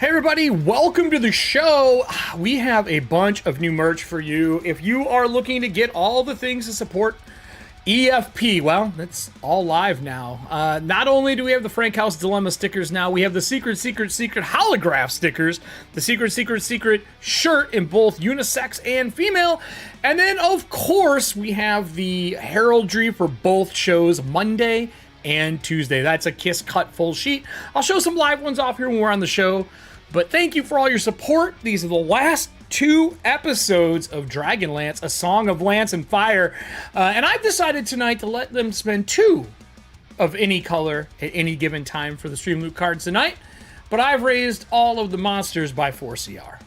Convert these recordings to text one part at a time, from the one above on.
Hey everybody, welcome to the show. We have a bunch of new merch for you. If you are looking to get all the things to support EFP, well, it's all live now. Not only do we have the Frankhouse Dilemma stickers now, we have the secret holograph stickers, the secret shirt in both unisex and female, and then of course we have the heraldry for both shows, Monday and Tuesday. That's a Kiss cut full sheet. I'll show some live ones off here when we're on the show. But thank you for all your support. These are the last 2 episodes of Dragonlance, A Song of Lance and Fire. And I've decided tonight to let them spend 2 of any color at any given time for the Stream Loot cards tonight. But I've raised all of the monsters by 4 CR.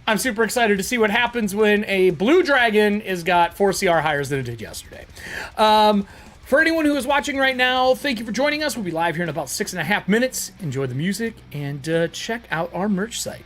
I'm super excited to see what happens when a blue dragon has got 4 CR higher than it did yesterday. For anyone who is watching right now, thank you for joining us. We'll be live here in about 6.5 minutes. Enjoy the music and check out our merch site.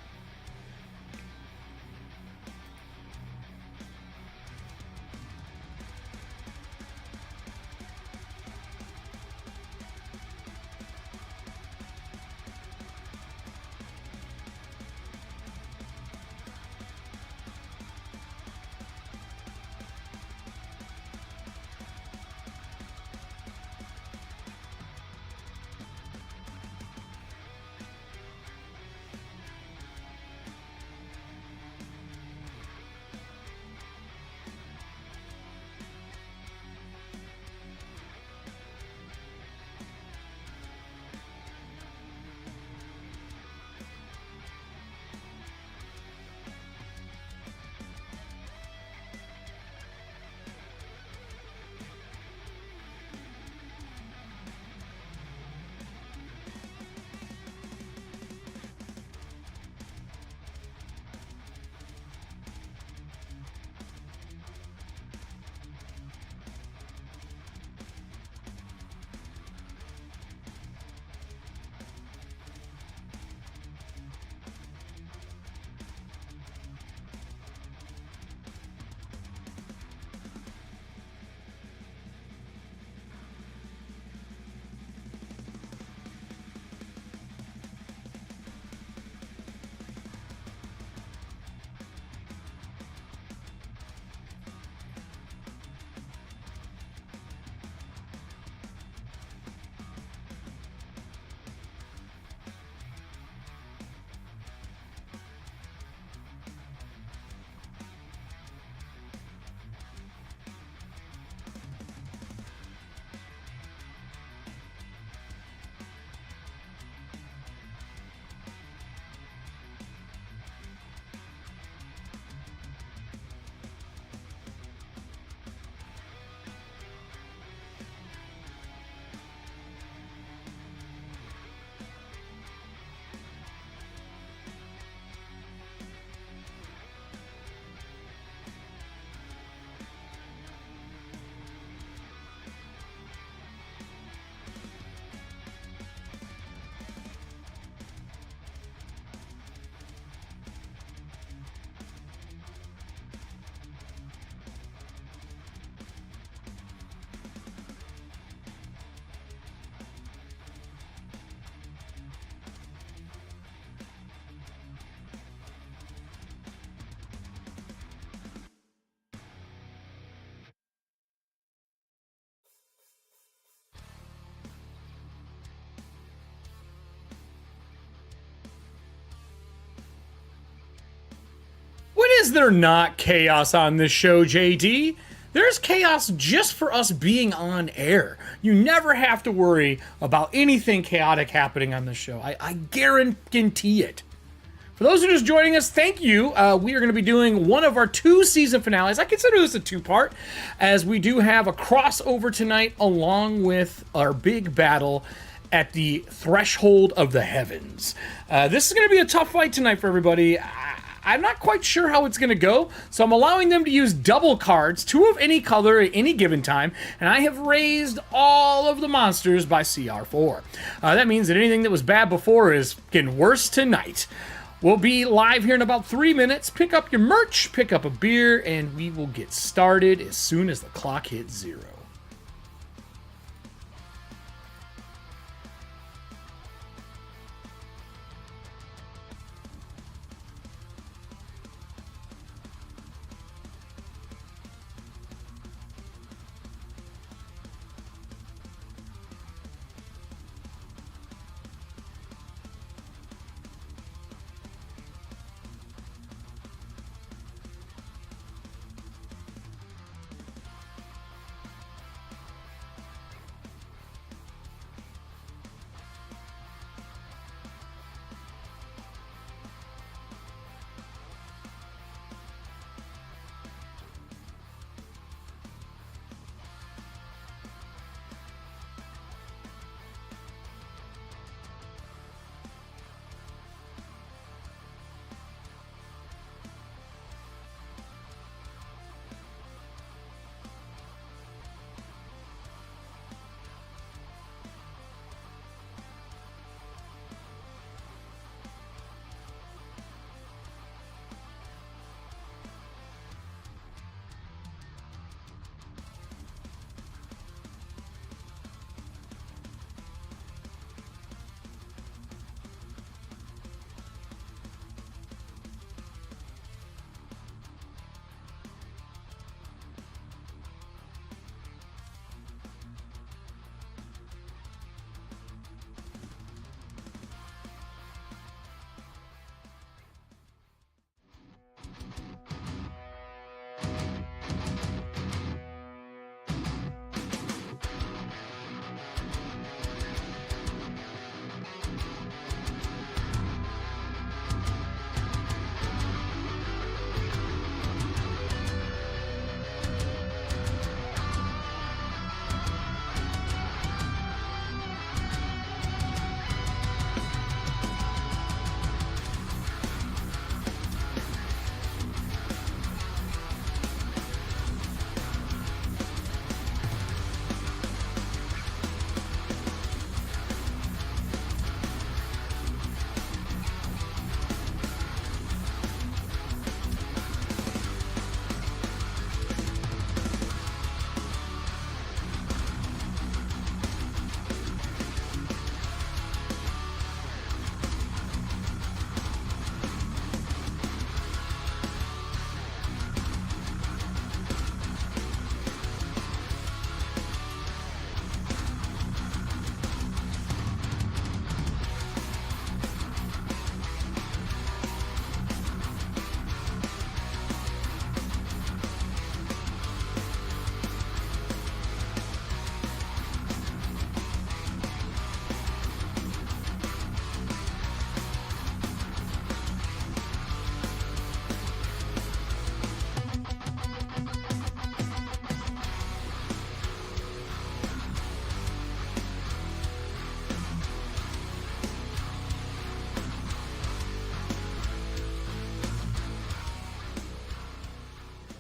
When is there not chaos on this show, JD? There's chaos just for us being on air. You never have to worry about anything chaotic happening on this show. I guarantee it. For those who are just joining us, thank you. We are going to be doing one of our 2 season finales. I consider this a 2-part, as we do have a crossover tonight along with our big battle at the Threshold of the Heavens. This is going to be a tough fight tonight for everybody. I'm not quite sure how it's going to go, so I'm allowing them to use double cards, 2 of any color at any given time, and I have raised all of the monsters by CR4. That means that anything that was bad before is getting worse tonight. We'll be live here in about 3 minutes. Pick up your merch, pick up a beer, and we will get started as soon as the clock hits 0.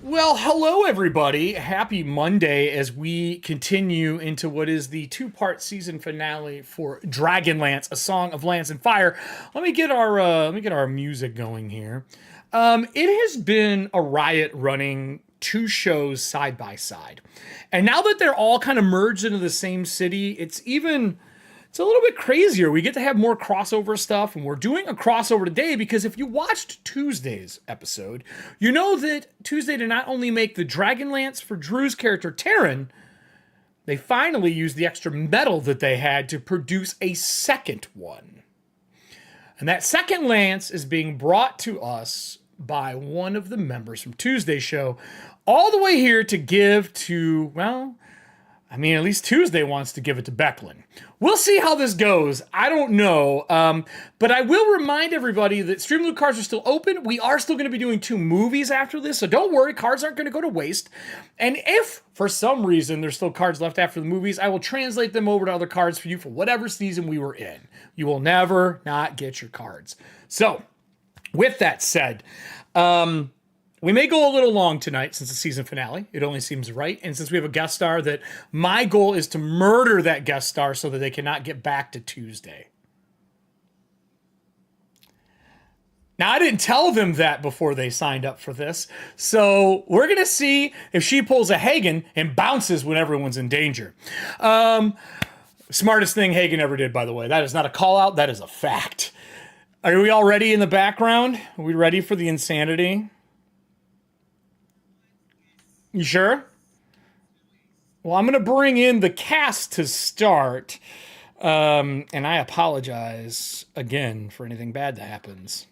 Well, hello everybody. Happy Monday as we continue into what is the two-part season finale for Dragonlance, A Song of Lance and Fire. Let me get our music going here. It has been a riot running two shows side by side. And now that they're all kind of merged into the same city, it's a little bit crazier. We get to have more crossover stuff, and we're doing a crossover today because if you watched Tuesday's episode, you know that Tuesday did not only make the Dragonlance for Drew's character Taryn, they finally used the extra metal that they had to produce a second one. And that second lance is being brought to us by one of the members from Tuesday's show, all the way here to give to, well, I mean, at least Tuesday wants to give it to Becklin. We'll see how this goes. I don't know. But I will remind everybody that StreamLoot cards are still open. We are still going to be doing 2 movies after this, so don't worry. Cards aren't going to go to waste. And if, for some reason, there's still cards left after the movies, I will translate them over to other cards for you for whatever season we were in. You will never not get your cards. So, with that said, we may go a little long tonight since the season finale. It only seems right. And since we have a guest star that my goal is to murder that guest star so that they cannot get back to Tuesday. Now, I didn't tell them that before they signed up for this. So we're going to see if she pulls a Hagen and bounces when everyone's in danger. Smartest thing Hagen ever did, by the way. That is not a call out. That is a fact. Are we all ready in the background? Are we ready for the insanity? You sure? Well, I'm going to bring in the cast to start. And I apologize again for anything bad that happens.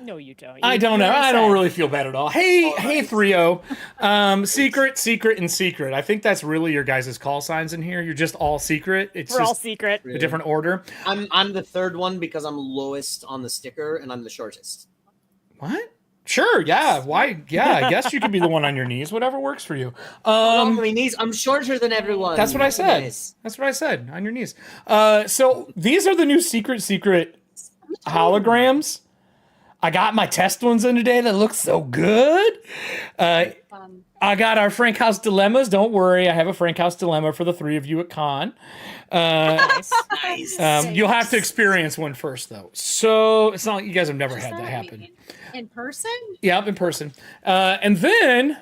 No, you don't. I don't know. I don't really feel bad at all. Hey, 3-0. Secret, and secret. I think that's really your guys' call signs in here. You're just all secret. We're all secret. A different order. I'm the third one because I'm lowest on the sticker and I'm the shortest. What? Sure, yeah. Why? Yeah, I guess you could be the one on your knees. Whatever works for you. On my knees. I'm shorter than everyone. That's what I said. Nice. That's what I said. On your knees. So these are the new secret holograms. I got my test ones in today that look so good. I got our Frankhouse dilemmas. Don't worry, I have a Frankhouse dilemma for the 3 of you at Conn. Nice. You'll have to experience one first, though. So it's not like you guys have never had that happen. In person? Yep, in person. And then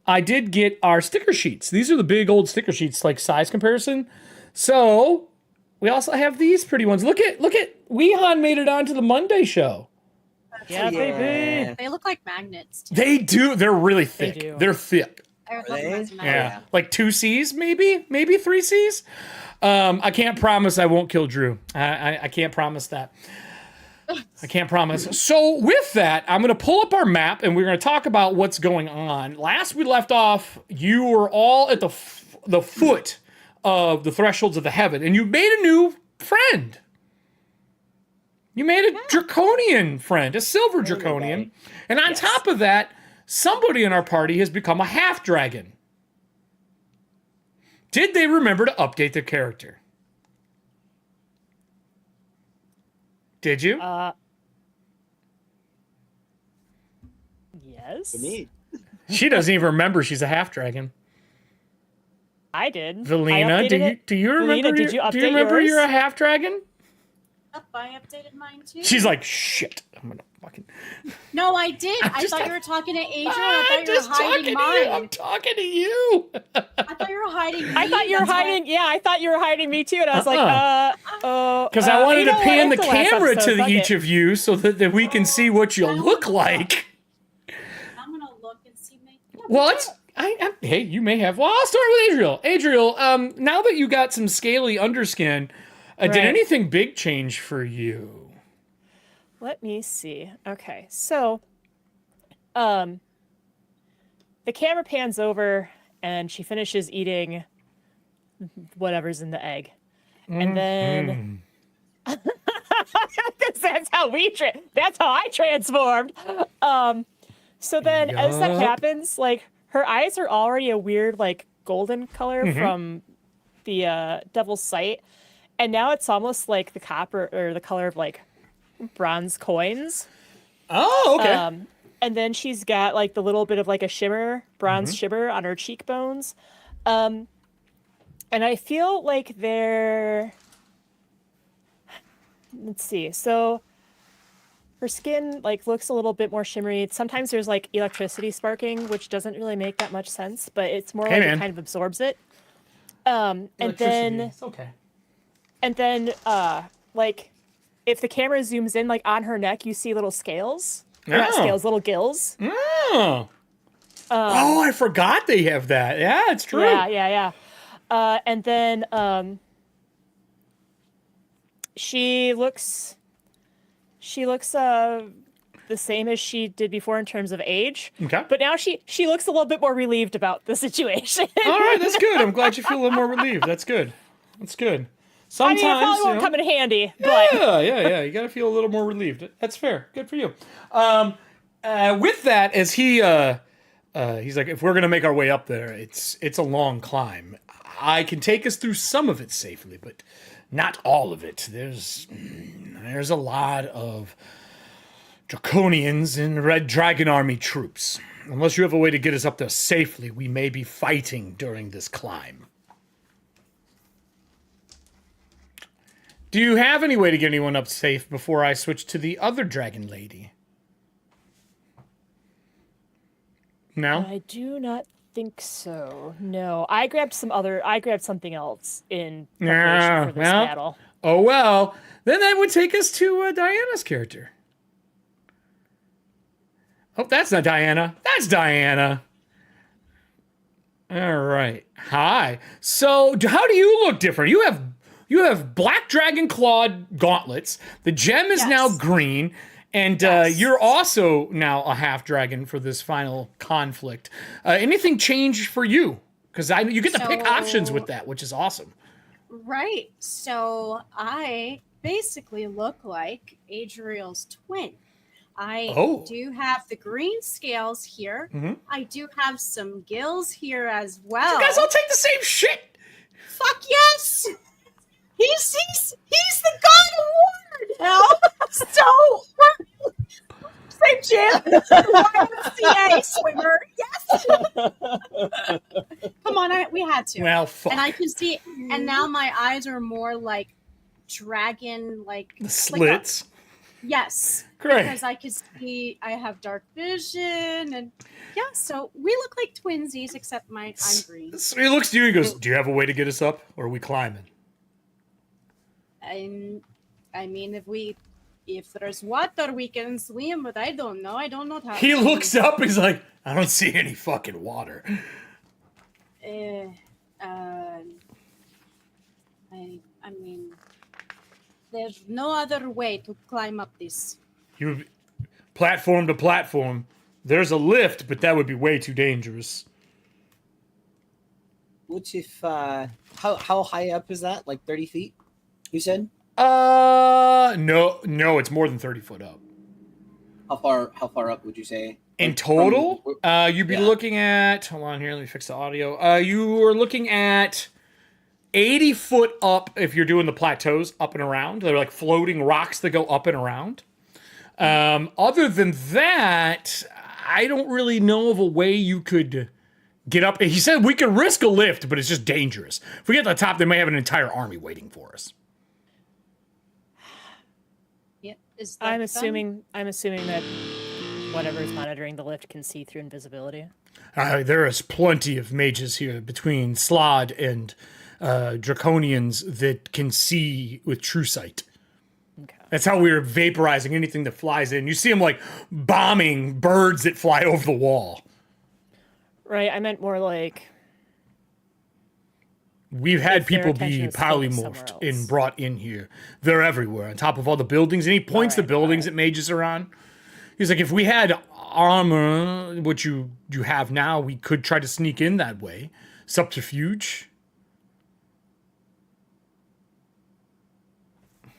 I did get our sticker sheets. These are the big old sticker sheets, like size comparison. So we also have these pretty ones. Look at Weehan made it onto the Monday show. Yeah, baby. They look like magnets. Too. They do. They're really thick. They do. They're thick. I would love them as a Yeah. magnet. Like 2 C's, maybe 3 C's. I can't promise I won't kill Drew. I can't promise that. I can't promise. So with that, I'm going to pull up our map and we're going to talk about what's going on. Last we left off, you were all at the foot of the thresholds of the heaven, and you made a new friend. You made a draconian friend, a silver draconian. And on top of that, somebody in our party has become a half dragon. Did they remember to update their character? Did you? Yes. Me. She doesn't even remember she's a half dragon. I did. Velina, do you remember? Velina, did you update do you remember yours? you're a half dragon? Yep, I updated mine too. She's like, shit. I'm gonna fucking. No, I did. I thought you were talking to Adrian. I thought you were hiding mine. I'm talking to you. I thought you were hiding me. I thought you were That's why- hiding. Yeah, I thought you were hiding me too, and I was like, Because I wanted to pan the camera to each each of you so that we can see what you look like. I'm gonna look and see. Well, hey, you may have. Well, I'll start with Adriel. Adriel, now that you got some scaly underskin, did Right. anything big change for you? Let me see. Okay, so, the camera pans over, and she finishes eating whatever's in the egg, and then that's how that's how I transformed. So then, as that Yup. happens, like her eyes are already a weird like golden color from the Devil's Sight, and now it's almost like the copper or the color of like bronze coins. Oh, okay. And then she's got like the little bit of like a shimmer, bronze shimmer on her cheekbones. And I feel like they're, let's see. So her skin like looks a little bit more shimmery. Sometimes there's like electricity sparking, which doesn't really make that much sense, but it's more like it kind of absorbs it. And then it's okay. And then, like, if the camera zooms in, like, on her neck, you see little scales. Not scales, little gills. Oh. I forgot they have that. Yeah, it's true. Yeah. And then, she looks the same as she did before in terms of age. Okay. But now she looks a little bit more relieved about the situation. All right, that's good. I'm glad you feel a little more relieved. That's good. That's good. Sometimes, I mean, it probably won't come in handy, but... Yeah. You got to feel a little more relieved. That's fair. Good for you. With that, as he's like, if we're going to make our way up there, it's a long climb. I can take us through some of it safely, but not all of it. There's a lot of Draconians and Red Dragon Army troops. Unless you have a way to get us up there safely, we may be fighting during this climb. Do you have any way to get anyone up safe before I switch to the other dragon lady? No? I do not think so. No. I grabbed something else in preparation for this battle. Oh, well. Then that would take us to Diana's character. Oh, that's not Diana. That's Diana. All right. Hi. So, how do you look different? You have black dragon clawed gauntlets. The gem is now green. And you're also now a half dragon for this final conflict. Anything change for you? Because you get to pick options with that, which is awesome. Right. So I basically look like Adriel's twin. I do have the green scales here. Mm-hmm. I do have some gills here as well. You guys all take the same shit. Fuck yes. He's the god of war now. So same gym. YMCA swimmer. Yes. Come on, we had to. Well, fuck. And I can see, and now my eyes are more like dragon, like the slits. Yes. Great. Because I can see, I have dark vision, and yeah, so we look like twinsies, except I'm green. So he looks to you and goes, "Do you have a way to get us up, or are we climbing?" I mean, if there's water, we can swim, but I don't know. I don't know how. He looks up. He's like, "I don't see any fucking water." I mean, there's no other way to climb up this. Platform to platform. There's a lift, but that would be way too dangerous. What if how high up is that? Like 30 feet? You said? No, it's more than 30 foot up. How far up would you say? In total, you'd be looking at, hold on here, let me fix the audio. You are looking at 80 foot up if you're doing the plateaus up and around. They're like floating rocks that go up and around. Other than that, I don't really know of a way you could get up. He said we could risk a lift, but it's just dangerous. If we get to the top, they may have an entire army waiting for us. Yeah, I'm assuming that whatever is monitoring the lift can see through invisibility. There is plenty of mages here between Slod and Draconians that can see with true sight. Okay. That's how we were vaporizing anything that flies in. You see them like bombing birds that fly over the wall. Right, I meant more like... We've had people be polymorphed and brought in here. They're everywhere, on top of all the buildings. And he points the buildings that mages are on. He's like, if we had armor, which you have now, we could try to sneak in that way. Subterfuge.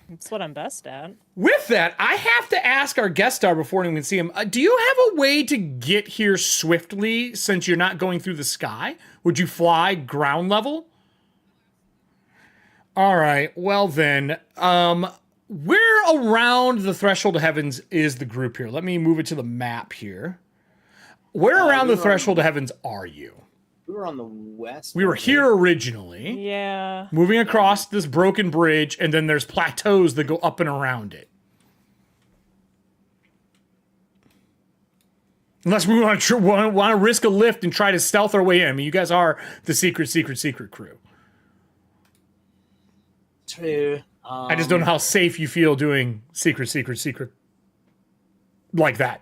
That's what I'm best at. With that, I have to ask our guest star before anyone can see him, do you have a way to get here swiftly since you're not going through the sky? Would you fly ground level? All right, well then, where around the Threshold of Heavens is the group here? Let me move it to the map here. Where around the Threshold of Heavens are you? We were on the west. We were here originally. Yeah. Moving across this broken bridge, and then there's plateaus that go up and around it. Unless we want to risk a lift and try to stealth our way in. I mean, you guys are the secret crew. True. I just don't know how safe you feel doing secret like that.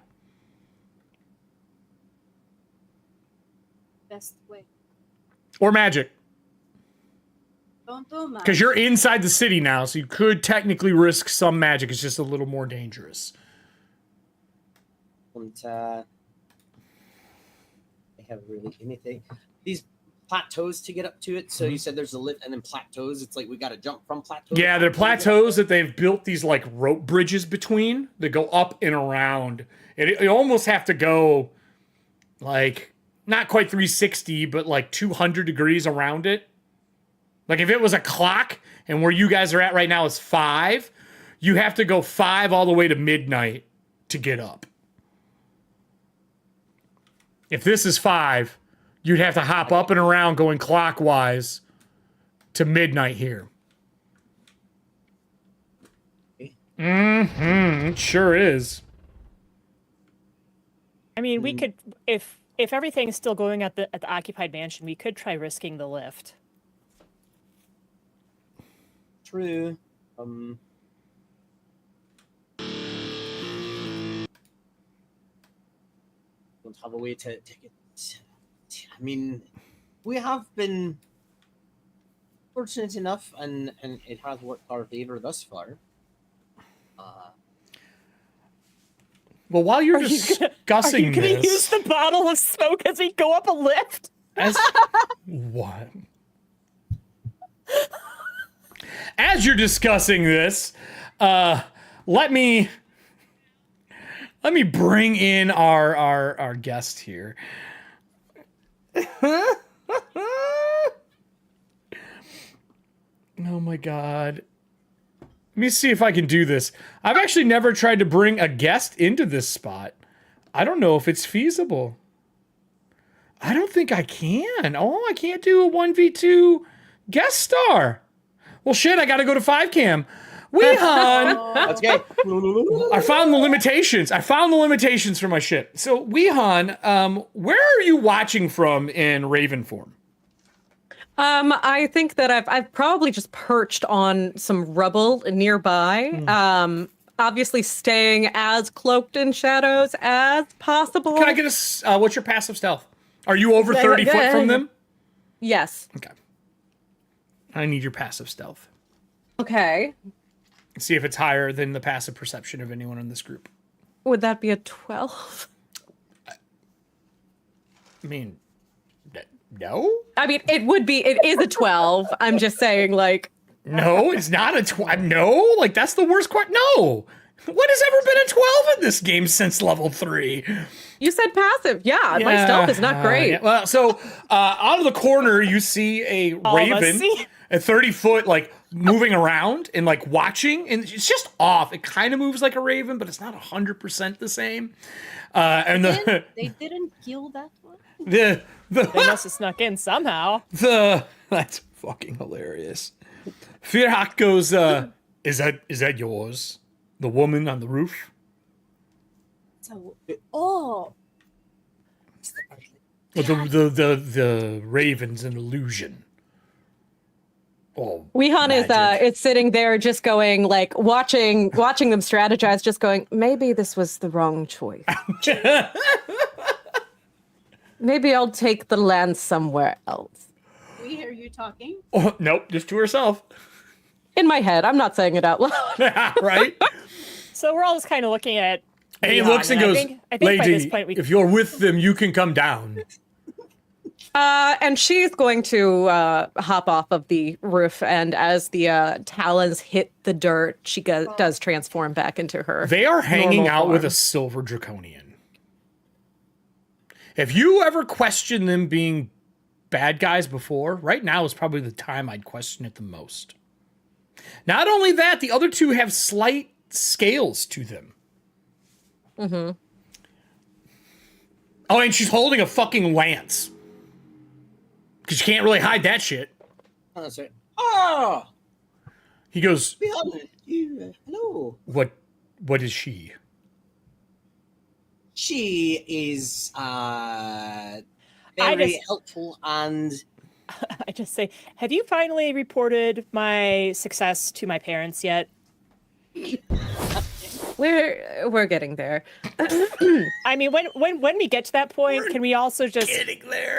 Best way. Or magic. Don't do much. Because you're inside the city now, so you could technically risk some magic. It's just a little more dangerous. And I have really anything. These plateaus to get up to it. So you said there's a lift, and then plateaus. It's like we got to jump from plateaus. Yeah, they're plateaus that they've built these like rope bridges between that go up and around. You almost have to go like not quite 360, but like 200 degrees around it. Like if it was a clock and where you guys are at right now is 5, you have to go 5 all the way to midnight to get up. If this is 5, you'd have to hop up and around going clockwise to midnight here. It sure is. I mean, we could, if everything's still going at the occupied mansion, we could try risking the lift. True. Don't have a way to get. I mean, we have been fortunate enough, and it has worked our favor thus far. Well, while you're discussing Can this, you use the bottle of smoke as we go up a lift? What? As you're discussing this, let me bring in our guest here. Oh my god. Let me see if I can do this. I've actually never tried to bring a guest into this spot. I don't know if it's feasible. I don't think I can. Oh, I can't do a 1v2 guest star. Well, shit, I gotta go to 5cam. Weehan! That's okay. I found the limitations. I found the limitations for my shit. So, Weehan, where are you watching from in Raven form? I think that I've probably just perched on some rubble nearby. Obviously staying as cloaked in shadows as possible. Can I get a, what's your passive stealth? Are you over 30 foot from them? Yes. Okay. I need your passive stealth. Okay. See if it's higher than the passive perception of anyone in this group. Would that be a 12? I mean, no? I mean, it is a 12. I'm just saying, like... No, it's not a 12. No, like, that's the worst part. No! What has ever been a 12 in this game since level 3? You said passive. Yeah, my stealth is not great. Yeah. Well, so, out of the corner, you see a raven at 30 foot, like, moving around and, like, watching. And it's just off. It kind of moves like a raven, but it's not 100% the same. And they didn't kill that one? They must have snuck in somehow. That's fucking hilarious. Firhak goes, is that yours? The woman on the roof? So, The raven's an illusion. Oh, Weehan is sitting there just going, like, watching them strategize, just going, maybe this was the wrong choice. Maybe I'll take the land somewhere else. We hear you talking. Oh, nope, just to herself. In my head, I'm not saying it out loud. Right? So we're all just kind of looking at. And he looks and goes, I think lady, by this point if you're with them, you can come down. And she's going to hop off of the roof, and as the talons hit the dirt, she does transform back into her. They are hanging out form. with a silver draconian. If you ever question them being bad guys before, right now is probably the time I'd question it the most. Not only that, the other two have slight scales to them. Mm-hmm. Oh, and she's holding a fucking lance. Because you can't really hide that shit. Oh, that's right. Oh! He goes, hello. What is she? She is very helpful and... I just say, have you finally reported my success to my parents yet? We're getting there. I mean, when we get to that point, can we also just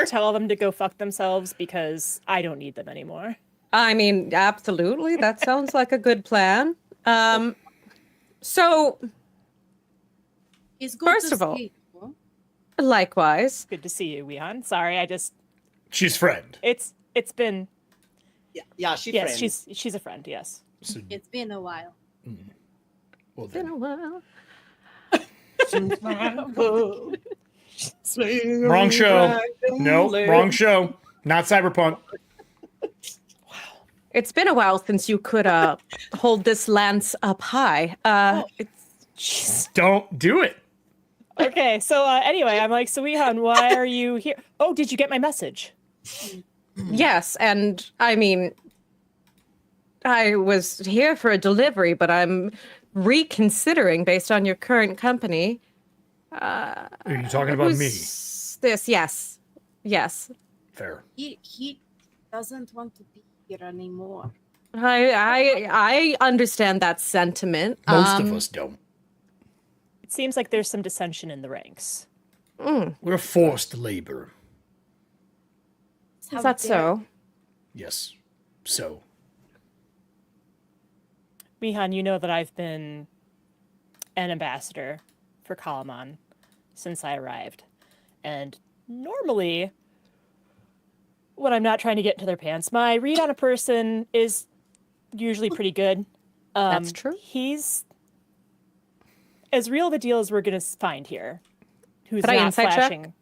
tell them to go fuck themselves because I don't need them anymore? I mean, absolutely. That sounds like a good plan. So, It's good first to of all, see you. likewise. Good to see you, Wehan. Sorry, She's friend. it's been Yeah, she's yes, friend. she's a friend, yes. So, It's been a while. well, Been a while. wrong show. No, wrong show. Not Cyberpunk. It's been a while since you could hold this lance up high. Don't do it. Okay, so anyway, I'm like, so Wehan, why are you here? Oh, did you get my message? Yes, and I mean, I was here for a delivery, but I'm reconsidering based on your current company. Are you talking about me? This, yes. Yes. Fair. He doesn't want to be here anymore. I understand that sentiment. Most of us don't. It seems like there's some dissension in the ranks. We're forced labor. Is that so? Yes. So. Wehan, you know that I've been an ambassador for Capwn since I arrived. And normally, when I'm not trying to get into their pants, my read on a person is usually pretty good. That's true. He's as real of a deal as we're going to find here. Who's Could I not insight check? flashing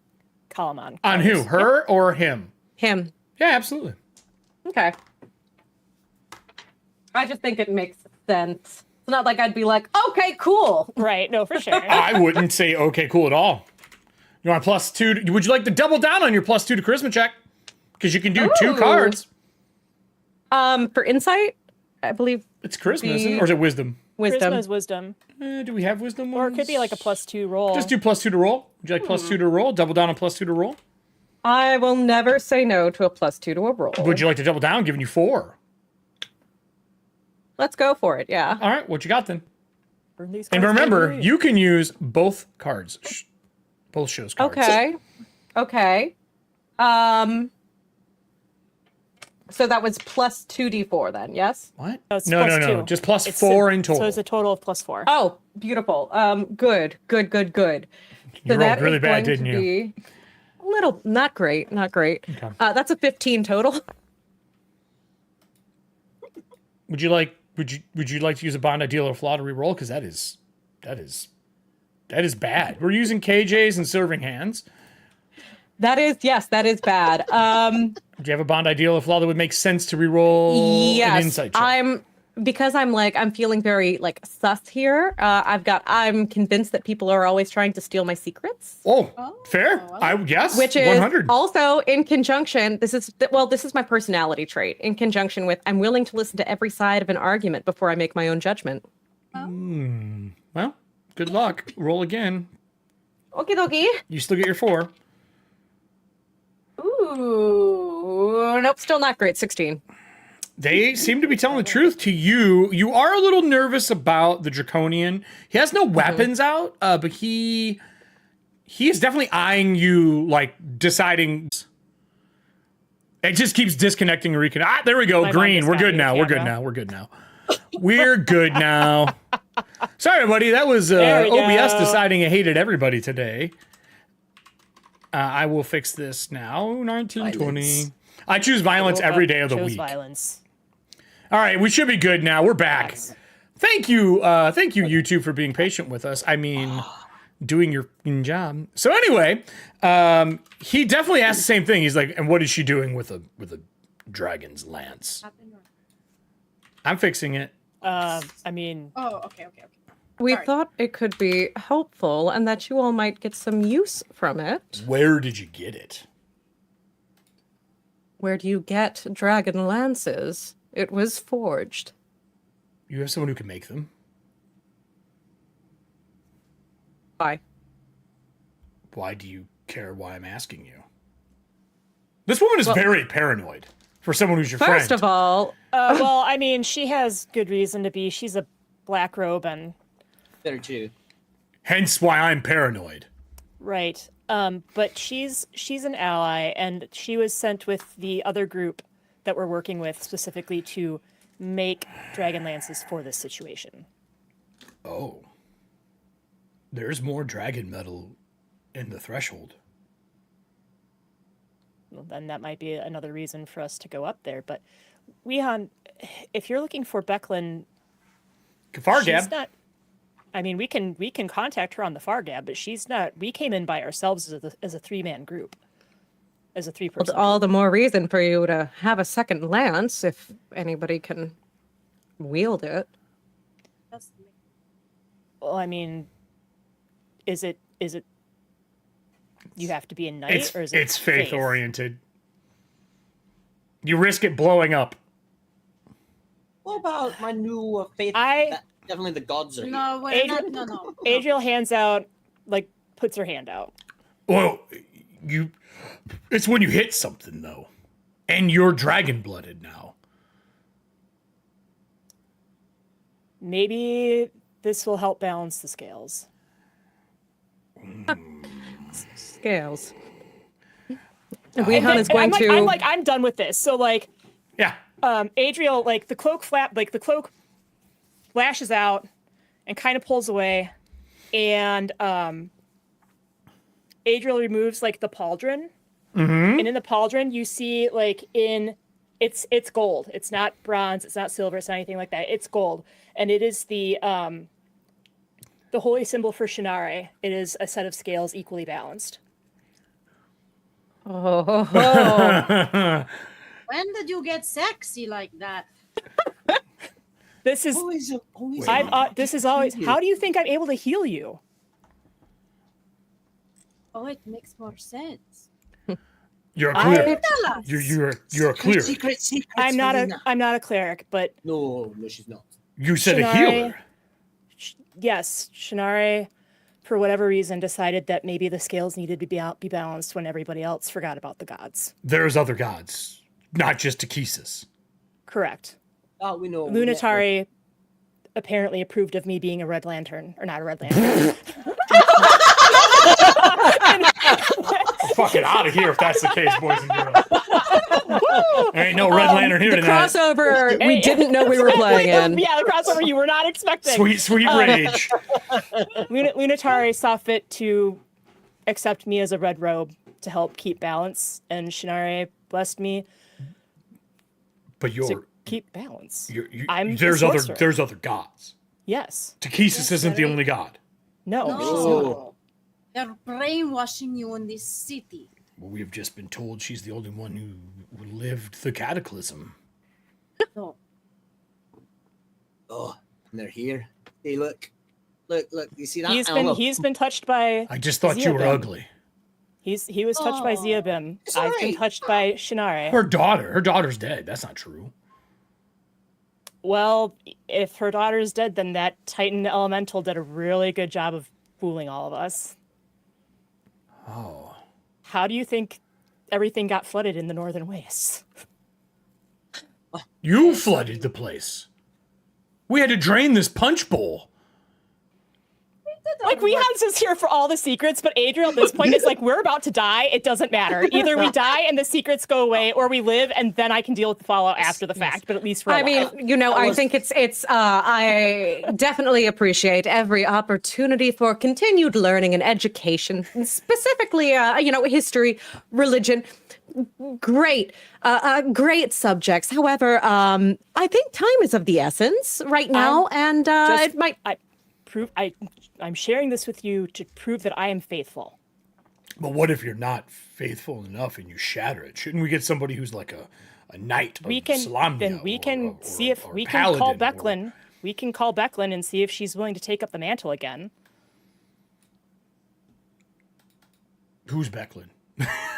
Capwn. On who? Her or him? Him. Yeah, absolutely. Okay. I just think it makes sense. It's not like I'd be like, okay, cool. Right, no, for sure. I wouldn't say okay, cool at all. You want a +2? Would you like to double down on your +2 to charisma check? Because you can do 2 cards. For insight, I believe It's charisma, isn't it? Or is it wisdom? wisdom. Charisma is wisdom. Do we have wisdom Or it ones? could be like a +2 roll. Just do +2 to roll. Would you like +2 to roll? Double down on +2 to roll? I will never say no to a +2 to a roll. Would you like to double down, giving you 4? Let's go for it, yeah. All right, what you got then? Burn these And cards remember, away. you can use both cards. Both shows cards. Okay. Okay. So that was plus 2d4 then, yes? What? No, it's No. +2. Just plus It's 4 in total. So it's a total of +4. Oh, beautiful. Good. So You rolled that really is bad, going didn't to you? be a little, not great. Okay. That's a 15 total. Would you like to use a Bondi dealer flaw to reroll? Because that is bad. We're using KJs and serving hands. That is bad. Do you have a Bondi dealer flaw that would make sense to reroll an Yes, insight check? I'm feeling very like sus here. I'm convinced that people are always trying to steal my secrets. Oh, fair. Yes, Which is 100. also in conjunction, this is my personality trait, in conjunction with I'm willing to listen to every side of an argument before I make my own judgment. Well, good luck. Roll again. Okie dokie. You still get your 4. Ooh, nope, still not great. 16. They seem to be telling the truth to you. You are a little nervous about the Draconian. He has no weapons out, but he is definitely eyeing you, like deciding. It just keeps disconnecting and reconnecting. Ah, there we go. My Green. mind We're is good not now. in We're good camera. now. We're good now. We're good now. Sorry, everybody. That was There we OBS go. deciding it hated everybody today. I will fix this now. 1920. Violence. I choose violence every day of the Chose week. violence. All right, we should be good now. We're back. Yes. Thank you, YouTube, for being patient with us. I mean, doing your job. So anyway, he definitely asked the same thing. He's like, "And what is she doing with a dragon's lance?" I'm fixing it. I mean... Oh, okay. We Sorry. thought it could be helpful and that you all might get some use from it. Where did you get it? Where do you get dragon lances? It was forged. You have someone who can make them. Why? Why do you care why I'm asking you? This woman is very paranoid for someone who's your friend. First of all... well, I mean, she has good reason to be. She's a black robe and... There too. Hence why I'm paranoid. Right. But she's an ally, and she was sent with the other group that we're working with specifically to make dragon lances for this situation. Oh. There's more dragon metal in the threshold. Well, then that might be another reason for us to go up there. But Wehan, if you're looking for Becklin, she's not. I mean, we can contact her on the Fargab, but she's not. We came in by ourselves as a 3-man group, as a 3-person. Well, all the more reason for you to have a second lance if anybody can wield it. Well, I mean, is it? You have to be a knight, or is it? It's faith oriented. You risk it blowing up. What about my new faith? Definitely the gods are here. No, wait, no. Adriel hands out, puts her hand out. Well, it's when you hit something, though. And you're dragon-blooded now. Maybe this will help balance the scales. Scales. Wehan is going to... I'm done with this. So, Yeah. Adriel, the cloak lashes out and kind of pulls away, and Adriel removes the pauldron, and in the pauldron you see it's gold. It's not bronze. It's not silver. It's not anything like that. It's gold, and it is the holy symbol for Shannare. It is a set of scales equally balanced. Oh. When did you get sexy like that? This is this is always. How do you think I'm able to heal you? Oh, it makes more sense. You're a cleric. Tell us. You're a cleric. Secret. I'm not a cleric, but No, she's not. You said Shannare, a healer. Yes, Shannare, for whatever reason, decided that maybe the scales needed to be balanced when everybody else forgot about the gods. There's other gods, not just Takesis. Correct. Oh, we know. Lunatari apparently approved of me being a Red Lantern, or not a Red Lantern. Fucking out of here if that's the case, boys and girls. There ain't no Red Lantern here the tonight. Crossover we didn't know we were playing in. Yeah, the crossover you were not expecting. Sweet rage. Lunatari saw fit to accept me as a red robe to help keep balance, and Shannare blessed me But to keep balance. There's other gods. Yes. Takesis isn't the only god. No. Oh. They're brainwashing you in this city. Well, we've just been told she's the only one who lived the cataclysm. No. Oh, and they're here. Hey, look. You see that? He's been touched by. I just thought you were ugly. He was touched by Ziabim. It's I've been alright. touched by Shannare. Her daughter's dead. That's not true. Well, if her daughter's dead, then that Titan Elemental did a really good job of fooling all of us. Oh. How do you think everything got flooded in the Northern Wastes? You flooded the place. We had to drain this punch bowl. We had this here for all the secrets, but Adriel at this point is we're about to die. It doesn't matter. Either we die and the secrets go away, or we live and then I can deal with the fallout after the fact. But at least we're alive. I think I definitely appreciate every opportunity for continued learning and education, specifically, history, religion. Great subjects. However, I think time is of the essence right now, and it might. I'm sharing this with you to prove that I am faithful. But what if you're not faithful enough and you shatter it? Shouldn't we get somebody who's like a knight of we can Salamia. then we can or see if or we can call paladin, or- Becklin. We can call Becklin and see if she's willing to take up the mantle again. Who's Becklin?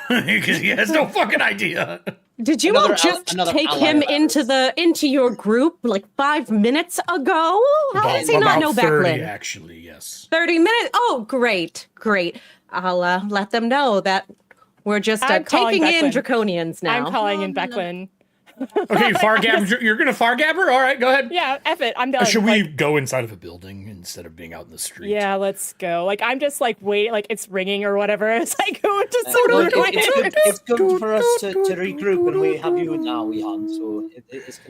Because he has no fucking idea. Did you all just take him into your group like 5 minutes ago? How does he not know 30, Becklin? actually, yes. 30 minutes? Oh, great. I'll let them know that we're just taking in Draconians now. I'm calling in Becklin. Okay, Fargab, you're gonna Fargab her? All right, go ahead. Yeah, F it. I'm done. Should we go inside of a building instead of being out in the street? Yeah, let's go. Like, I'm just like waiting, like it's ringing or whatever. It's like, who just it's good for us to regroup, and we have you now, Jan. So it's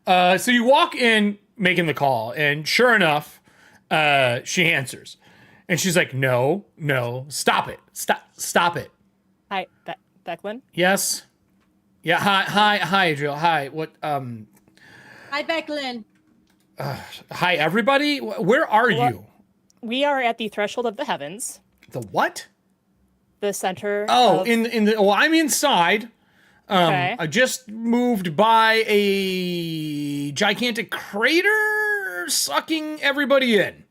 good. So you walk in making the call, and sure enough, she answers, and she's like, "No, stop it, stop it." Hi, Becklin. Yes. Yeah. Hi, Adriel. Hi. What? Hi, Becklin. Hi, everybody. Where are you? We are at the threshold of the heavens. The what? The center. Oh, in the. Well, I'm inside. Okay. I just moved by a gigantic crater, sucking everybody in.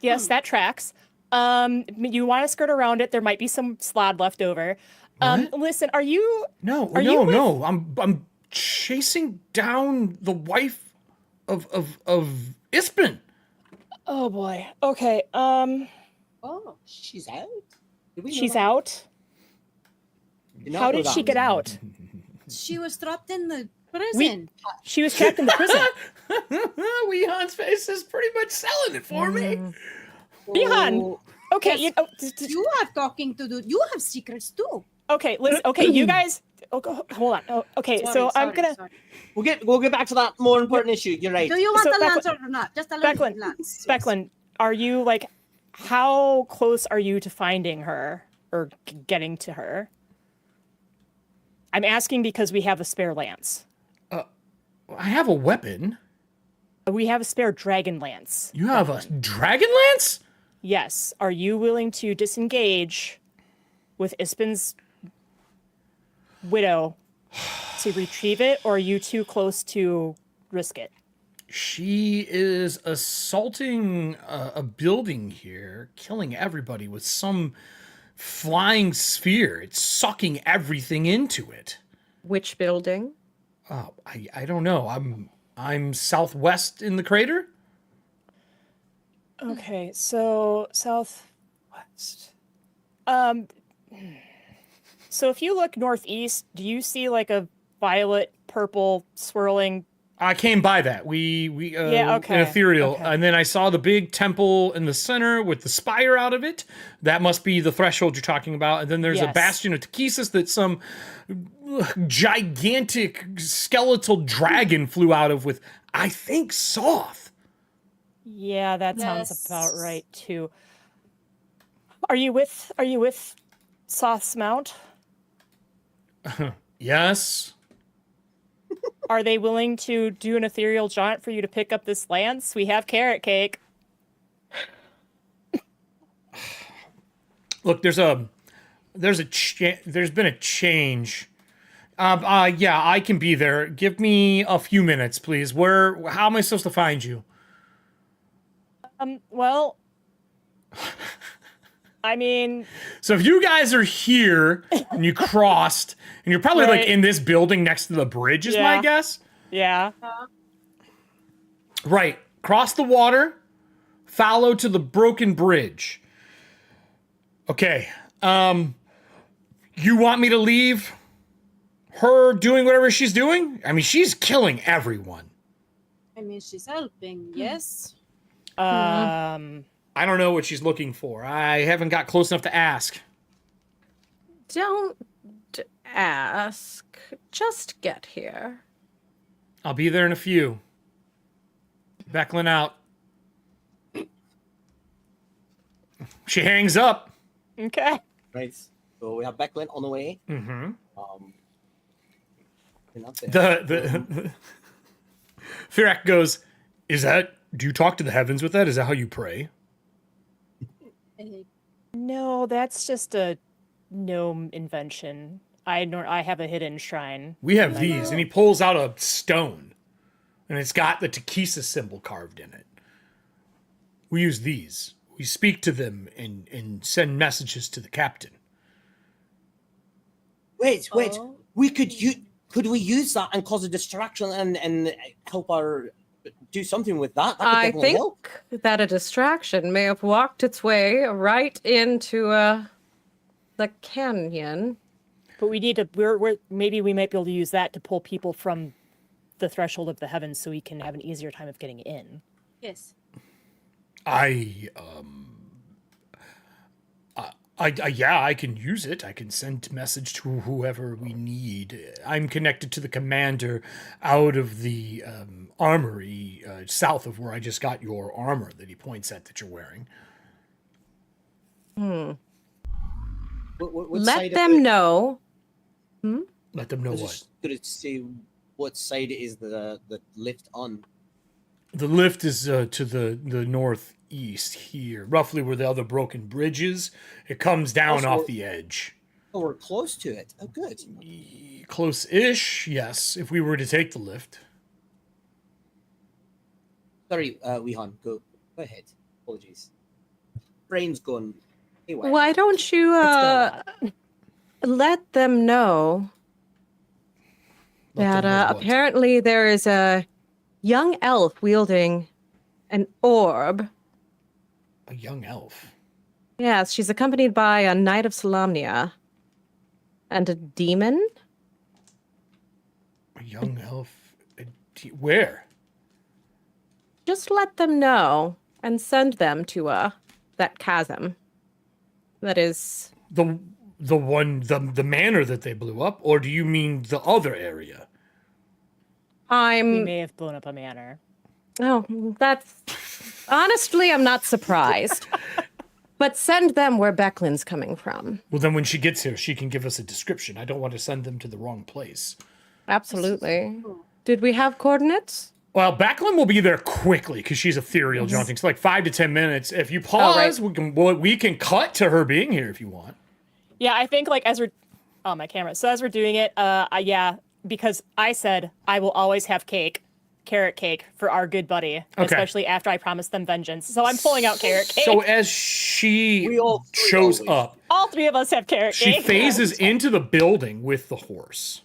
Yes, that tracks. You want to skirt around it. There might be some slod left over. Listen, are you? No. I'm chasing down the wife of Ispin. Oh boy. Okay. Oh, she's out. She's out. How did she get out? She was trapped in the prison. She was trapped in the prison. Weehan's face is pretty much selling it for me. Weehan. Okay. Yes. You are talking to you have secrets too. Okay, listen. Okay, you guys. Hold on. Oh, okay, Sorry. We'll get back to that more important issue. You're right. Do you want So the lance or not? Just a little lance. Becklin, are you like? How close are you to finding her or getting to her? I'm asking because we have a spare lance. I have a weapon. We have a spare dragon lance. You have a dragon lance? Yes. Are you willing to disengage with Ispin's widow to retrieve it, or are you too close to risk it? She is assaulting a building here, killing everybody with some flying sphere. It's sucking everything into it. Which building? Oh, I don't know. I'm southwest in the crater. Okay, so southwest. So if you look northeast, do you see like a violet, purple, swirling? I came by that. We okay. an ethereal, Okay. and then I saw the big temple in the center with the spire out of it. That must be the threshold you're talking about. And then there's a bastion of Takesis that some gigantic skeletal dragon flew out of with, I think, Soth. Yeah, that sounds about right too. Are you with Soth's mount? Yes. Are they willing to do an ethereal jaunt for you to pick up this lance? We have carrot cake. Look, there's been a change. Yeah, I can be there. Give me a few minutes, please. How am I supposed to find you? Well, I mean, so if you guys are here and you crossed, and you're probably like in this building next to the bridge, is my guess. Yeah. Right. Cross the water, follow to the broken bridge. Okay. You want me to leave her doing whatever she's doing? I mean, she's killing everyone. I mean, she's helping, yes. I don't know what she's looking for. I haven't got close enough to ask. Don't ask. Just get here. I'll be there in a few. Becklin out. She hangs up. Okay. Right. So we have Becklin on the way. Mm-hmm. The Firak goes, do you talk to the heavens with that? Is that how you pray? No, that's just a gnome invention. I have a hidden shrine. We have these, and he pulls out a stone, and it's got the Ttrpgfamily symbol carved in it. We use these. We speak to them and send messages to the captain. Wait. Could we use that and cause a distraction and help our do something with that? That I could think help. that a distraction may have walked its way right into the canyon. But we need to. Maybe we might be able to use that to pull people from the threshold of the heavens, so we can have an easier time of getting in. Yes. I can use it. I can send message to whoever we need. I'm connected to the commander out of the armory south of where I just got your armor that he points at that you're wearing. What Let them know. Let them know I was what. just gonna say, what side is the lift on? The lift is to the northeast here, roughly where the other broken bridge is. It comes down off the edge. Oh, we're close to it. Oh, good. Close-ish, yes, if we were to take the lift. Sorry, Wehan, go ahead. Apologies. Brain's going anyway. Why don't you let them know that apparently there is a young elf wielding an orb. A young elf? Yes, she's accompanied by a knight of Solamnia and a demon. A young elf? Where? Just let them know and send them to that chasm. That is the manor that they blew up, or do you mean the other area? We may have blown up a manor. Oh, that's honestly, I'm not surprised. But send them where Becklin's coming from. Well, then when she gets here, she can give us a description. I don't want to send them to the wrong place. Absolutely. Did we have coordinates? Well, Becklin will be there quickly because she's ethereal jaunting. So like 5 to 10 minutes. If you pause, we can cut to her being here if you want. Yeah, I think like as we're on my camera. So as we're doing it, because I said I will always have carrot cake for our good buddy, especially after I promised them vengeance. So I'm pulling out carrot cake. So as she shows up, all three of us have carrot cake. She phases into the building with the horse.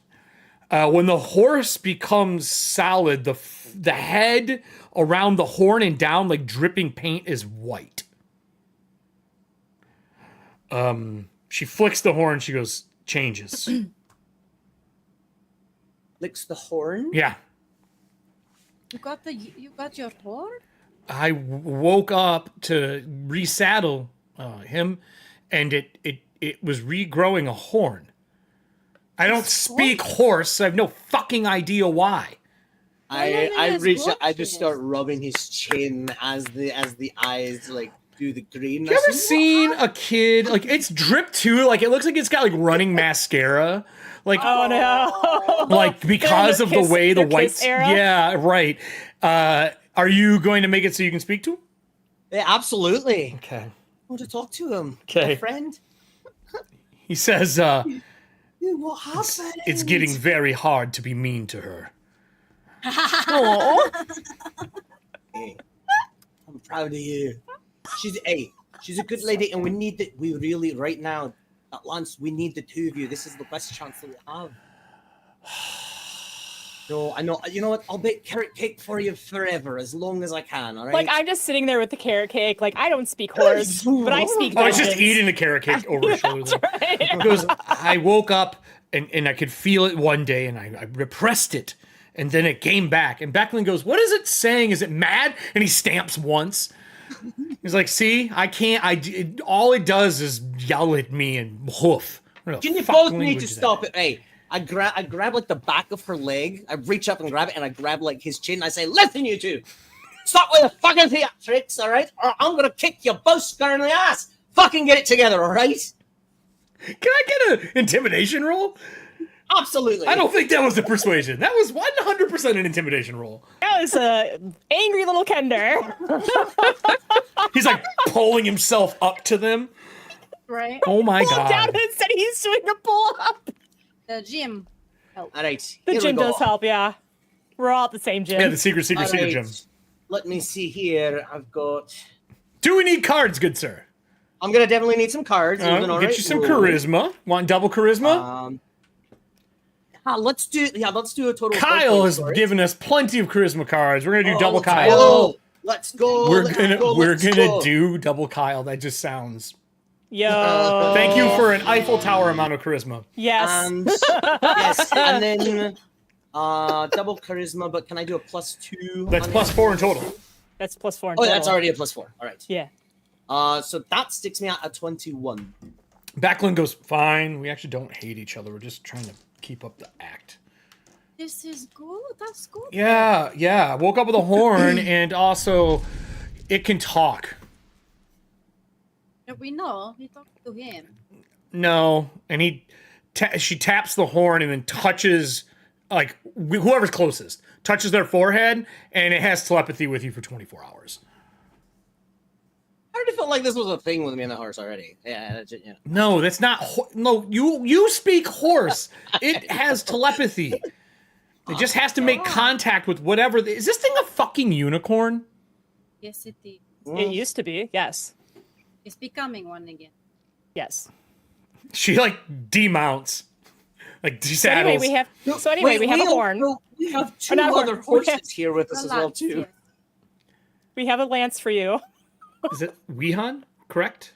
When the horse becomes solid, the head around the horn and down, like dripping paint, is white. She flicks the horn. She goes, changes. Licks the horn? Yeah. You got your horn? I woke up to resaddle him, and it was regrowing a horn. I don't speak horse, so I have no fucking idea why. I reach out, I just start rubbing his chin as the eyes like do the green. You ever seen a kid like it's dripped too? Like it looks like it's got like running mascara. Like oh no! Like because of the way the whites. Yeah, right. Are you going to make it so you can speak to him? Yeah, absolutely. Okay. I want to talk to him. Okay. My friend. He says, what happened? It's getting very hard to be mean to her. Hey, I'm proud of you. She's a good lady, and we really right now at Lance, we need the two of you. This is the best chance that we have. No, I know. You know what? I'll bake carrot cake for you forever, as long as I can. All right. Like I'm just sitting there with the carrot cake. Like I don't speak horse, but I speak. I was just eating the carrot cake over his shoulder. Right. Because I woke up and I could feel it one day, and I repressed it, and then it came back. And Becklin goes, "What is it saying? Is it mad?" And he stamps once. He's like, "See, I can't. All it does is yell at me and hoof." Can you both need to stop it? Hey. I grab like the back of her leg. I reach up and grab it, and I grab like his chin. I say, "Listen, you two, stop with the fucking theatrics, all right? Or I'm gonna kick you both square in the ass. Fucking get it together, all right?" Can I get an intimidation roll? Absolutely. I don't think that was a persuasion. That was 100% an intimidation roll. That was a angry little Kender. He's like pulling himself up to them. Right. Oh my God. God. Down and said he's doing a pull up. The gym helps. All right. The here gym we go. does help, yeah. We're all at the same gym. Yeah, the secret All right. gym. Let me see here. I've got. Do we need cards, good sir? I'm gonna definitely need some cards. Get you some charisma. Want double charisma? Let's do a total. Kyle has given us plenty of charisma cards. We're gonna do double Kyle. Oh, let's go. We're gonna do double Kyle. That just sounds. Yo. Thank you for an Eiffel Tower amount of charisma. Yes. And, yes, and then double charisma. But can I do a +2? That's +4 in total. That's +4 in Oh, total. that's already a +4. All right. Yeah. So that sticks me at a 21. Backlund goes, fine. We actually don't hate each other. We're just trying to keep up the act. This is good. That's good. Yeah. Woke up with a horn, and also it can talk. We know. We talked to him. No, and she taps the horn and then touches, like, whoever's closest, touches their forehead, and it has telepathy with you for 24 hours. I already felt like this was a thing with me and the horse already. Yeah. No, that's not. No, you speak horse. It has telepathy. It just has to make contact with whatever. Is this thing a fucking unicorn? Yes, it is. It used to be, yes. It's becoming one again. Yes. She like demounts, like desaddles. We have a horn. We have two not other horn. horses here with us as well Relax, too. yes. We have a lance for you. Is it Wehan? Correct.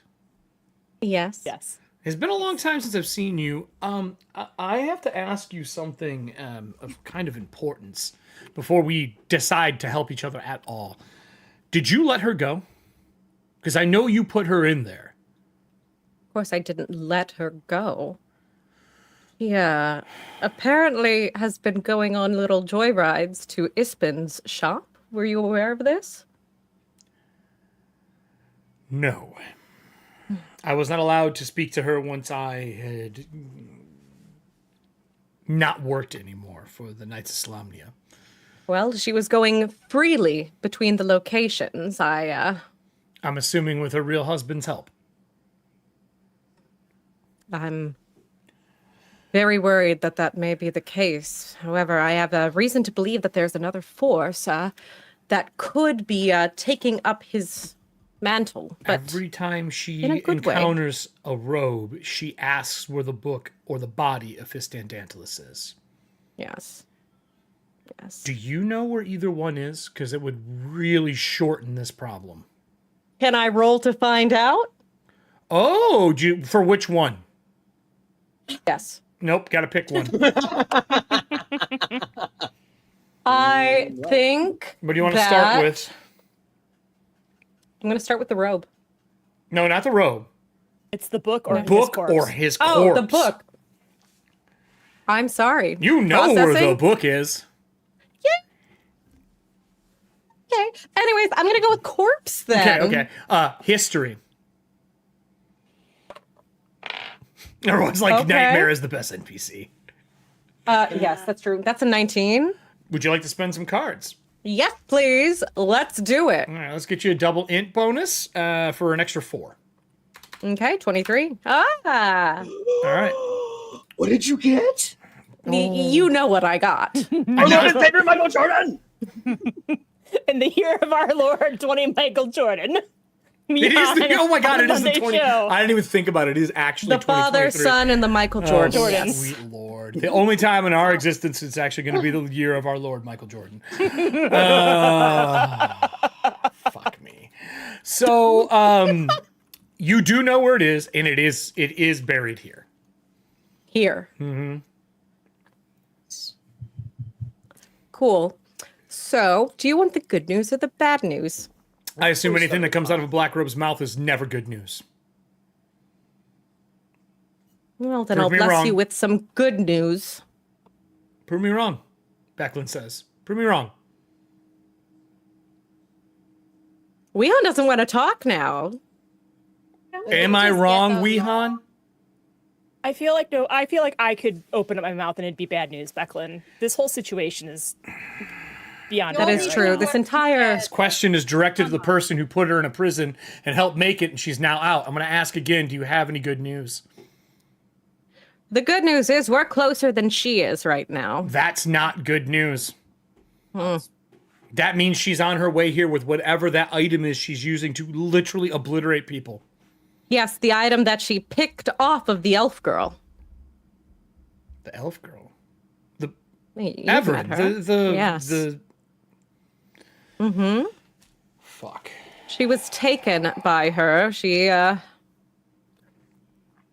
Yes. Yes. It's been a long time since I've seen you. I have to ask you something of kind of importance before we decide to help each other at all. Did you let her go? Because I know you put her in there. Of course, I didn't let her go. Yeah, apparently has been going on little joyrides to Ispin's shop. Were you aware of this? No. I was not allowed to speak to her once I had not worked anymore for the Knights of Slumnia. Well, she was going freely between the locations. I'm assuming with her real husband's help. I'm very worried that that may be the case. However, I have a reason to believe that there's another force that could be taking up his mantle. But every time she encounters a robe, she asks where the book or the body of Fistandantilus is. Yes. Yes. Do you know where either one is? Because it would really shorten this problem. Can I roll to find out? Oh, for which one? Yes. Nope, got to pick one. I think. What do you want to start with? I'm going to start with the robe. No, not the robe. It's the book or book his corpse. or his corpse. Oh, the book. I'm sorry. You know where the book is. Okay. Anyways, I'm gonna go with corpse then. Okay. History. Everyone's like, Nightmare is the best NPC. Yes, that's true. That's a 19. Would you like to spend some cards? Yes, please. Let's do it. All right, let's get you a double int bonus for an extra 4. Okay, 23. Ah. All right. What did you get? You know what I got. Favorite Michael Jordan. In the year of our Lord, 20 Michael Jordan. It is oh my God, it is the 20. Show. I didn't even think about it. It is actually the Father, Son, and the Michael Jordan. Oh, sweet Lord. The only time in our existence it's actually going to be the year of our Lord, Michael Jordan. Fuck me. So, you do know where it is, and it is buried here. Here. Mm-hmm. Cool. So, do you want the good news or the bad news? I assume anything that comes out of a black robe's mouth is never good news. Well, then I'll bless you with some good news. Prove me wrong, Backlund says. Prove me wrong. Wehan doesn't want to talk now. Am I wrong, Wehan? I feel like I could open up my mouth and it'd be bad news, Backlund. This whole situation is beyond. That is true. This entire question is directed to the person who put her in a prison and helped make it, and she's now out. I'm going to ask again, do you have any good news? The good news is we're closer than she is right now. That's not good news. That means she's on her way here with whatever that item is she's using to literally obliterate people. Yes, the item that she picked off of the elf girl. The elf girl? You've Everett. met her. Yes. Fuck. She was taken by her. She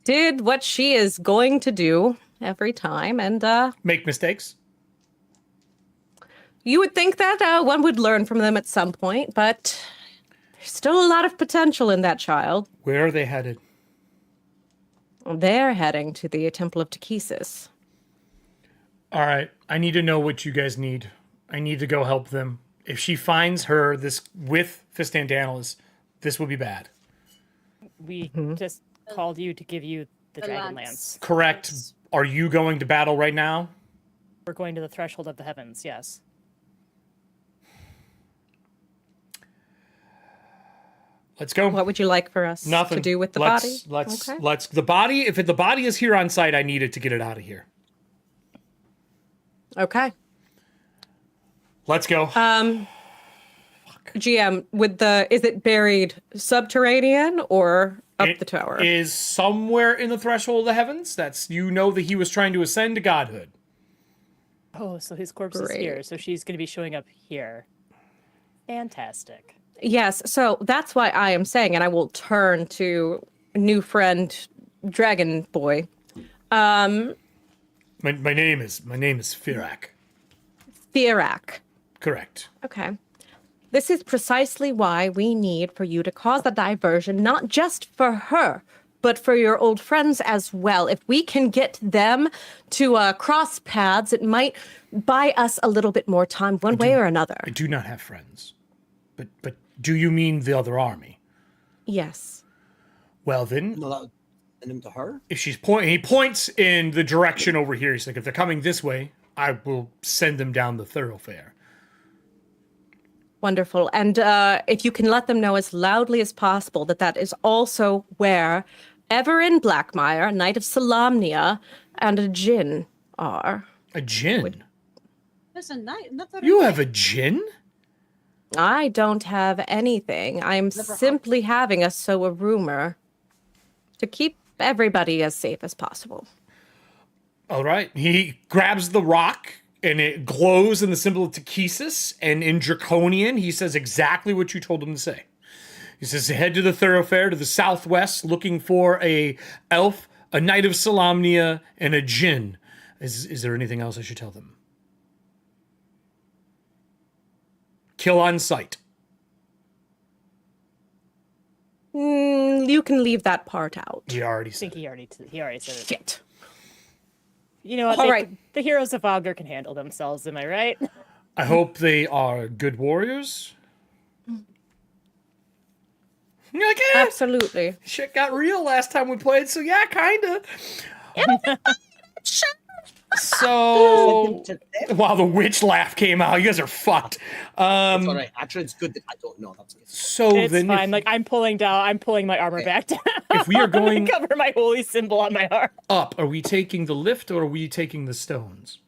did what she is going to do every time, and Make mistakes? you would think that one would learn from them at some point, but there's still a lot of potential in that child. Where are they headed? They're heading to the Temple of Ttrpgfamily. All right. I need to know what you guys need. I need to go help them. If she finds her this with Fistandalis, this will be bad. We just called you to give you the Dragonlance. lance. Correct. Are you going to battle right now? We're going to the threshold of the heavens, yes. Let's go. What would you like for us Nothing to do with the let's, body? Let's the body. If the body is here on site, I need it to get it out of here. Okay. Let's go. GM, is it buried subterranean or up the tower? It is somewhere in the threshold of the heavens. That he was trying to ascend to godhood. Oh, so his corpse is here. So she's going to be showing up here. Fantastic. Yes, so that's why I am saying, and I will turn to new friend Dragon Boy. My name is Firak. Firak. Correct. Okay. This is precisely why we need for you to cause a diversion, not just for her, but for your old friends as well. If we can get them to cross paths, it might buy us a little bit more time, one way or another. I do not have friends. But do you mean the other army? Yes. Well then, send him to her. if she's he points in the direction over here. He's like, if they're coming this way, I will send them down the thoroughfare. Wonderful. And if you can let them know as loudly as possible that is also where Everin Blackmire, Knight of Solamnia, and a Djinn are. A djinn? Listen, You have a djinn? I don't have anything. I'm simply having a rumor to keep everybody as safe as possible. All right. He grabs the rock, and it glows in the symbol of Ttrpgfamily, and in Draconian, he says exactly what you told him to say. He says, head to the thoroughfare to the southwest, looking for a elf, a Knight of Solamnia, and a djinn. Is there anything else I should tell them? Kill on sight. You can leave that part out. He already I said think it. he already said it. Shit. You know what? All right. The heroes of Ogre can handle themselves, am I right? I hope they are good warriors. You're like, Absolutely. shit got real last time we played, so yeah, kinda. So, wow, the witch laugh came out. You guys are fucked. It's all right. Actually, it's good that I don't know. That's good. So It's then, fine. I'm pulling my armor back down. if we are going to cover my holy symbol on my arm. up, are we taking the lift or are we taking the stones?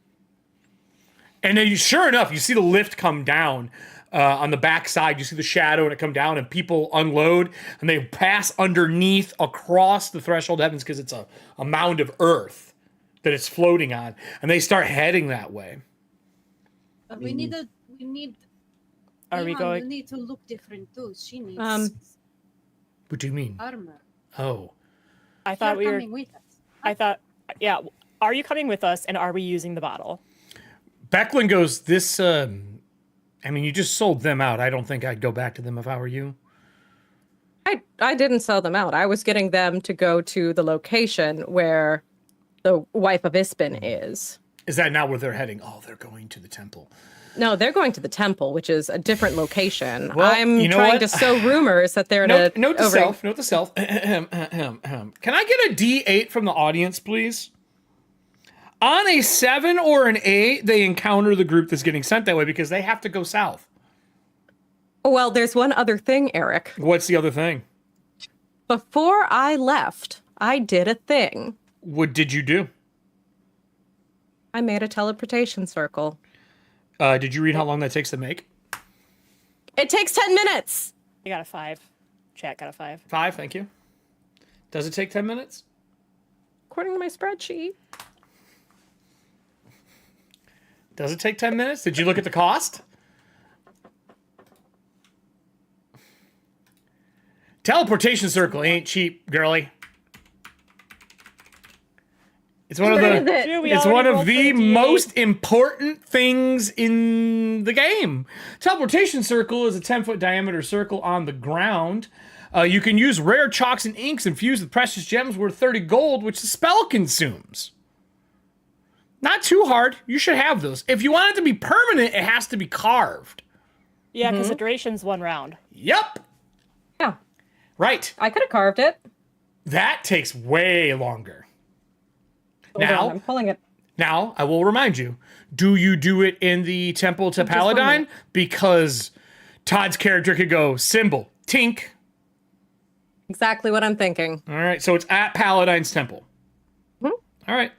And then, sure enough, you see the lift come down on the back side. You see the shadow and it come down, and people unload and they pass underneath across the threshold of heavens because it's a mound of earth that it's floating on, and they start heading that way. But we need. Are we going? We need to look different too. She needs What do you mean? armor. Oh, I thought we were. Coming with us. I thought, yeah. Are you coming with us, and are we using the bottle? Becklin goes, this, I mean, you just sold them out. I don't think I'd go back to them if I were you. I didn't sell them out. I was getting them to go to the location where the wife of Ispin is. Is that not where they're heading? Oh, they're going to the temple. No, they're going to the temple, which is a different location. Well, I'm you know trying what? to sow rumors that they're Note to over... self. Note to self. Can I get a D8 from the audience, please? On a 7 or an 8, they encounter the group that's getting sent that way because they have to go south. Well, there's one other thing, Eric. What's the other thing? Before I left, I did a thing. What did you do? I made a teleportation circle. Did you read how long that takes to make? It takes 10 minutes. I got a 5. Chat got a 5. 5, thank you. Does it take 10 minutes? According to my spreadsheet. Does it take 10 minutes? Did you look at the cost? Teleportation circle ain't cheap, girly. It's one of the most important things in the game. Teleportation circle is a 10-foot diameter circle on the ground. You can use rare chalks and inks infused with precious gems worth 30 gold, which the spell consumes. Not too hard. You should have those. If you want it to be permanent, it has to be carved. Yeah, because the duration's 1 round. Yep. Yeah. Right. I could have carved it. That takes way longer. Hold on, I'm pulling it. Now, I will remind you, do you do it in the Temple to Paladine? Because Todd's character could go, symbol, tink. Exactly what I'm thinking. All right, so it's at Paladine's Temple. All right.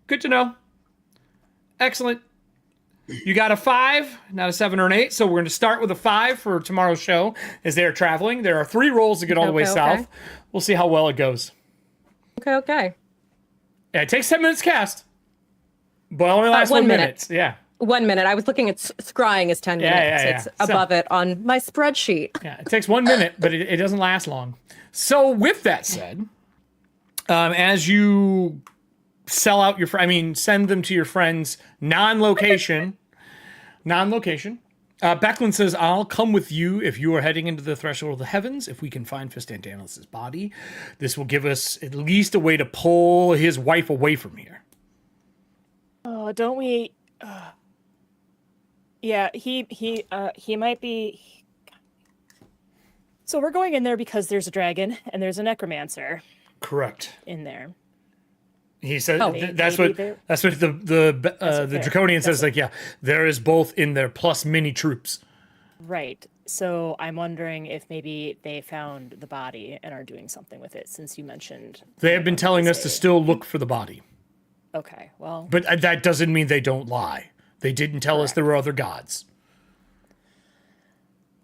Good to know. Excellent. You got a 5, not a 7 or an 8, so we're going to start with a 5 for tomorrow's show as they're traveling. There are 3 rolls to get all the way south. We'll see how well it goes. Okay. Yeah, it takes 10 minutes to cast, but only lasts 1 minute. Yeah. 1 minute. I was looking at scrying as 10 minutes. Yeah. It's above it on my spreadsheet. Yeah, it takes 1 minute, but it doesn't last long. So with that said, as you sell out send them to your friends, non-location. Becklin says, I'll come with you if you are heading into the threshold of the heavens. If we can find Fistantanis' body, this will give us at least a way to pull his wife away from here. Oh, don't we? Yeah, he might be. So we're going in there because there's a dragon and there's a necromancer. Correct. In there. He said that's what the Draconian says. Like, yeah, there is both in there plus mini troops. Right. So I'm wondering if maybe they found the body and are doing something with it. Since you mentioned they have been telling us to still look for the body. Okay. Well, but that doesn't mean they don't lie. They didn't tell us there were other gods.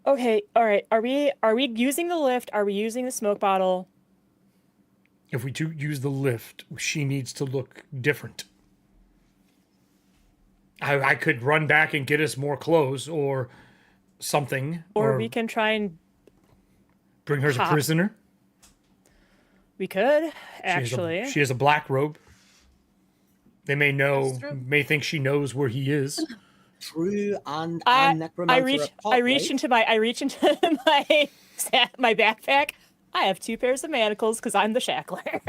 Okay. All right. Are we using the lift? Are we using the smoke bottle? If we do use the lift, she needs to look different. I could run back and get us more clothes or something. Or we can try and bring her as a prisoner. We could, actually. She has a black robe. They may think she knows where he is. True, and necromancer. I reach into my my backpack. I have 2 pairs of manacles because I'm the shackler.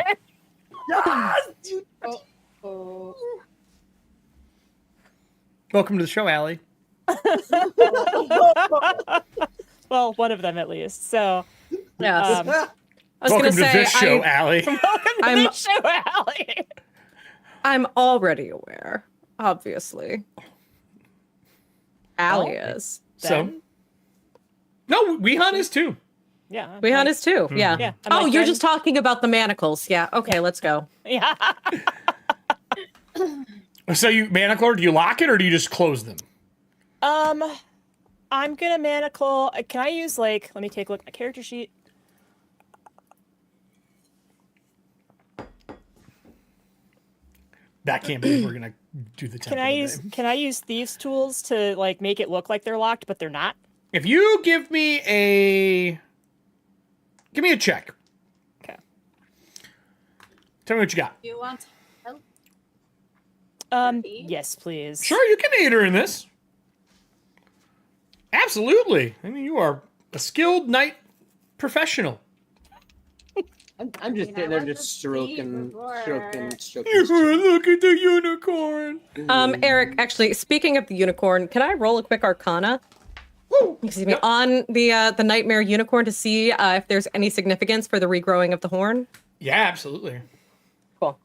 Welcome to the show, Allie. Well, one of them at least. So, yeah. Welcome to this show, Allie. Welcome to this show, Allie. I'm already aware, obviously. Allie is. So, no, Weehan is too. Yeah. Weehan is too. Mm-hmm. Yeah. Oh, you're just talking about the manacles. Yeah. Okay, let's go. Yeah. So you manacle, do you lock it or do you just close them? I'm gonna manacle. Can I use let me take a look at my character sheet. That can't be. We're gonna do the temple. Can I use thieves' tools to make it look like they're locked, but they're not? If you give me a check. Okay. Tell me what you got. You want help? Yes, please. Sure, you can aid her in this. Absolutely. I mean, you are a skilled knight professional. I'm just sitting there just stroking. Look at the unicorn. Eric, actually, speaking of the unicorn, can I roll a quick Arcana? Excuse me, on the Nightmare Unicorn to see if there's any significance for the regrowing of the horn? Yeah, absolutely. Cool.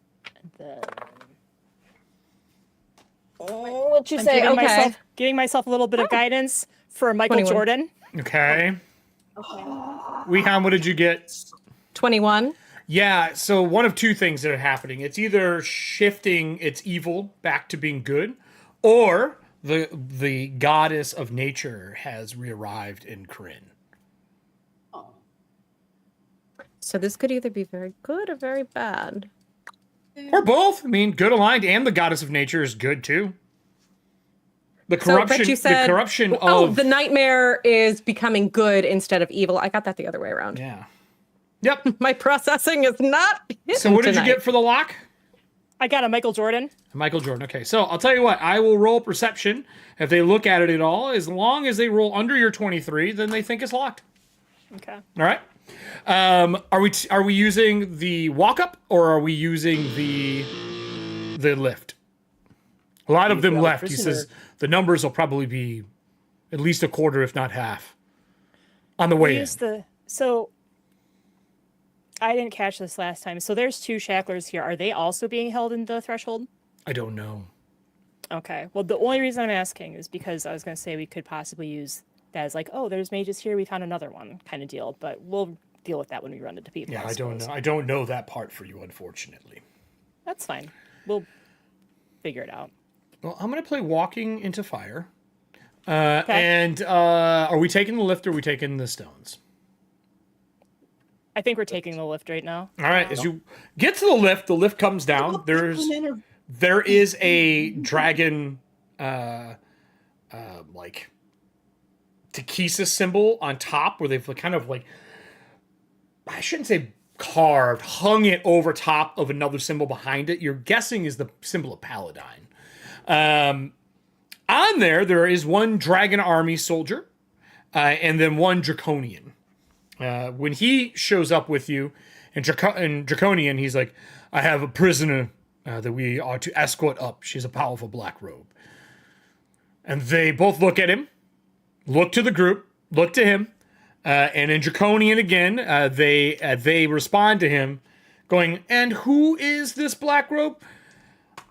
What you say? Giving myself a little bit of guidance for Michael 21. Jordan. Okay. Weehan, what did you get? 21. Yeah, so one of two things that are happening. It's either shifting its evil back to being good, or the goddess of nature has re-arrived in Corinne. Oh. So this could either be very good or very bad. Or both. I mean, good aligned and the goddess of nature is good too. The corruption, but you said, the corruption oh, of the nightmare is becoming good instead of evil. I got that the other way around. Yeah. Yep. My processing is not. So what did you get for the lock? I got a Michael Jordan. Michael Jordan. Okay, so I'll tell you what. I will roll perception if they look at it at all. As long as they roll under your 23, then they think it's locked. Okay. All right. Are we using the walk up or are we using the lift? A lot of them left. He says the numbers will probably be at least a quarter, if not half, on the way in. So I didn't catch this last time. So there's 2 shacklers here. Are they also being held in the threshold? I don't know. Okay. Well, the only reason I'm asking is because I was going to say we could possibly use that as like, oh, there's mages here. We found another one kind of deal. But we'll deal with that when we run into people. Yeah, I don't know. I don't know that part for you, unfortunately. That's fine. We'll figure it out. Well, I'm going to play Walking into Fire. Okay. And are we taking the lift or are we taking the stones? I think we're taking the lift right now. All right. As you get to the lift comes down. There is a dragon, like Ttrpgfamily symbol on top where they've kind of like, I shouldn't say carved, hung it over top of another symbol behind it. You're guessing is the symbol of Paladine. On there is one dragon army soldier, and then one draconian. When he shows up with you, and draconian, he's like, I have a prisoner that we are to escort up. She's a powerful black robe. And they both look at him, look to the group, look to him, and in draconian again, they respond to him, going, and who is this black robe?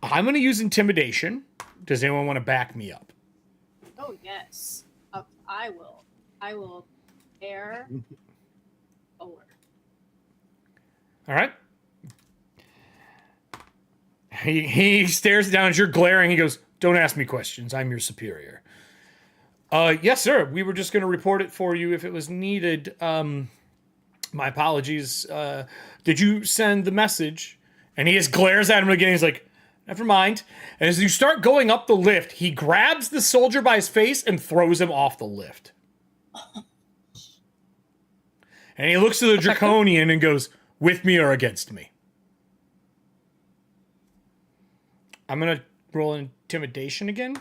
I'm going to use intimidation. Does anyone want to back me up? Oh yes, I will. I will air forward. All right. He stares down as you're glaring. He goes, "Don't ask me questions. I'm your superior." Yes, sir. We were just going to report it for you if it was needed. My apologies. Did you send the message? And he just glares at him again. He's like, never mind. And as you start going up the lift, he grabs the soldier by his face and throws him off the lift. And he looks to the draconian and goes, with me or against me? I'm going to roll intimidation again.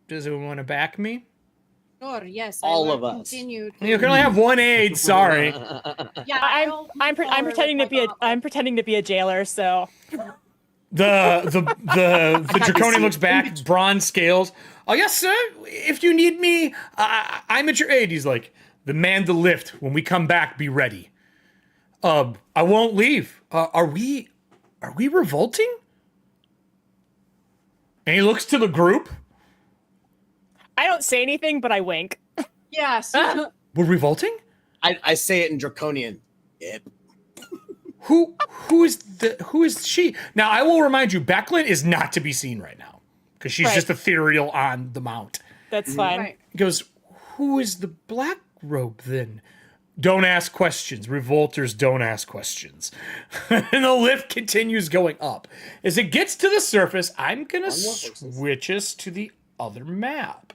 Does anyone want to back me? Sure, yes. All of us. Continue You can only have one aide, sorry. Yeah, I'm pretending to be a jailer, so The draconian looks back, bronze scales. Oh yes, sir. If you need me, I'm at your aid. He's like, the man the lift. When we come back, be ready. I won't leave. Are we revolting? And he looks to the group. I don't say anything, but I wink. yes. We're revolting? I say it in draconian. Yep. Who is she? Now I will remind you, Becklin is not to be seen right now because she's just ethereal on the mount. That's fine. Right. He goes, who is the black robe then? Don't ask questions. Revolters don't ask questions. And the lift continues going up. As it gets to the surface, I'm gonna switch us to the other map.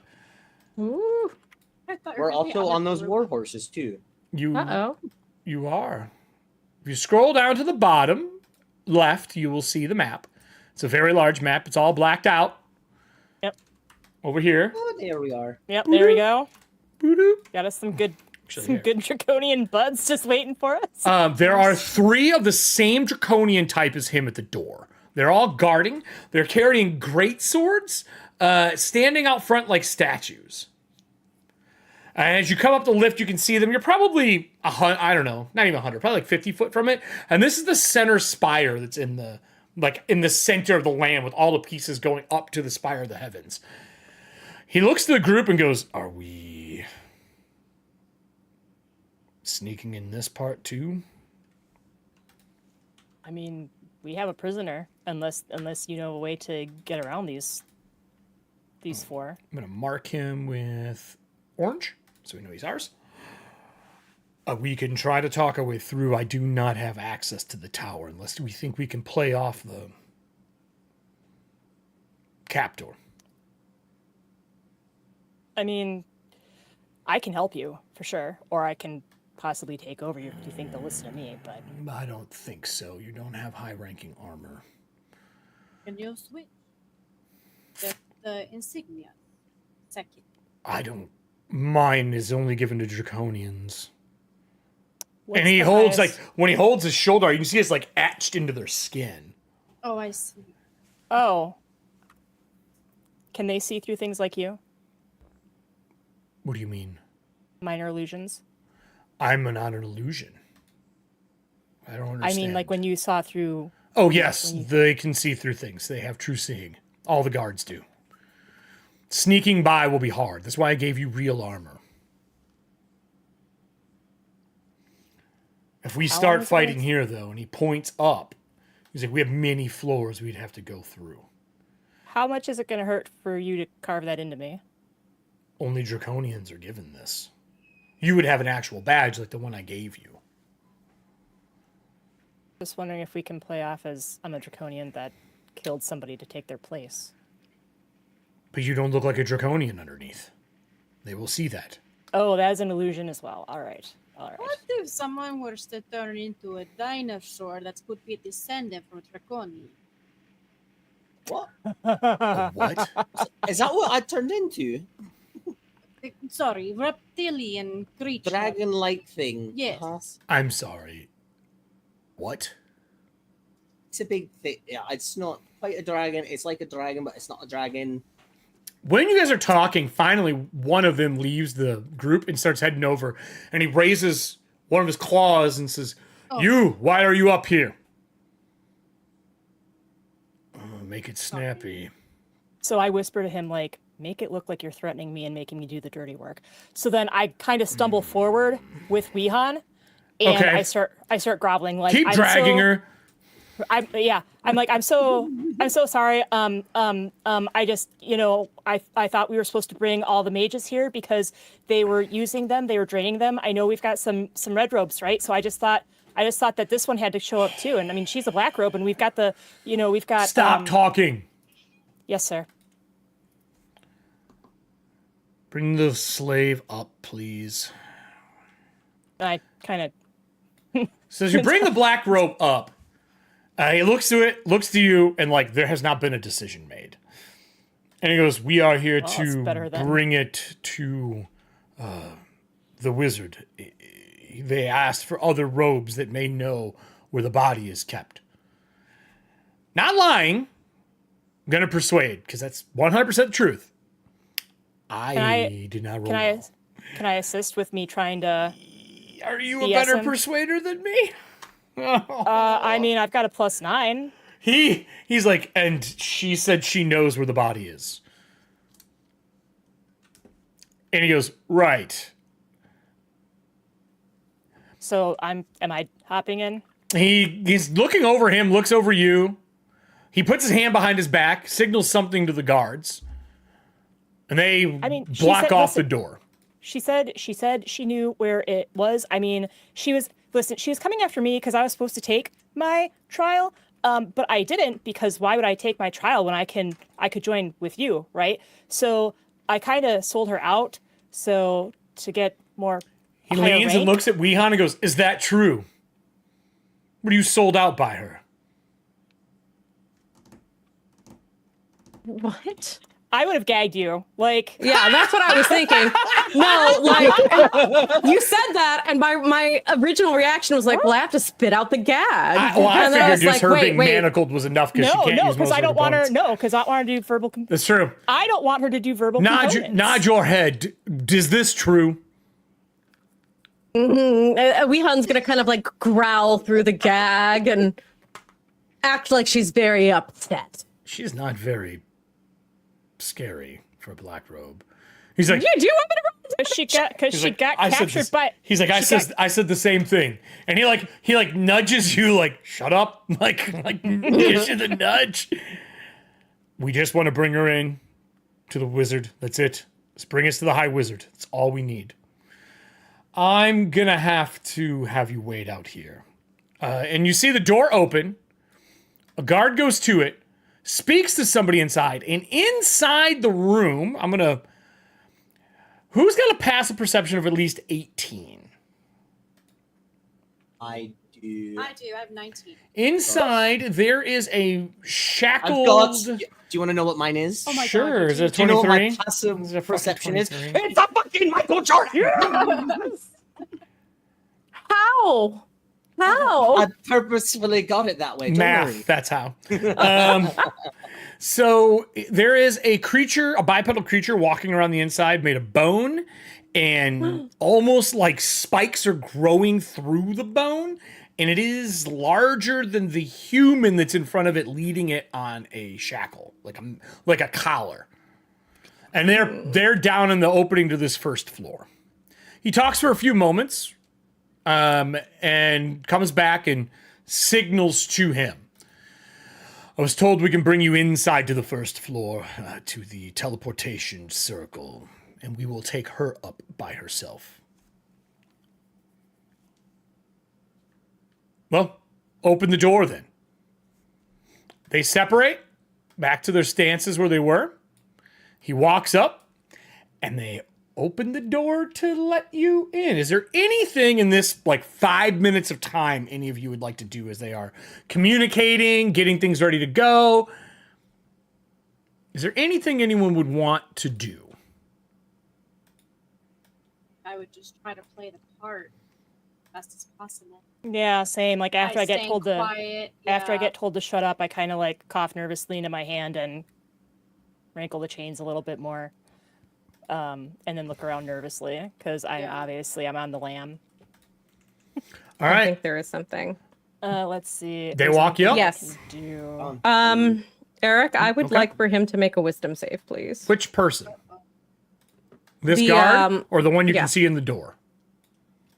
Ooh. We're also on those war horses too. You are. If you scroll down to the bottom left, you will see the map. It's a very large map. It's all blacked out. Yep. Over here. Oh, there we are. Yep, there we go. Boo-doo. Got us some good draconian buds just waiting for us. There are 3 of the same draconian type as him at the door. They're all guarding. They're carrying great swords, standing out front like statues. And as you come up the lift, you can see them. You're probably, I don't know, not even 100, probably like 50 foot from it. And this is the center spire that's in the center of the land with all the pieces going up to the spire of the heavens. He looks to the group and goes, are we sneaking in this part too? I mean, we have a prisoner, unless you know a way to get around these four. I'm gonna mark him with orange, so we know he's ours. We can try to talk our way through. I do not have access to the tower unless we think we can play off the captor. I mean, I can help you for sure, or I can possibly take over you if you think they'll listen to me. But I don't think so. You don't have high-ranking armor. Can you switch the insignia? Second. I don't. Mine is only given to Draconians. what's And he the holds highest- like when he holds his shoulder, you can see it's like etched into their skin. Oh, I see. Oh. Can they see through things like you? What do you mean? Minor illusions? I'm not an illusion. I don't understand. I mean, like when you saw through... Oh, yes. They can see through things. They have true seeing. All the guards do. Sneaking by will be hard. That's why I gave you real armor. If we start fighting here, though, and he points up, he's like, we have many floors we'd have to go through. How much is it going to hurt for you to carve that into me? Only Draconians are given this. You would have an actual badge like the one I gave you. Just wondering if we can play off as I'm a Draconian that killed somebody to take their place. But you don't look like a Draconian underneath. They will see that. Oh, that is an illusion as well. All right. All right. What if someone was to turn into a dinosaur that could be descended from Draconian? What? What? Is that what I turned into? Sorry, reptilian creature. Dragon-like thing. Yes. I'm sorry. What? It's a big thing. Yeah, it's not quite a dragon. It's like a dragon, but it's not a dragon. When you guys are talking, finally one of them leaves the group and starts heading over, and he raises one of his claws and says, "You, why are you up here?" Make it snappy. So I whisper to him, like, make it look like you're threatening me and making me do the dirty work. So then I kind of stumble forward with Weehan, and Okay. I start groveling, like, Keep dragging her. I'm like, I'm so sorry. I just, I thought we were supposed to bring all the mages here because they were using them, they were draining them. I know we've got some red robes, right? So I just thought that this one had to show up too. And I mean, she's a black robe, and we've got Stop talking. Yes, sir. Bring the slave up, please. I kind of Says you bring the black robe up. He looks to it, looks to you, and like there has not been a decision made. And he goes, "We are here to bring it to the wizard. They asked for other robes that may know where the body is kept." Not lying. I'm gonna persuade because that's 100% the truth. I did not roll. Can I assist with me trying to? Are you a better persuader than me? I mean, I've got a +9. He's like, and she said she knows where the body is. And he goes, right. So am I hopping in? He's looking over him, looks over you. He puts his hand behind his back, signals something to the guards. And they block off the door. She said she knew where it was. I mean, she was coming after me because I was supposed to take my trial, but I didn't, because why would I take my trial when I could join with you, right? So I kind of sold her out to get more. He leans and looks at Weehan and goes, "Is that true? Were you sold out by her?" What? I would have gagged you. Like, yeah, that's what I was thinking. No, like, you said that, and my original reaction was like, well, I have to spit out the gag. I figured just her being manacled was enough because she can't use because I don't want her. No, because I want her to do verbal. That's true. I don't want her to do verbal. Nod your head. Is this true? Mm-hmm. Weehan's gonna kind of like growl through the gag and act like she's very upset. She's not very scary for a black robe. He's like, do you want me to roll Because she got I said captured this. by. He's like, I said the same thing, and he like nudges you, like, shut up, like gives you the nudge. We just want to bring her in to the wizard. That's it. Just bring us to the High Wizard. That's all we need. I'm gonna have to have you wait out here, and you see the door open. A guard goes to it, speaks to somebody inside, and inside the room, who's got a passive perception of at least 18? I do. I have 19. Inside, there is a shackled... Do you want to know what mine is? Oh my sure. God, Is it Do you know 23? what my passive perception is? 23? It's a fucking Michael Jordan! How? How? I purposefully got it that way. Don't Math, worry. that's how. So there is a creature, a bipedal creature walking around the inside made of bone, and almost like spikes are growing through the bone, and it is larger than the human that's in front of it, leading it on a shackle, like a collar. And they're down in the opening to this first floor. He talks for a few moments, and comes back and signals to him. I was told we can bring you inside to the first floor, to the teleportation circle, and we will take her up by herself. Well, open the door then. They separate back to their stances where they were. He walks up, and they open the door to let you in. Is there anything in this 5 minutes of time any of you would like to do as they are communicating, getting things ready to go? Is there anything anyone would want to do? I would just try to play the part best as possible. Yeah, same. Like after I get staying told quiet, after I yeah. get told to shut up, I kind of cough nervously into my hand and wrinkle the chains a little bit more. And then look around nervously because I'm on the lam. All I right. think there is something. Let's see. They walk you up? Yes. Do. Eric, I would Okay. like for him to make a wisdom save, please. Which person? This The, guard or the one you yeah. can see in the door?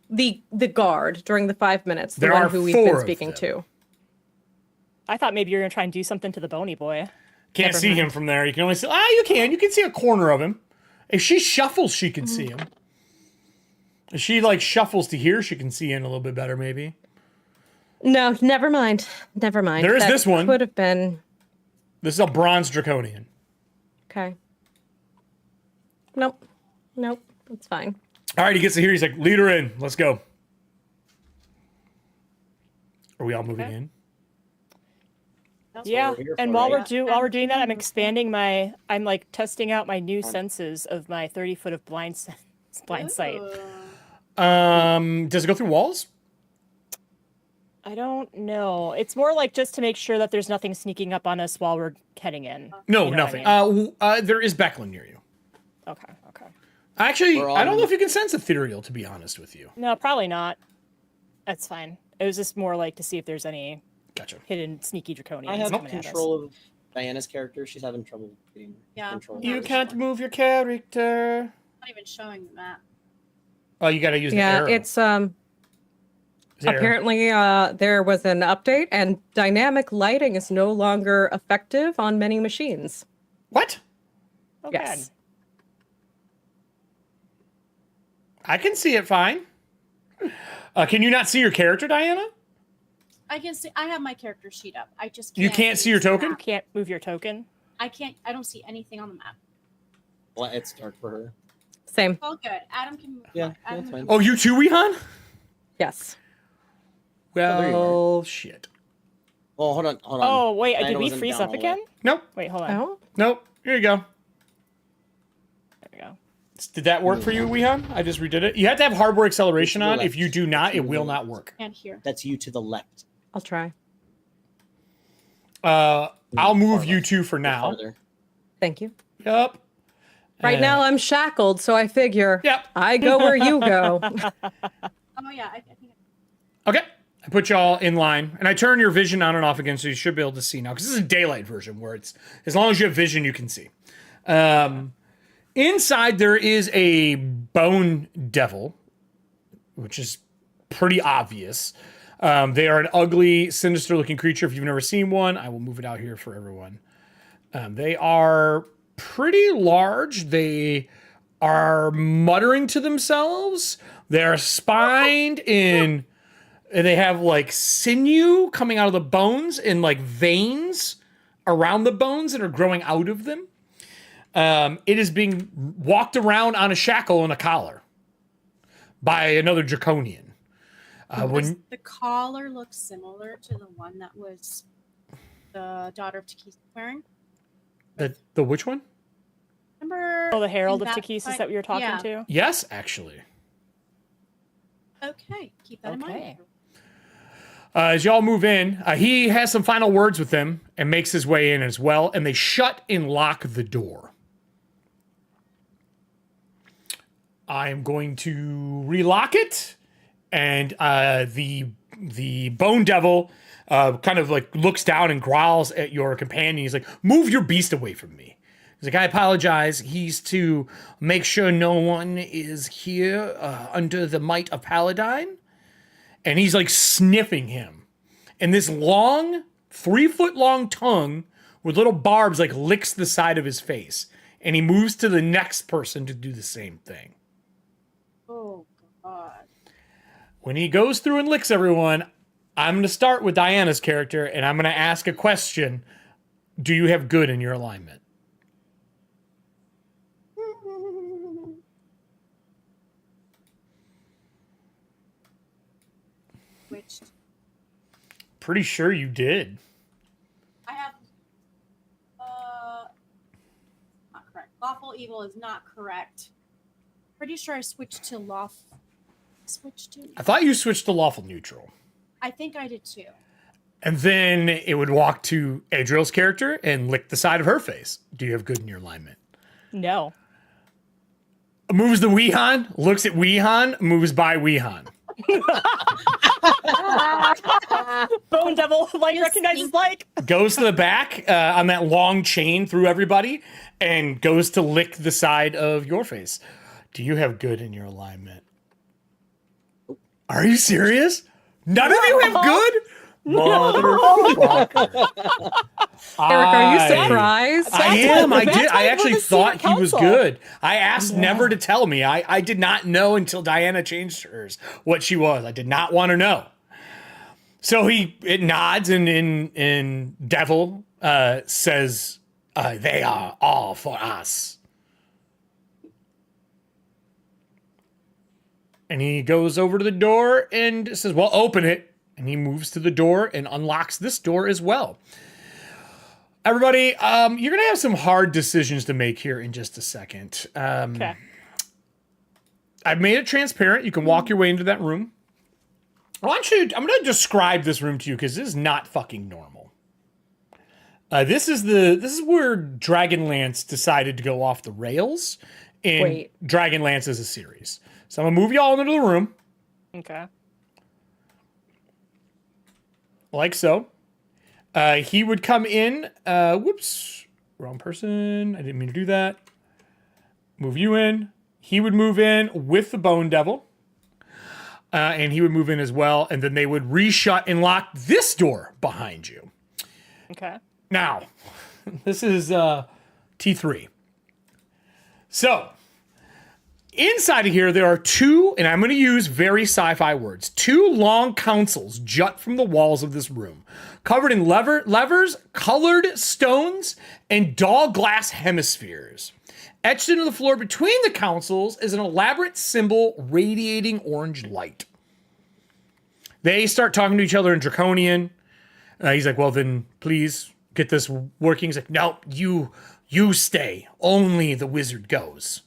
The guard during the 5 minutes, the There one are who we've 4 been of speaking them. to. I thought maybe you were gonna try and do something to the bony boy. Can't Never see mind. him from there. You can only see... you can. You can see a corner of him. If she shuffles, she can see him. If she shuffles to here, she can see in a little bit better, maybe. No, never mind. Never mind. There is That this one. Could have been. This is a bronze draconian. Okay. Nope. That's fine. All right, he gets to here. He's like, lead her in. Let's go. Are we all moving Okay. in? That's Yeah, what we're here and for, while right? we're doing that, I'm expanding I'm testing out my new senses of my 30 foot of blind sight. Does it go through walls? I don't know. It's more just to make sure that there's nothing sneaking up on us while we're heading in. No, You know what nothing. I mean? There is Becklin near you. Okay. Actually, We're I don't on- know if you can sense ethereal, to be honest with you. No, probably not. That's fine. It was just more to see if there's any Gotcha. hidden sneaky draconians I have coming at us. control of Diana's character. She's having trouble getting control. You can't move your character. Not even showing the map. Oh, you got to use the Yeah, arrow. it's Is it arrow? apparently there was an update and dynamic lighting is no longer effective on many machines. What? Oh, Yes. I can see it fine. Can you not see your character, Diana? I can see. I have my character sheet up. I just You can't see your use the token? map. You can't move your token. I can't. I don't see anything on the map. Well, it's dark for her. Same. All good. Adam can. Yeah, Adam that's can- fine. Oh, you too, Wehan? Yes. there you Well, shit. Oh, hold on. Oh wait, Diana did we wasn't freeze down up all the way. again? Nope. Wait, hold on. Oh. Nope. Here you go. There we go. Did that work for you, Wehan? I just redid it. You have to have hardware acceleration on. If you do not, it will not work. And here. That's you to the left. I'll try. I'll move you two for now. Farther. Thank you. Yep. Right now I'm shackled, so I figure Yep. I go where you go. Oh yeah, I think. Okay. I put y'all in line, and I turn your vision on and off again, so you should be able to see now. Because this is a daylight version, where it's as long as you have vision, you can see. Inside, there is a bone devil, which is pretty obvious. They are an ugly, sinister-looking creature. If you've never seen one, I will move it out here for everyone. They are pretty large. They are muttering to themselves. They are spined in... And they have like sinew coming out of the bones and like veins around the bones that are growing out of them. It is being walked around on a shackle and a collar by another draconian. Does the collar look similar to the one that was the daughter of Ttrpgfamily wearing? The which one? Remember? Oh, the Herald of Ttrpgfamily that we were talking to? Yes, actually. Okay, keep that in mind. As y'all move in, he has some final words with them and makes his way in as well, and they shut and lock the door. I am going to relock it, and the bone devil kind of like looks down and growls at your companion. He's like, "Move your beast away from me." He's like, "I apologize. He's to make sure no one is here under the might of Paladine." And he's like sniffing him. And this long, 3-foot long tongue with little barbs like licks the side of his face. And he moves to the next person to do the same thing. Oh, God. When he goes through and licks everyone, I'm going to start with Diana's character and I'm going to ask a question. Do you have good in your alignment? Switched. Pretty sure you did. I have not correct. Lawful evil is not correct. Pretty sure I switched to I thought you switched to lawful neutral. I think I did too. And then it would walk to Adriel's character and lick the side of her face. Do you have good in your alignment? No. Moves the Weehan, looks at Weehan, moves by Weehan. Bone devil, like, recognizes like. Goes to the back on that long chain through everybody and goes to lick the side of your face. Do you have good in your alignment? Are you serious? None of you have good? Motherfucker. Eric, are you surprised? I am. I did. I why actually we're the thought he was council. good. I asked never to tell me. I did not know until Diana changed hers what she was. I did not want to know. So it nods and Devil says, "They are all for us." And he goes over to the door and says, "Well, open it." And he moves to the door and unlocks this door as well. Everybody, you're going to have some hard decisions to make here in just a second. Okay. I've made it transparent. You can walk your way into that room. I'm going to describe this room to you because this is not fucking normal. This is where Dragonlance decided to go off the rails in Dragonlance as a series. So I'm going to move y'all into the room. Okay. Like so. He would come in. Whoops. Wrong person. I didn't mean to do that. Move you in. He would move in with the Bone Devil. And he would move in as well. And then they would reshut and lock this door behind you. Okay. Now, this is T3. So, inside of here, there are two, and I'm going to use very sci-fi words, two long consoles jut from the walls of this room, covered in levers, colored stones, and dull glass hemispheres. Etched into the floor between the consoles is an elaborate symbol radiating orange light. They start talking to each other in Draconian. He's like, "Well, then, please get this working." He's like, "No, you stay. Only the wizard goes."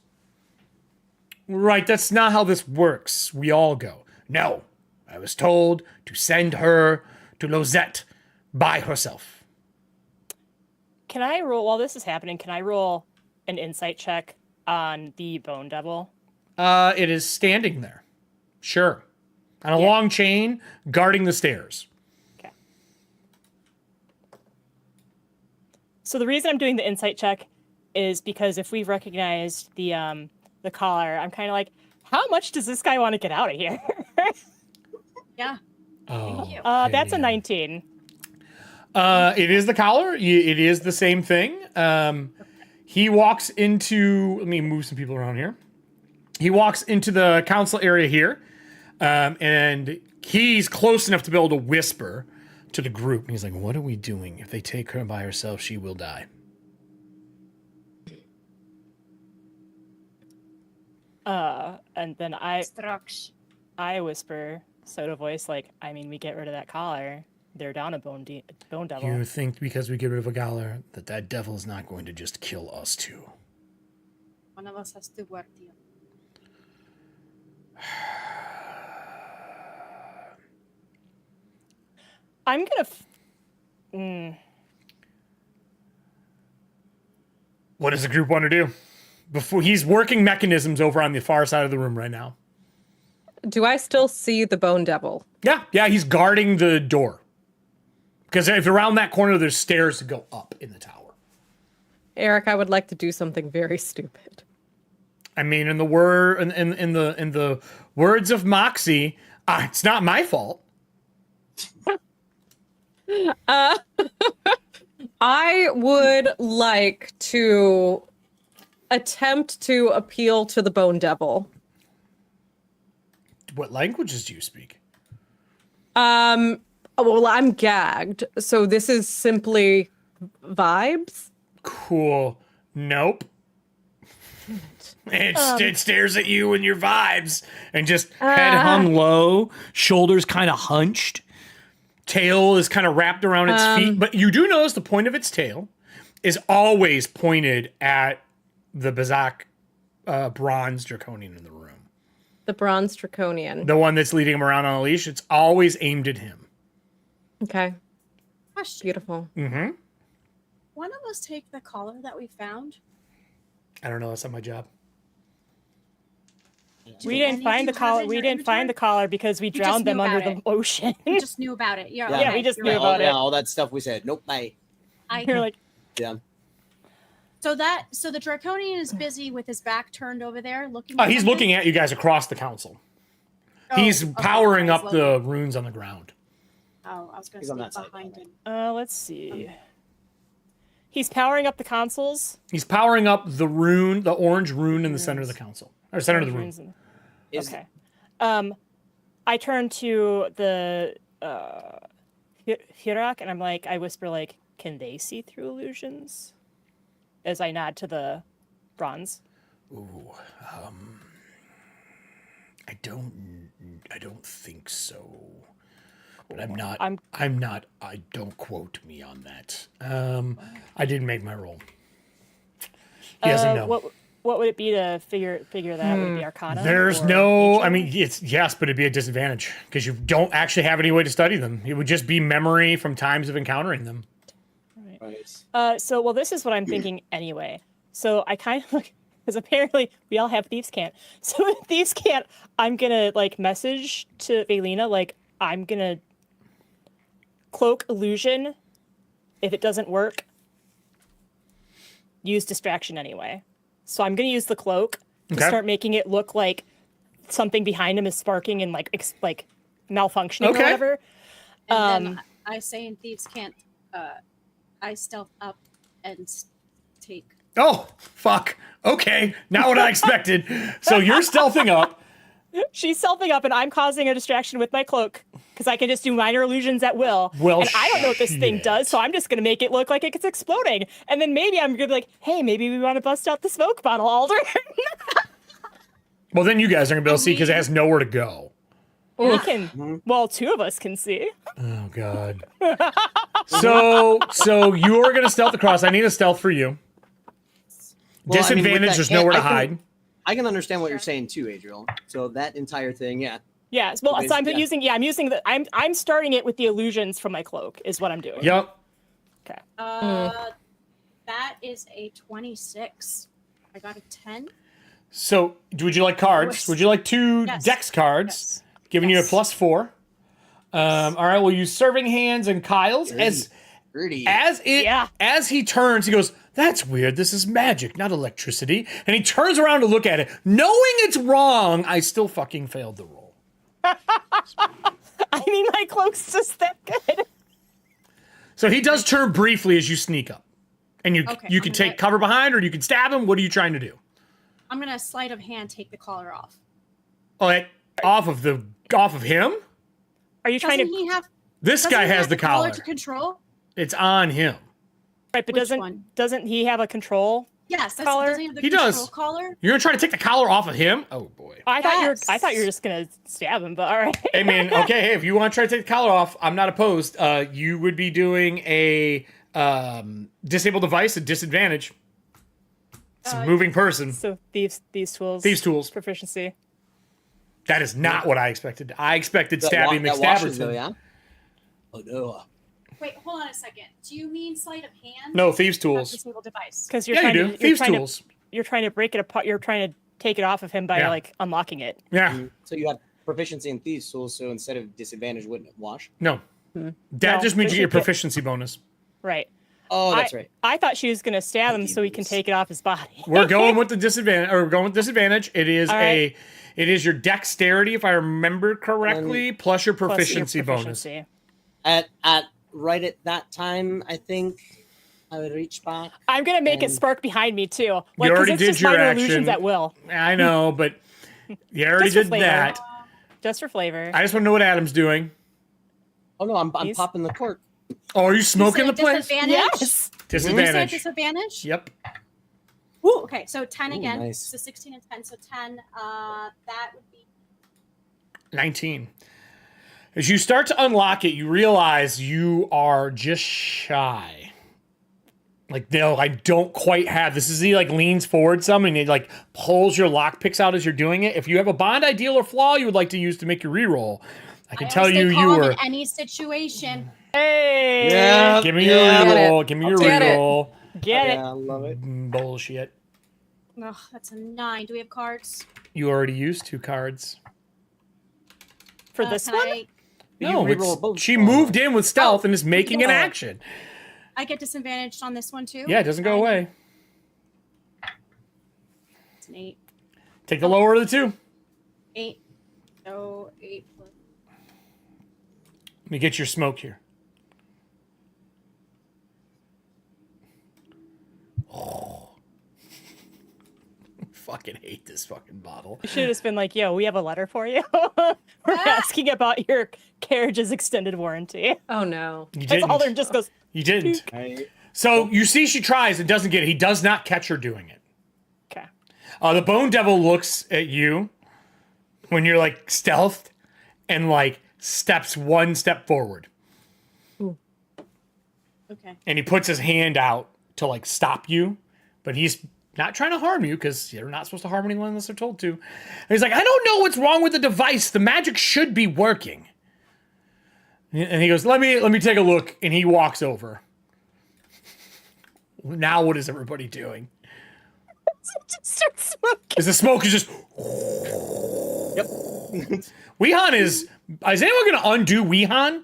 "Right, that's not how this works. We all go." "No, I was told to send her to Lozette by herself." Can I roll, while this is happening, can I roll an insight check on the Bone Devil? It is standing there. Sure. On a long chain, guarding the stairs. Okay. So the reason I'm doing the insight check is because if we've recognized the collar, I'm kind of like, how much does this guy want to get out of here? Yeah. Oh, that's a 19. It is the collar. It is the same thing. He walks into. Let me move some people around here. He walks into the council area here, and he's close enough to be able to whisper to the group. And he's like, "What are we doing? If they take her by herself, she will die." And then I whisper, soda voice, like, I mean, we get rid of that collar, they're down a bone devil. You think because we get rid of a collar that devil is not going to just kill us too? One of us has to work the other. I'm gonna. What does the group want to do? Before he's working mechanisms over on the far side of the room right now. Do I still see the bone devil? Yeah, he's guarding the door. Because if around that corner, there's stairs to go up in the tower. Eric, I would like to do something very stupid. I mean, in the words of Moxie, it's not my fault. I would like to attempt to appeal to the bone devil. What languages do you speak? Well, I'm gagged, so this is simply vibes. Cool. Nope. It stares at you and your vibes, and just head hung low, shoulders kind of hunched, tail is kind of wrapped around its feet. But you do notice the point of its tail is always pointed at the Bazak bronze draconian in the room. The bronze draconian. The one that's leading him around on a leash. It's always aimed at him. Okay. Question. Beautiful. Mm-hmm. One of us take the collar that we found. I don't know. That's not my job. We didn't find the collar. We didn't find the collar because we drowned them under the ocean. We just knew about it. Yeah, yeah, we just knew about it. Yeah, all that stuff we said. Nope, bye. You're like, Yeah. So the Draconian is busy with his back turned over there, looking. He's looking at you guys across the council. He's powering up the runes on the ground. Oh, I was going to stay behind him. Let's see. He's powering up the consoles. He's powering up the rune, the orange rune in the center of the council. Or center of the room. Okay. I turn to the Hirak and I'm like, I whisper like, can they see through illusions? As I nod to the bronze. Ooh, I don't think so. But I'm not. I don't quote me on that. I didn't make my roll. He doesn't know. What would it be to figure that? Would it be Arcana? There's no. Nature? I mean, it's yes, but it'd be a disadvantage because you don't actually have any way to study them. It would just be memory from times of encountering them. Right. So this is what I'm thinking anyway. So I kind of like, because apparently we all have Thieves' Cant. So with Thieves' Cant, I'm gonna like message to Vaylina like I'm gonna cloak illusion. If it doesn't work, use distraction anyway. So I'm gonna use the cloak to start making it look like something behind him is sparking and like malfunctioning or whatever. And then I say in Thieves' Cant, I stealth up and take. Oh, fuck. Okay, not what I expected. So you're stealthing up. She's stealthing up, and I'm causing a distraction with my cloak because I can just do minor illusions at will. Well, and I don't know what this thing does, so I'm just going to make it look like it's exploding. And then maybe I'm going to be like, hey, maybe we want to bust out the smoke bottle, Alder. Well, then you guys are going to be able to see because it has nowhere to go. We can. Well, two of us can see. Oh, God. So you're going to stealth across. I need a stealth for you. Well, disadvantage, there's nowhere to hide. I can understand what you're saying too, Adriel. So that entire thing, yeah. Yeah. Well, so I'm using I'm starting it with the illusions from my cloak is what I'm doing. Yep. Okay. That is a 26. I got a 10. So would you like cards? Would you like two dex cards? Yes. Giving you a +4. All right, we'll use Serving Hands and Kyle's as he turns, he goes, That's weird. This is magic, not electricity. And he turns around to look at it. Knowing it's wrong, I still fucking failed the roll. I mean, my cloak's just that good. So he does turn briefly as you sneak up. And you can take cover behind, or you can stab him. What are you trying to do? I'm gonna sleight of hand take the collar off. Oh, off of him? Are you trying Doesn't to? he have? This guy has the collar. To control. It's on him. Right, but Which one? doesn't he have a control? Yes, collar? doesn't he have the He control does. collar? You're gonna try to take the collar off of him? Oh boy. I thought you were just gonna stab him, but all right. Hey man, okay, hey, if you want to try to take the collar off, I'm not opposed. You would be doing a disable device at disadvantage. It's a moving person. So these tools. Thieves' tools. Proficiency. That is not what I expected. I expected That Stabby washes though, McStabberton. yeah? Oh no. Wait, hold on a second. Do you mean sleight of hand? No, thieves' Not tools. disable device. Because you're Yeah, trying you do. to Thieves' tools. You're trying to break it apart. You're trying to take it off of him by Yeah. like unlocking it. Yeah. So you have proficiency in thieves tools, so instead of disadvantage, wouldn't it wash? No. That No, just means but you get a you get- proficiency bonus. Right. Oh, that's right. I thought she was gonna stab him so he can take it off his body. We're going with the disadvantage, or we're going with disadvantage. It is All right. it is your dexterity, if I remember correctly, plus your Plus your proficiency bonus. proficiency. At right at that time, I think I would reach back. I'm gonna make it And- spark behind me too. Like, 'cause already it's did just your minor action. illusions at will, I know, but you already Just for did flavor. that. just for flavor. I just want to know what Adam's doing. Oh no, I'm He's- popping the cork. Oh, are you smoking the You said place? Disadvantage? Yes. You said Disadvantage. disadvantage? Yep. Ooh, okay, so 10 Ooh, again. nice. So 16 and 10. So 10, that would be 19. As you start to unlock it, you realize you are just shy. Like, no, I don't quite have this. Is he like leans forward some and he like pulls your lock picks out as you're doing it. If you have a bond ideal or flaw you would like to use to make your reroll, I can tell always you stay you calm were. in any situation. Hey, Give me your reroll. Give me your Get it. reroll. get it. Yeah, I love it. Bullshit. Ugh, that's a 9. Do we have cards? You already used 2 cards. For this Can one? No, You reroll both. she moved in with stealth and is making an Oh. action. I get disadvantaged on this one too? Yeah, it doesn't go 9. away. It's an 8. Take the lower of the 2. 8. So 8 plus. Let me get your smoke here. Oh. Fucking hate this fucking bottle. You should have just been like, "Yo, we have a letter for you. We're asking about your carriage's extended warranty." Oh no. You That's all there didn't. just goes. You didn't. I, So you see she tries and doesn't get it. He does not catch her doing it. Okay. The Bone Devil looks at you when you're like stealthed and like steps 1 step forward. Okay. And he puts his hand out to like stop you, but he's not trying to harm you because you're not supposed to harm anyone unless they're told to. And he's like, I don't know what's wrong with the device. The magic should be working. And he goes, let me take a look. And he walks over. Now what is everybody doing? Just start smoking. Is the smoke is just yep. Weehan is anyone gonna undo Weehan?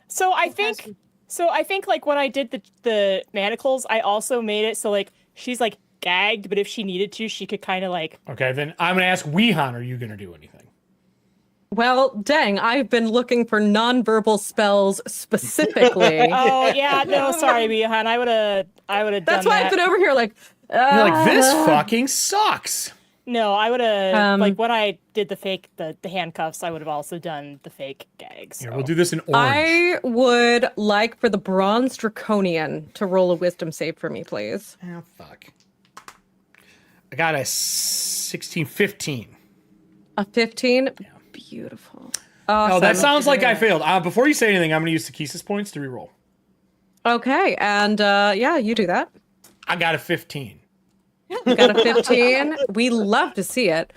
So I think like when I did the manacles, I also made it so like she's like gagged, but if she needed to, she could kind of like. Okay, then I'm gonna ask Weehan, are you gonna do anything? Well, dang, I've been looking for nonverbal spells specifically. Oh yeah, no, sorry, Mihan. I would have done That's why that. I've been over here like, You're like, this fucking sucks. No, I would have like Um, when I did the fake the handcuffs, I would have also done the fake gags. Here, so. we'll do this in orange. I would like for the Bronze Draconian to roll a wisdom save for me, please. Oh, fuck. I got a 15. A 15? Beautiful. Awesome. Oh, that sounds like I failed. Before you say anything, I'm gonna use Takesis points to reroll. Okay, and yeah, you do that. I got a 15. You got a 15. We love to see it.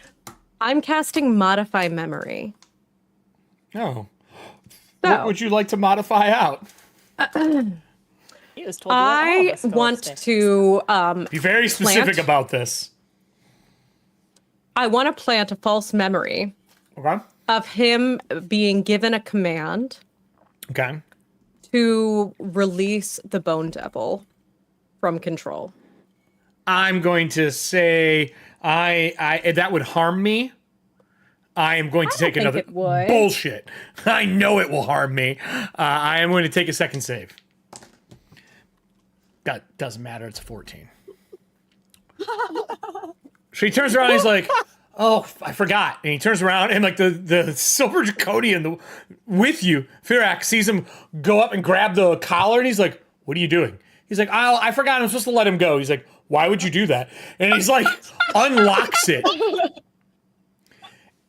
I'm casting Modify Memory. Oh. So, What would you like to modify out? He was told to let all I of us go want upstairs. to Be very specific Plant? about this. I want to plant a false memory Okay. of him being given a command Okay. to release the Bone Devil. from control. I'm going to say that would harm me. I am going to take another bullshit. I know it will harm me. I am going to take a second save. That doesn't matter. It's a 14. So he turns around and he's like, oh, I forgot. And he turns around and like the silver draconian with you, Firak, sees him go up and grab the collar and he's like, what are you doing? He's like, I forgot. I'm supposed to let him go. He's like, why would you do that? And he's like, unlocks it.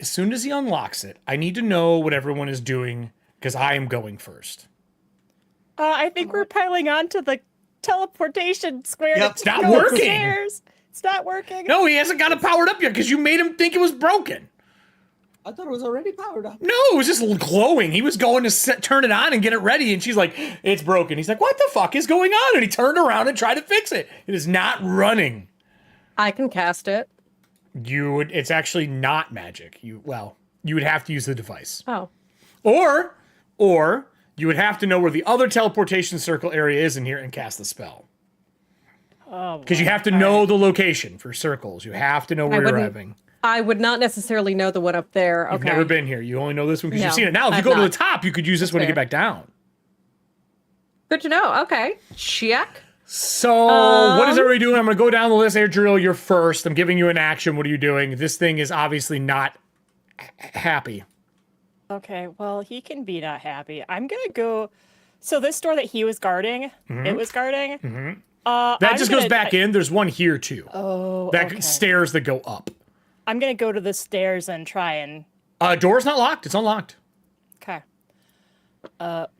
As soon as he unlocks it, I need to know what everyone is doing because I am going first. I think we're piling on to the teleportation square. Yep, it's not working. Upstairs. It's not working. No, he hasn't got it powered up yet because you made him think it was broken. I thought it was already powered up. No, it was just glowing. He was going to turn it on and get it ready, and she's like, it's broken. He's like, what the fuck is going on? And he turned around and tried to fix it. It is not running. I can cast it. It's actually not magic. You would have to use the device. Oh. Or you would have to know where the other teleportation circle area is in here and cast the spell. Oh. Because you have to know the location for circles. You have to know where you're arriving. I would not necessarily know the one up there. Okay. You've never been here. You only know this one because you've seen it. Now, if you go to the top, you could use this one to get back down. Good to know. Okay. Check. So, what is everybody doing? I'm going to go down the list. Adriel, you're first. I'm giving you an action. What are you doing? This thing is obviously not happy. Okay, well, he can be not happy. I'm going to go... So this door that he was guarding, it was guarding... That just goes back in. There's one here, too. Oh, stairs that go up. I'm going to go to the stairs and try and... Door's not locked. It's unlocked. Okay.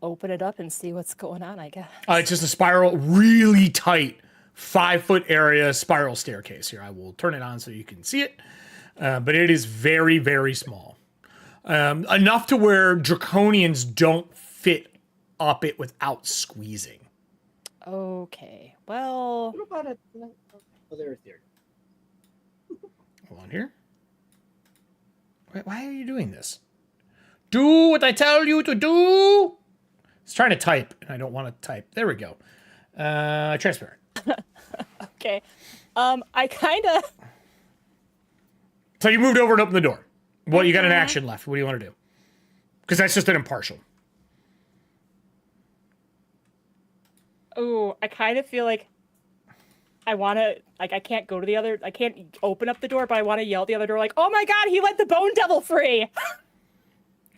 Open it up and see what's going on, I guess. It's just a spiral, really tight, 5-foot area spiral staircase here. I will turn it on so you can see it. But it is very, very small. Enough to where draconians don't fit up it without squeezing. Okay, well... What about it? Oh, there's there. Hold on here. Wait, why are you doing this? Do what I tell you to do. It's trying to type, and I don't want to type. There we go. Transparent. Okay. I kind of... So you moved over and opened the door. Well, you got an action left. What do you want to do? Because that's just an impartial. Oh, I kind of feel like I want to, like, I can't go to the other, I can't open up the door, but I want to yell at the other door, like, oh my god, he let the bone devil free!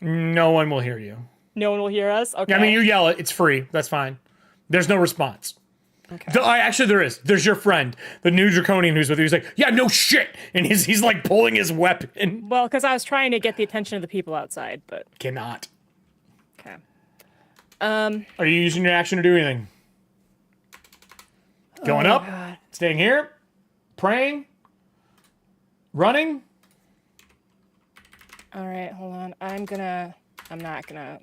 No one will hear you. No one will hear us? Okay. I mean, you yell it. It's free. That's fine. There's no response. Okay. Actually, there is. There's your friend, the new draconian who's with you. He's like, yeah, no shit. And he's like pulling his weapon. Well, because I was trying to get the attention of the people outside, but... Cannot. Okay. Are you using your action to do anything? Going up, God. Staying here, praying, running. All right, hold on. I'm not gonna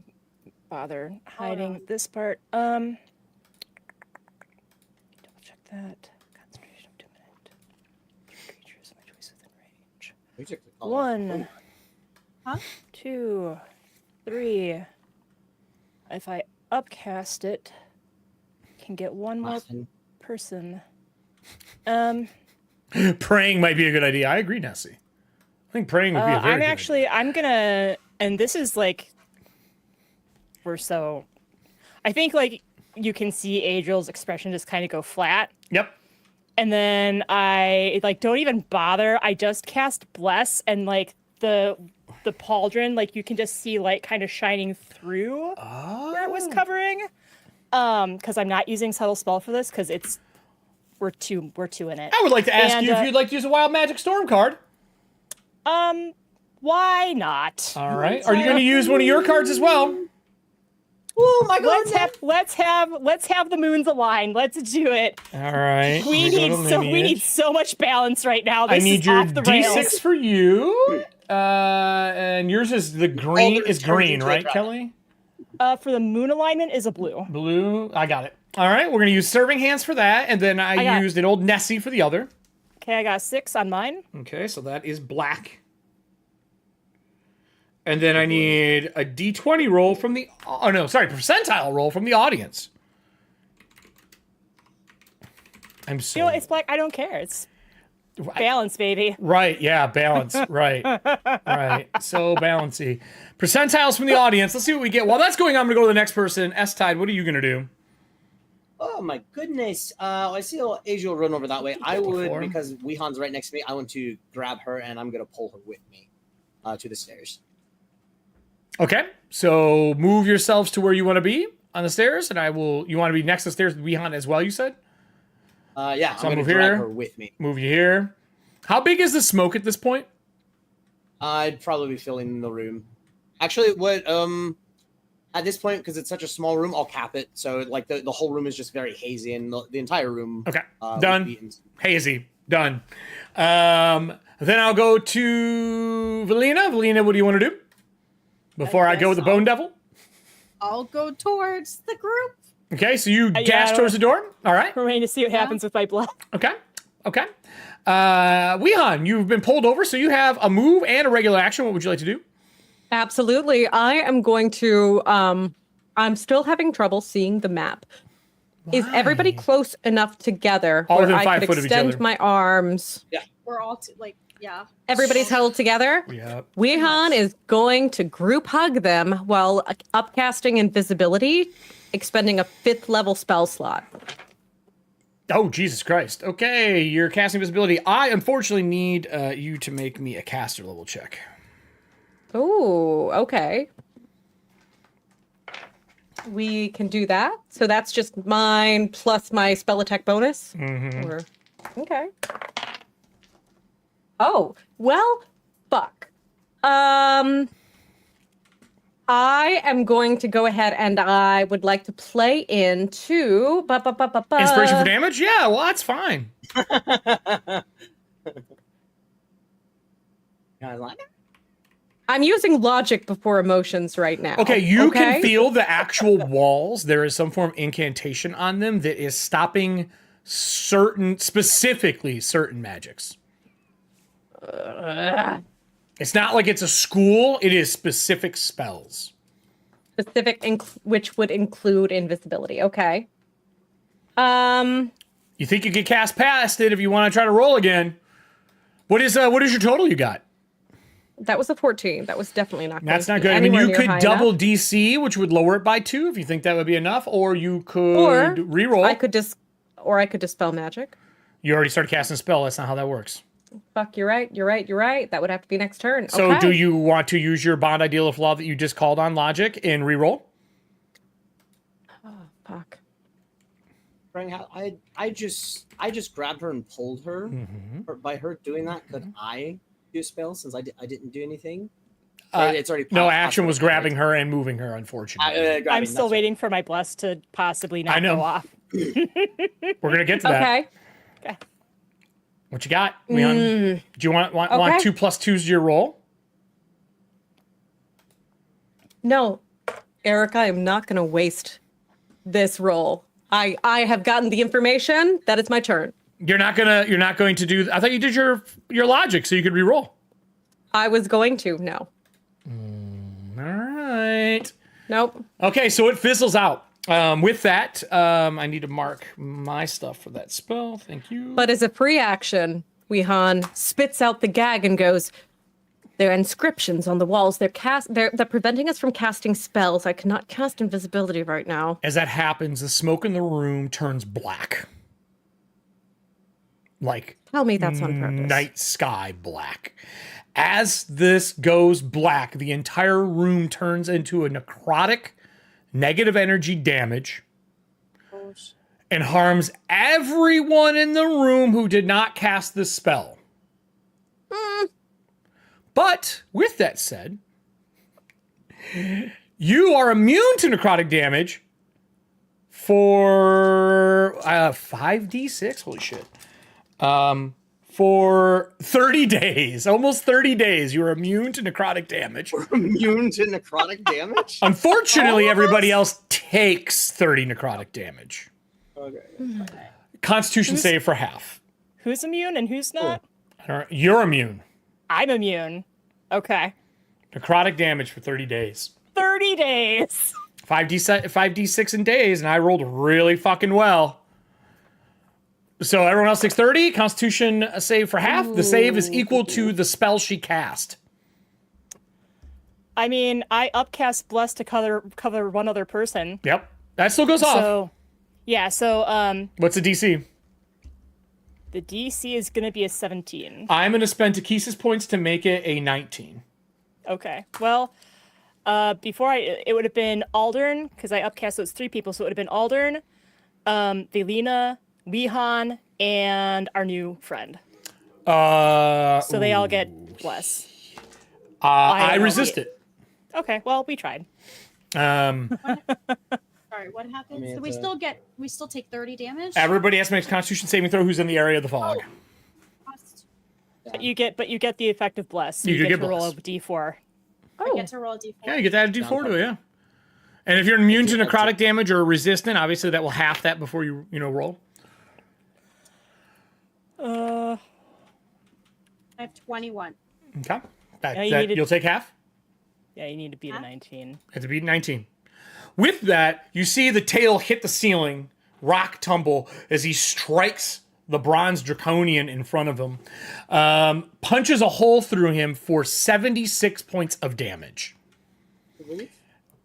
bother hiding this part. Double check that. Concentration of 2 minutes. 3 creatures, my choice within range. 1, 2, 3. If I upcast it, can get one more person. Praying might be a good idea. I agree, Nessie. I think praying would be a very good idea. I'm gonna, and this is like, I think like you can see Adriel's expression just kind of go flat. Yep. And then I like don't even bother. I just cast Bless, and like the pauldron, like you can just see light kind of shining through where it was covering. Because I'm not using subtle spell for this because we're two in it. I would like to ask you if you'd like to use a Wild Magic Storm card. Why not? All right. Are you going to use one of your cards as well? Oh my god! Let's have the moons align. Let's do it. All right. We need so much balance right now. This I need is your off the D6 rails. for you. And yours is the green. Is green, right, Kelly? For the moon alignment is a blue. Blue. I got it. All right. We're going to use Serving Hands for that, and then I used an old Nessie for the other. Okay, I got 6 on mine. Okay, so that is black. And then I need a D20 roll from the... Oh, no, sorry, percentile roll from the audience. I'm so. You know, it's black. I don't care. It's balance, baby. Right, yeah, balance. Right. Right. So balancy. Percentiles from the audience. Let's see what we get. While that's going on, I'm going to go to the next person. S-Tide, what are you going to do? Oh my goodness! I see Adriel run over that way. I would, because Weehan's right next to me. I want to grab her and I'm going to pull her with me to the stairs. Okay, so move yourselves to where you want to be on the stairs, and I will. You want to be next to the stairs with Weehan as well? You said. Yeah, so I'm going to drag her with me. Move you here. How big is the smoke at this point? I'd probably be filling the room. Actually, what at this point, because it's such a small room, I'll cap it. So like the whole room is just very hazy, and the entire room. Okay, done. Hazy, done. Then I'll go to Valina. Valina, what do you want to do before I go with the Bone Devil? I'll go towards the group. Okay, so you dash towards the door. All right. We're waiting to see what happens with my blood. Okay. Okay. Weehan, you've been pulled over, so you have a move and a regular action. What would you like to do? Absolutely. I am going to, I'm still having trouble seeing the map. Why? Is everybody close enough together all where within I 5 could foot extend of each other? my arms? Yeah. We're all yeah. Everybody's huddled together? Yep. Weehan is going to group hug them while upcasting invisibility, expending a 5th level spell slot. Oh, Jesus Christ. Okay, you're casting visibility. I unfortunately need you to make me a caster level check. Oh, okay. We can do that. So that's just mine plus my spell attack bonus? Mm-hmm. Okay. Oh, well, fuck. I am going to go ahead and I would like to play into... Inspiration for damage? Yeah, well, that's fine. I'm using logic before emotions right now. Okay, you can feel the actual walls. There is some form of incantation on them that is stopping specifically certain magics. It's not like it's a school. It is specific spells. Which would include invisibility. Okay. You think you could cast past it if you want to try to roll again. What is your total you got? That was a 14. That was definitely not good. That's not good. I mean, you could double DC, which would lower it by 2 if you think that would be enough, or you could reroll. I could dispel magic. You already started casting a spell. That's not how that works. Fuck, you're right. That would have to be next turn. So okay. Do you want to use your bond ideal of law that you just called on logic and reroll? Oh, fuck. I just grabbed her and pulled her. Mm-hmm. By her doing that, could I do a spell since I didn't do anything? It's already no action was grabbing her and moving her, unfortunately. I'm still waiting for my bless to possibly not go off. We're gonna get to that. Okay. What you got, Leon? Do you want 2 +2s to your roll? No, Eric, I am not going to waste this roll. I have gotten the information. That it's my turn. You're not going to do. I thought you did your logic so you could re-roll. I was going to. No. All right. Nope. Okay, so it fizzles out. With that, I need to mark my stuff for that spell. Thank you. But as a free action, Weehan spits out the gag and goes, "There are inscriptions on the walls. They're preventing us from casting spells. I cannot cast invisibility right now." As that happens, the smoke in the room turns black. Like, tell me that's on purpose. Night sky black. As this goes black, the entire room turns into a necrotic negative energy damage and harms everyone in the room who did not cast this spell. But with that said, you are immune to necrotic damage for 5d6. Holy shit. For 30 days, almost 30 days, you're immune to necrotic damage. We're immune to necrotic damage? Unfortunately, everybody else takes 30 necrotic damage. Okay. Constitution save for half. Who's immune and who's not? You're immune. I'm immune. Okay. Necrotic damage for 30 days. 30 days. 5d6 in days, and I rolled really fucking well. So everyone else takes 30. Constitution save for half. The save is equal to the spell she cast. I mean, I upcast Bless to cover one other person. Yep. That still goes off. So, yeah, so... What's the DC? The DC is going to be a 17. I'm going to spend Takesis points to make it a 19. Okay. Well, before it would have been Aldern, because I upcast those 3 people, so it would have been Aldern, Velina, Wehan, and our new friend. So they all get Bless. I resist it. Okay, well, we tried. Sorry, what happens? So we still take 30 damage. Everybody has to make a Constitution saving throw who's in the area of the fog. But you get the effect of Bless. So you get to Bless. roll a D4. I get to roll a D4. Yeah, you get that D4 to it, yeah. And if you're immune to necrotic damage or resistant, obviously that will half that before you roll. I have 21. Okay. You'll take half? Yeah, you need to beat a 19. You have to beat 19. With that, you see the tail hit the ceiling, rock tumble, as he strikes the bronze draconian in front of him. Punches a hole through him for 76 points of damage.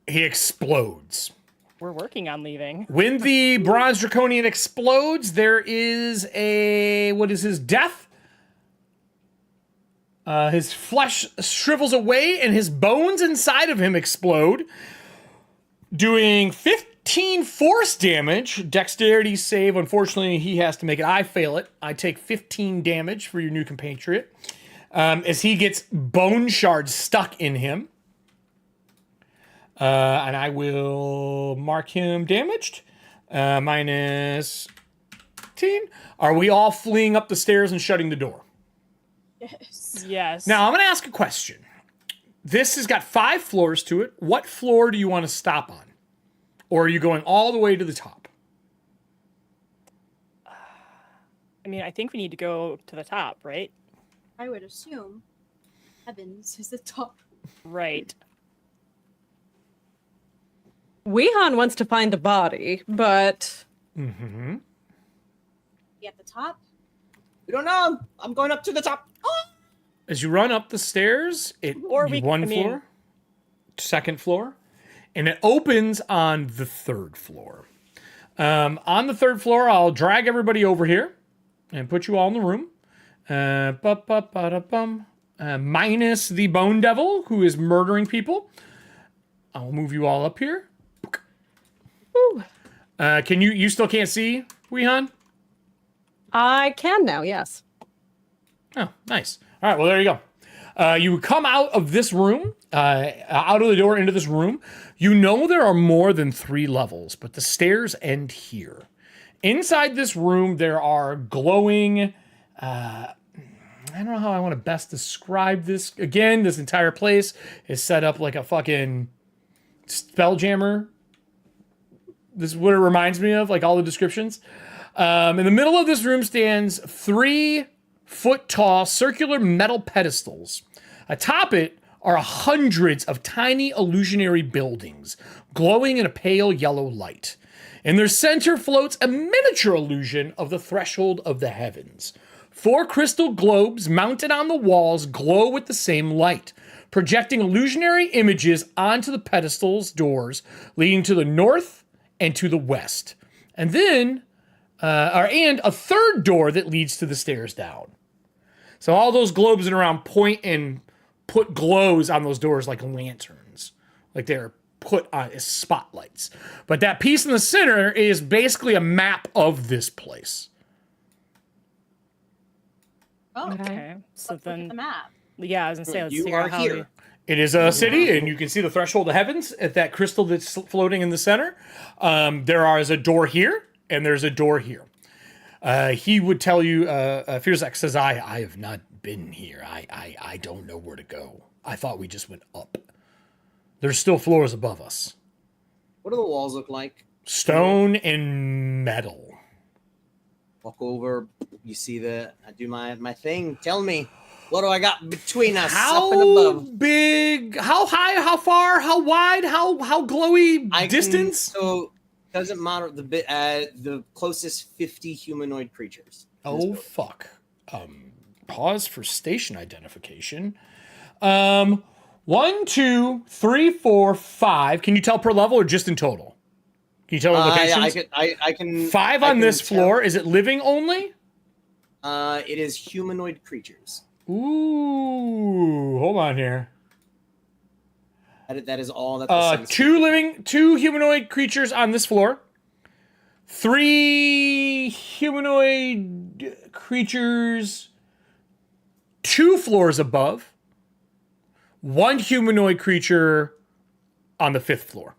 He explodes. We're working on leaving. When the bronze draconian explodes, there is what is his death? His flesh shrivels away and his bones inside of him explode, doing 15 force damage. Dexterity save. Unfortunately, he has to make it. I fail it. I take 15 damage for your new compatriot as he gets bone shards stuck in him. And I will mark him damaged. Minus 15. Are we all fleeing up the stairs and shutting the door? Yes. Now, I'm going to ask a question. This has got 5 floors to it. What floor do you want to stop on? Or are you going all the way to the top? I mean, I think we need to go to the top, right? I would assume heavens is the top. Right. Wehan wants to find the body, but... Mm-hmm. Be at the top? We don't know. I'm going up to the top. Oh! As you run up the stairs, floor, second floor, and it opens on the 3rd floor. On the 3rd floor, I'll drag everybody over here and put you all in the room. Minus the Bone Devil, who is murdering people. I'll move you all up here. Can you still can't see, Wehan? I can now, yes. Oh, nice. All right, well, there you go. You come out of this room, out of the door into this room. You know there are more than 3 levels, but the stairs end here. Inside this room, there are glowing... I don't know how I want to best describe this. Again, this entire place is set up like a fucking Spelljammer. This is what it reminds me of, like all the descriptions. In the middle of this room stands 3-foot-tall circular metal pedestals. Atop it are hundreds of tiny illusionary buildings, glowing in a pale yellow light. In their center floats a miniature illusion of the threshold of the heavens. 4 crystal globes mounted on the walls glow with the same light, projecting illusionary images onto the pedestals' doors, leading to the north and to the west. And then... and a 3rd door that leads to the stairs down. So all those globes in around point and put glows on those doors like lanterns. Like they're put on as spotlights. But that piece in the center is basically a map of this place. Oh, okay. So let's look at then the map. Yeah, I was gonna say let's You figure out are how here. It is a city, and you can see the threshold of heavens at that crystal that's floating in the center. There is a door here, and there's a door here. He would tell you, Fierzak says, I have not been here. I don't know where to go. I thought we just went up. There's still floors above us. What do the walls look like? Stone and metal. Walk over. You see I do my thing. Tell me, what do I got between us? Up and How above? big, how high, how far, how wide, how glowy distance? Doesn't matter the closest 50 humanoid creatures. Oh fuck. Pause for station identification. 1, 2, 3, 4, 5. Can you tell per level or just in total? Can you tell the locations? Yeah, I can. 5 on this floor. Is it living only? It is humanoid creatures. Ooh, hold on here. That is all that. 2 humanoid creatures on this floor. 3 humanoid creatures 2 floors above. 1 humanoid creature on the 5th floor.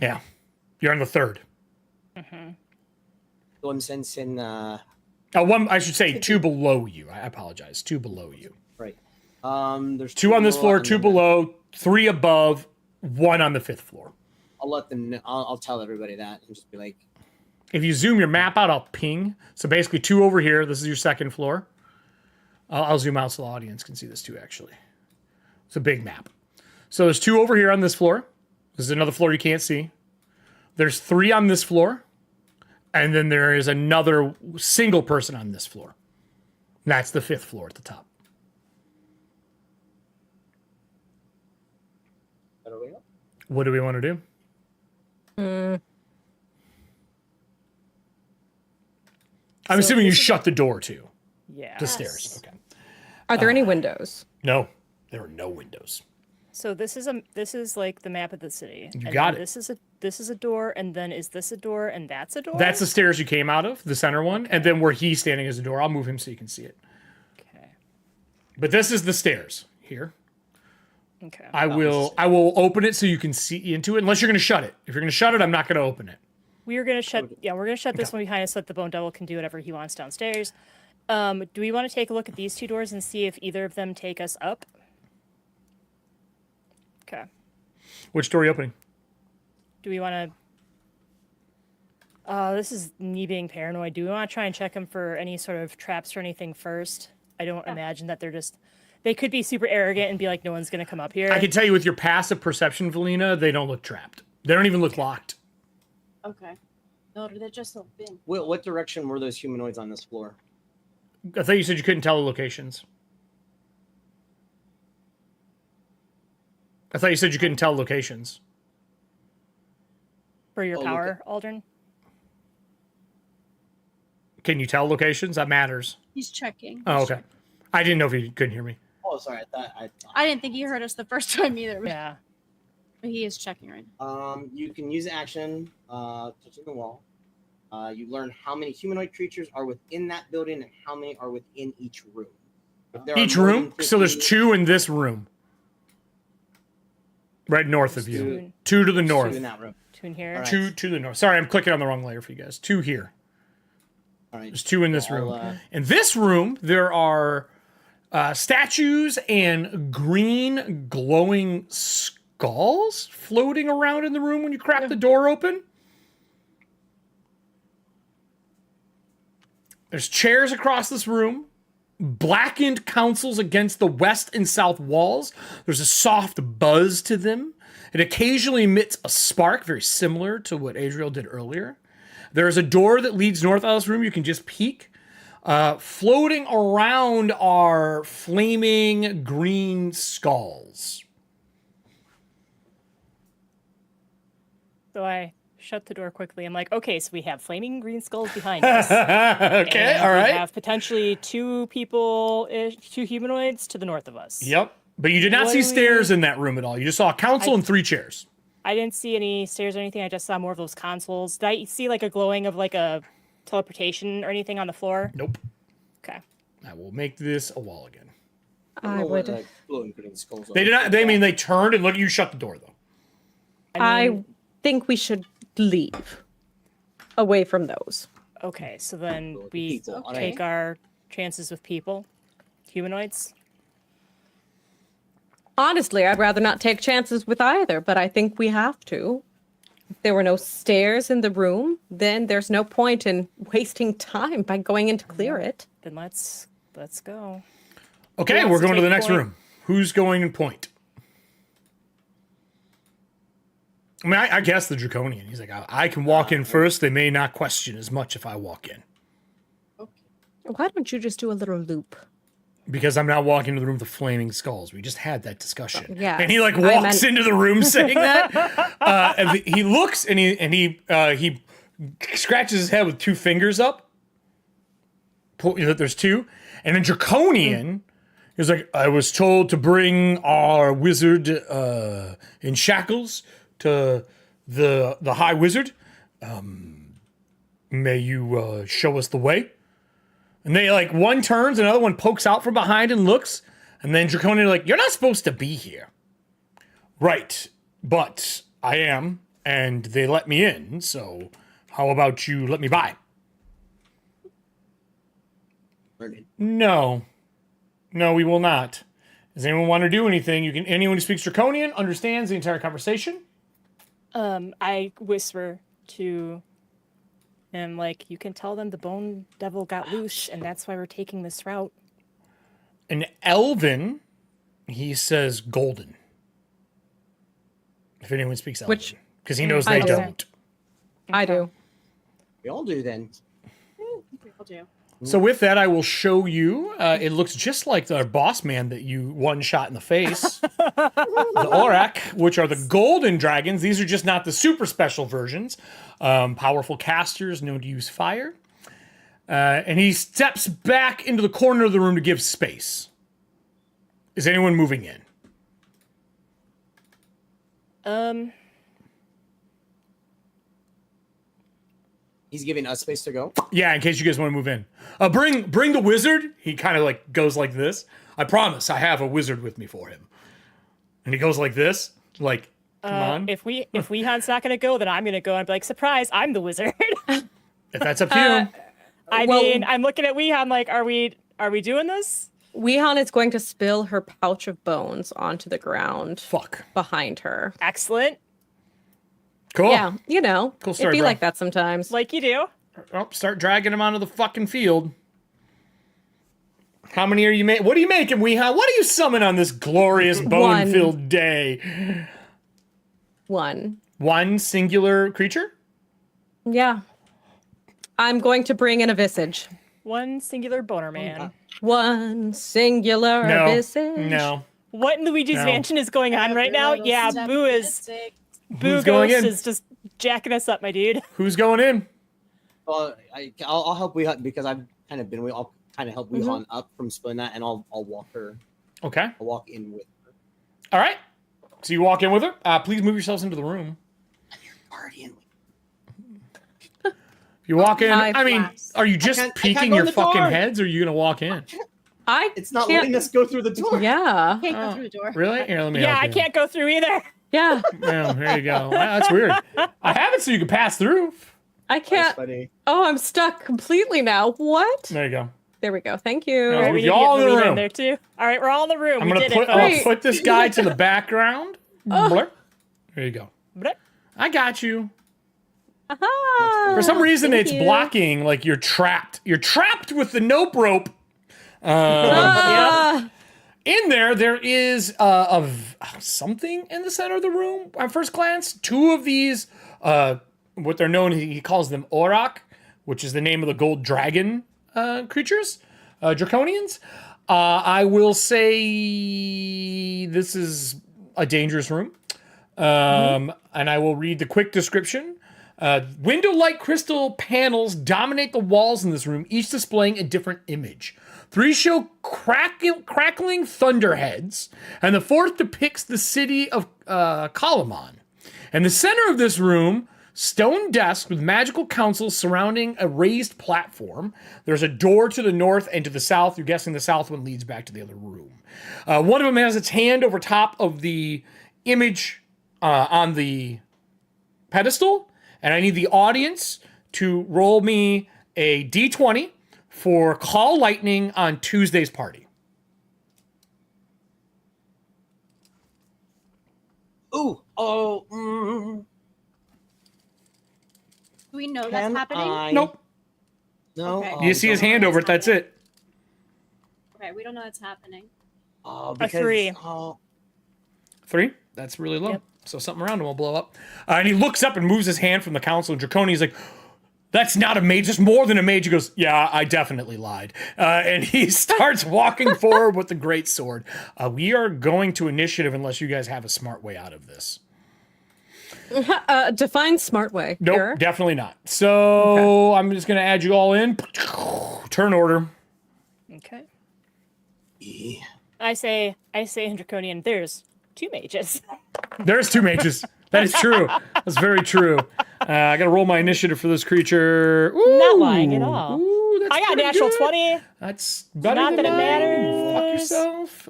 Yeah, you're on the 3rd. So I'm sensing. 1. I should say 2 below you. I apologize. 2 below you. Right. There's 2 on this floor, 2 below, 3 above, 1 on the 5th floor. I'll let them know. I'll tell everybody that and just be like. If you zoom your map out, I'll ping. So basically 2 over here. This is your 2nd floor. I'll zoom out so the audience can see this too, actually. It's a big map. So there's 2 over here on this floor. This is another floor you can't see. There's 3 on this floor. And then there is another single person on this floor. And that's the 5th floor at the top. What do we want to do? I'm assuming you shut the door too. Yeah. The stairs. Okay. Are there any windows? No, there are no windows. So this is like the map of the city. You got it. This is a door, and then is this a door, and that's a door? That's the stairs you came out of, the center one, and then where he's standing is a door. I'll move him so you can see it. Okay. But this is the stairs here. Okay. I will open it so you can see into it, unless you're going to shut it. If you're going to shut it, I'm not going to open it. We're gonna shut this one behind us so that the Bone Devil can do whatever he wants downstairs. Do we want to take a look at these 2 doors and see if either of them take us up? Okay. Which door are you opening? Do we want to... this is me being paranoid. Do we want to try and check them for any sort of traps or anything first? I don't imagine that they're just... They could be super arrogant and be like, no one's going to come up here. I can tell you with your passive perception, Valina, they don't look trapped. They don't even look locked. Okay. No, they're just open. What direction were those humanoids on this floor? I thought you said you couldn't tell the locations. I thought you said you couldn't tell locations. For your power, Aldrin? Can you tell locations? That matters. He's checking. Oh, okay. I didn't know if you couldn't hear me. Oh, sorry. I didn't think he heard us the first time either. Yeah. But he is checking right now. You can use action, touching the wall. You learn how many humanoid creatures are within that building and how many are within each room. Each room? So there's 2 in this room. Right north of you. 2 to the north. 2 in that room. 2 in here. Right. 2 to the north. Sorry, I'm clicking on the wrong layer for you guys. 2 here. All right. There's 2 in this room. In this room, there are statues and green glowing skulls floating around in the room when you crack the door open. There's chairs across this room. Blackened councils against the west and south walls. There's a soft buzz to them. It occasionally emits a spark, very similar to what Adriel did earlier. There is a door that leads north out of this room. You can just peek. Floating around are flaming green skulls. So I shut the door quickly. I'm like, okay, so we have flaming green skulls behind us. Okay, all right. We have potentially 2 people, 2 humanoids to the north of us. Yep. But you did not see stairs in that room at all. You just saw a console and 3 chairs. I didn't see any stairs or anything. I just saw more of those consoles. Did I see like a glowing of like a teleportation or anything on the floor? Nope. Okay. I will make this a wall again. I would. They did not. They turned and looked. You shut the door though. I think we should leave away from those. Okay, so then we take our chances with people, humanoids. Honestly, I'd rather not take chances with either, but I think we have to. If there were no stairs in the room, then there's no point in wasting time by going in to clear it. Then let's go. Okay, we're going to the next room. Who's going in point? I mean, I guess the Draconian. He's like, I can walk in first. They may not question as much if I walk in. Why don't you just do a little loop? Because I'm not walking into the room with the flaming skulls. We just had that discussion. Yeah. And he like walks into the room saying that. And he looks and he scratches his head with 2 fingers up. There's 2. And then Draconian is like, I was told to bring our wizard in shackles to the High Wizard. May you show us the way? And they like one turns, another one pokes out from behind and looks, and then Draconian like, you're not supposed to be here. Right, but I am, and they let me in, so how about you let me by? No, we will not. Does anyone want to do anything? Anyone who speaks Draconian understands the entire conversation? I whisper to him, like, you can tell them the Bone Devil got loose, and that's why we're taking this route. In Elven, he says golden. If anyone speaks Elven. Because he knows they don't. I do. We all do then. We all do. So with that, I will show you. It looks just like the boss man that you one-shot in the face. The Aurak, which are the golden dragons. These are just not the super special versions. Powerful casters, known to use fire. And he steps back into the corner of the room to give space. Is anyone moving in? He's giving us space to go. Yeah, in case you guys want to move in. Bring the wizard. He kind of like goes like this. I promise I have a wizard with me for him. And he goes like this. Like, come on. If Weehan's not gonna go, then I'm gonna go and be like, surprise, I'm the wizard. If that's up to you. I mean, I'm looking at Weehan like, are we doing this? Weehan is going to spill her pouch of bones onto the ground. Fuck. Behind her. Excellent. Cool. Yeah, you know, cool story, it'd be bro. like that sometimes. Like you do. Oh, start dragging him onto the fucking field. How many are you making? What are you making, Weehan? What do you summon on this glorious bone-filled day? 1. One singular creature? Yeah. I'm going to bring in a visage. One singular boner man. One singular visage. No. What in Luigi's Mansion is going on right now? Yeah, Boo Who's going in? is just jacking us up, my dude. Who's going in? I'll help Weehan because I've kind of been. I'll kind of help Weehan up from spilling that, and I'll walk her. Okay. I'll walk in with her. All right. So you walk in with her. Please move yourselves into the room. Partying. You walk in. I mean, are you just peeking your fucking heads, or are you gonna walk in? It's not letting us go through the door. Yeah. Can't go through the door. Really? Here, let me. Yeah, help I you. can't go through either. Yeah. Well, there you go. Wow, that's weird. I have it so you can pass through. I can't. Oh, I'm stuck completely now. What? There you go. There we go. Thank you. All right, We you all in the room. there too. All right, we're all in the room. I'm gonna put this guy to the background. Blur. There you go. Blur. I got you. Aha. For some reason, Thank it's you. blocking. Like you're trapped. You're trapped with the nope rope. In there is something in the center of the room. At first glance, 2 of these, what they're known, he calls them Aurak, which is the name of the gold dragon creatures, Draconians. I will say this is a dangerous room. And I will read the quick description. Window-like crystal panels dominate the walls in this room, each displaying a different image. 3 show crackling thunderheads, and the 4th depicts the city of Capwn. In the center of this room, stone desks with magical councils surrounding a raised platform. There's a door to the north and to the south. You're guessing the south one leads back to the other room. One of them has its hand over top of the image on the pedestal, and I need the audience to roll me a d20 for Call Lightning on Tuesday's party. Ooh. Oh. Do we know that's happening? Nope. No. Okay. You see his hand over it. That's it. Okay, we don't know that's happening. Oh, A 3. 3. That's really low. Yep. So something around him will blow up. And he looks up and moves his hand from the council. And Draconian's like, that's not a mage, just more than a mage. He goes, yeah, I definitely lied. And he starts walking forward with the great sword. We are going to initiative unless you guys have a smart way out of this. Define smart way. Nope, Here. definitely not. So I'm just going to add you all in. Turn order. Okay. I say in Draconian, there's 2 mages. There's 2 mages. That is true. That's very true. I got to roll my initiative for this creature. Ooh, not lying at all. Ooh, I got a natural 20. That's better Not than that it mine. matters. Fuck yourself.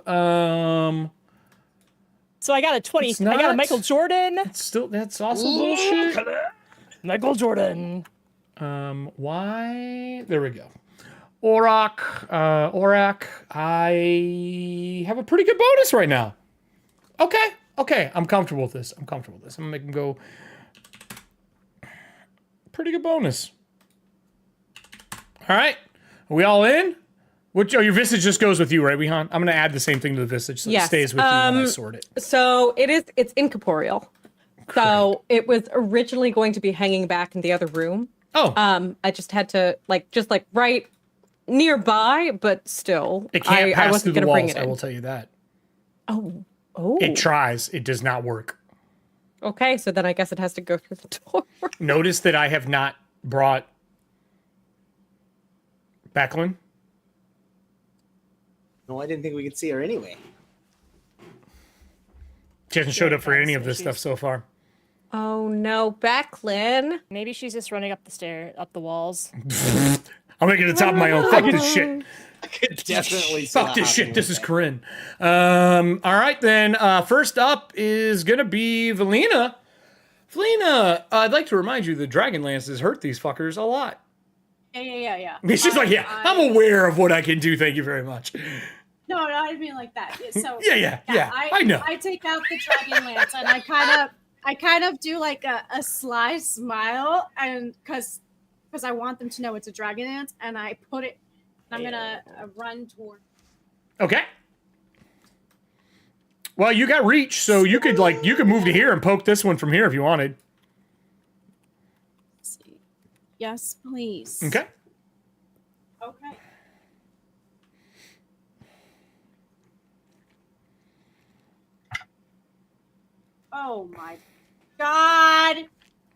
So I got a 20. It's I got a not. Michael Jordan. That's also bullshit. Michael Jordan. Why? There we go. Aurak, I have a pretty good bonus right now. Okay, I'm comfortable with this. I'm gonna make him go. Pretty good bonus. All right, are we all in? Your visage just goes with you, right, Wihan? I'm gonna add the same thing to the visage so it stays with you when I sort it. So it's incorporeal. So it was originally going to be hanging back in the other room. Oh. I just had to right nearby, but still, It can't pass wasn't through the gonna walls, bring it in. I will tell you that. Oh. It tries. It does not work. Okay, so then I guess it has to go through the door. Notice that I have not brought Becklin. No, I didn't think we could see her anyway. She hasn't showed up for any of this stuff so far. Oh no, Becklin. Maybe she's just running up the walls. I'm gonna get to the top of my own. Fuck this shit. I could definitely Fuck this shit. This is Corinne. All right, then. First up is gonna be Valina. Valina, I'd like to remind you that Dragonlance has hurt these fuckers a lot. Yeah. She's like, I'm aware of what I can do. Thank you very much. No, I didn't mean like that. So Yeah. I know. I take out the Dragonlance and I kind of do like a sly smile, and because I want them to know it's a Dragonlance, and I put it. I'm gonna run toward. Okay. Well, you got reach, so you could move to here and poke this one from here if you wanted. Let's see. Yes, please. Okay. Okay. Oh my God!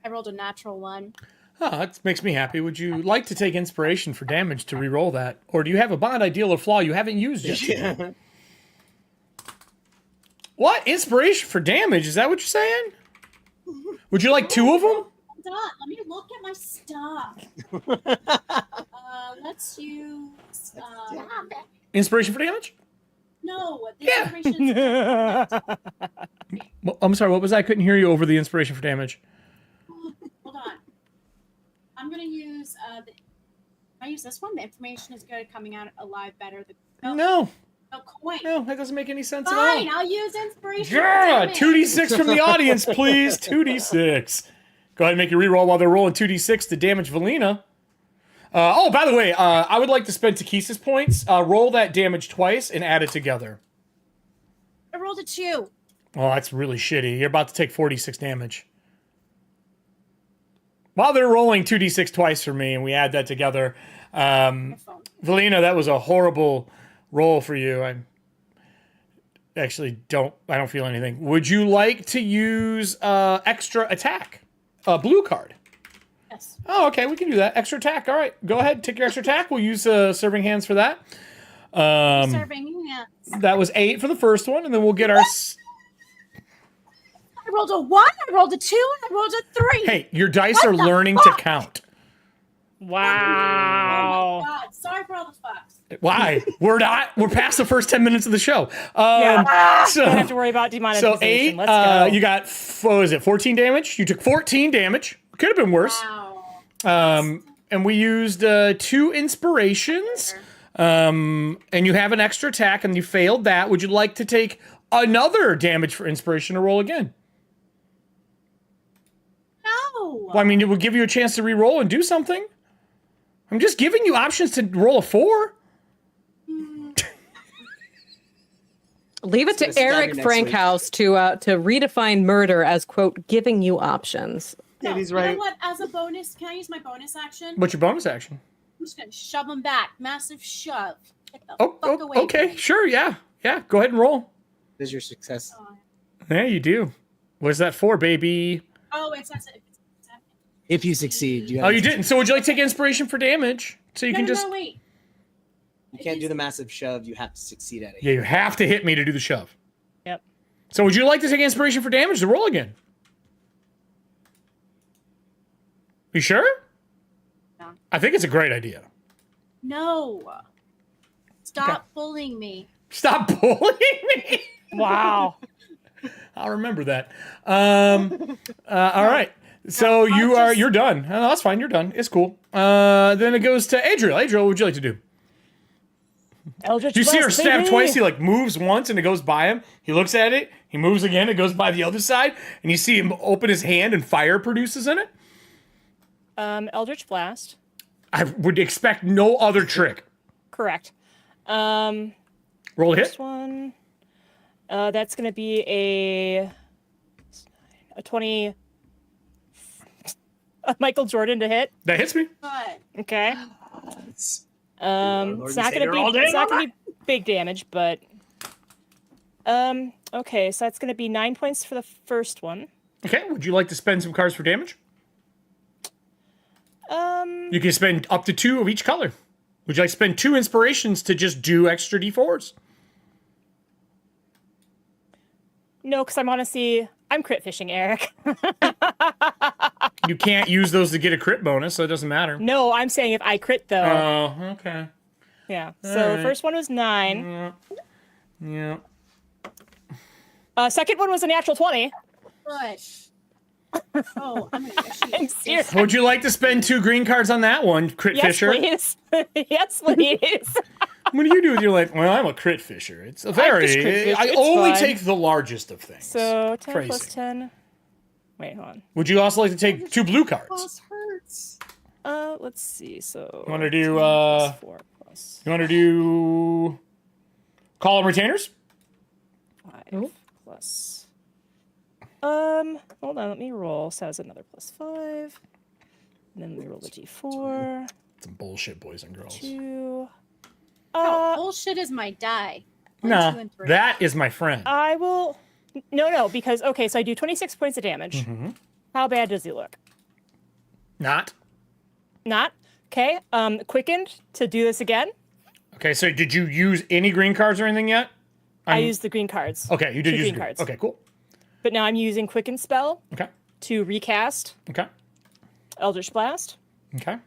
I rolled a natural 1. Oh, that makes me happy. Would you like to take inspiration for damage to re-roll that? Or do you have a bond, ideal, or flaw you haven't used yet? Yeah. What? Inspiration for damage? Is that what you're saying? Would you like 2 of them? Hold on, let me look at my stuff. Let's use. Inspiration for damage? No, the Yeah. inspiration's Well, I'm sorry, what was that? I couldn't hear you over the inspiration for damage. Hold on. I'm gonna use I use this one. The information is good, coming out alive better. No, coin. no, that doesn't make any sense Fine, at all. I'll use inspiration. Yeah, 2d6 from the audience, please. 2d6. Go ahead and make your reroll while they're rolling 2d6 to damage Valina. Oh, by the way, I would like to spend Takesis points. Roll that damage twice and add it together. I rolled a 2. Oh, that's really shitty. You're about to take 46 damage. While they're rolling 2d6 twice for me and we add that together, Valina, that was a horrible roll for you. I don't feel anything. Would you like to use extra attack? Blue card. Yes. Oh, okay, we can do that. Extra attack. All right, go ahead, take your extra attack. We'll use serving hands for that. Serving hands. That was 8 for the first one, and then we'll get our... I rolled a 1, I rolled a 2, and I rolled a 3. Hey, your dice are learning to count. Wow. Oh my God. Sorry for all the fucks. Why? We're past the first 10 minutes of the show. So, Don't have to worry about demonetization. So 8, Let's go. you got, what was it, 14 damage? You took 14 damage. Could have been worse. Wow. And we used 2 inspirations. And you have an extra attack, and you failed that. Would you like to take another damage for inspiration or roll again? No. Well, I mean, it would give you a chance to re-roll and do something. I'm just giving you options to roll a 4. Leave it to Erik Frankhouse to redefine murder as, quote, giving you options. No, he's you right. know what? As a bonus, can I use my bonus action? What's your bonus action? I'm just gonna shove him back. Massive shove. Get the Oh, fuck away okay, from me. sure, yeah. Go ahead and roll. There's your success. Yeah, you do. What's that for, baby? Oh, it's that's it. If you succeed, you. Oh, you didn't. So would you like to take inspiration for damage? So you can just. No, wait. You can't do the massive shove. You have to succeed at it. Yeah, you have to hit me to do the shove. Yep. So would you like to take inspiration for damage to roll again? You sure? No. I think it's a great idea. No. Stop bullying me. Stop bullying me. Wow. I'll remember that. All right. So you're done. Oh, that's fine. You're done. It's cool. Then it goes to Adriel. Adriel, what would you like to do? Eldritch You see her Blast, stab baby! twice. He like moves once and it goes by him. He looks at it. He moves again. It goes by the other side. And you see him open his hand and fire produces in it. Eldritch Blast. I would expect no other trick. Correct. Roll a hit. This one. That's going to be a 20. Michael Jordan to hit. That hits me. But Okay. It's It's not gonna be big damage, but okay, so that's gonna be 9 points for the first one. Okay. Would you like to spend some cards for damage? You can spend up to 2 of each color. Would you like to spend 2 inspirations to just do extra d4s? No, because I want to see. I'm crit fishing, Eric. You can't use those to get a crit bonus, so it doesn't matter. No, I'm saying if I crit though. Oh, okay. Yeah. So right. first one was 9. Yeah. Second one was a natural 20. but oh, I'm gonna I'm serious. Would you like to spend 2 green cards on that one, Crit Yes, Fisher? please. Yes, please. What do you do with your life? Well, I'm a Crit Fisher. It's a very. just crit fish. I It's only fine. take the largest of things. So 10 Crazy. plus 10. Wait, hold on. Would you also like to take 2 blue cards? Boss hurts. Let's see. So You want to do? 10 plus 4 plus You want to do? Column retainers? 5 plus. Hold on. Let me roll. So that's another plus 5. And then we roll the d4. Some bullshit, boys and girls. 2. Oh, bullshit is my die. 1, 2, Nah, and 3. that is my friend. I will. No, because okay, so I do 26 points of damage. Mm-hmm. How bad does he look? Not. Not okay. Quickened to do this again. Okay, so did you use any green cards or anything yet? I used the green cards. Okay, you did 2 use green cards. Okay, cool. But now I'm using Quicken spell Okay, to recast okay, Eldritch Blast. okay.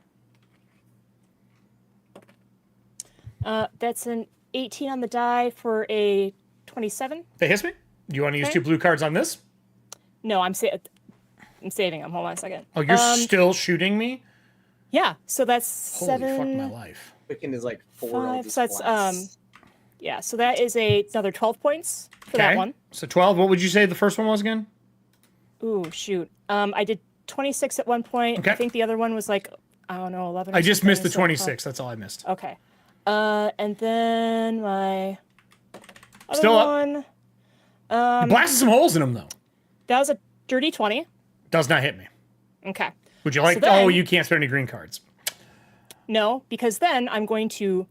That's an 18 on the die for a 27. That hits me. Do you want to use Okay. 2 blue cards on this? No, I'm saving them. Hold on a second. Oh, you're still shooting me? Yeah. So that's Holy 7. fuck my life. Quicken is like 4. 5. So that's yeah. So that is another 12 points for that one. So 12. What would you say the first one was again? Ooh, shoot. I did 26 at one point. Okay. I think the other one was like, I don't know, 11 or I just something, missed the so- 26. That's all I missed. Okay. And then my other Still up. one. You blasted some holes in them, though. That was a dirty 20. Does not hit me. Okay. Would you like... So then- oh, you can't spend any green cards. No, because then I'm going to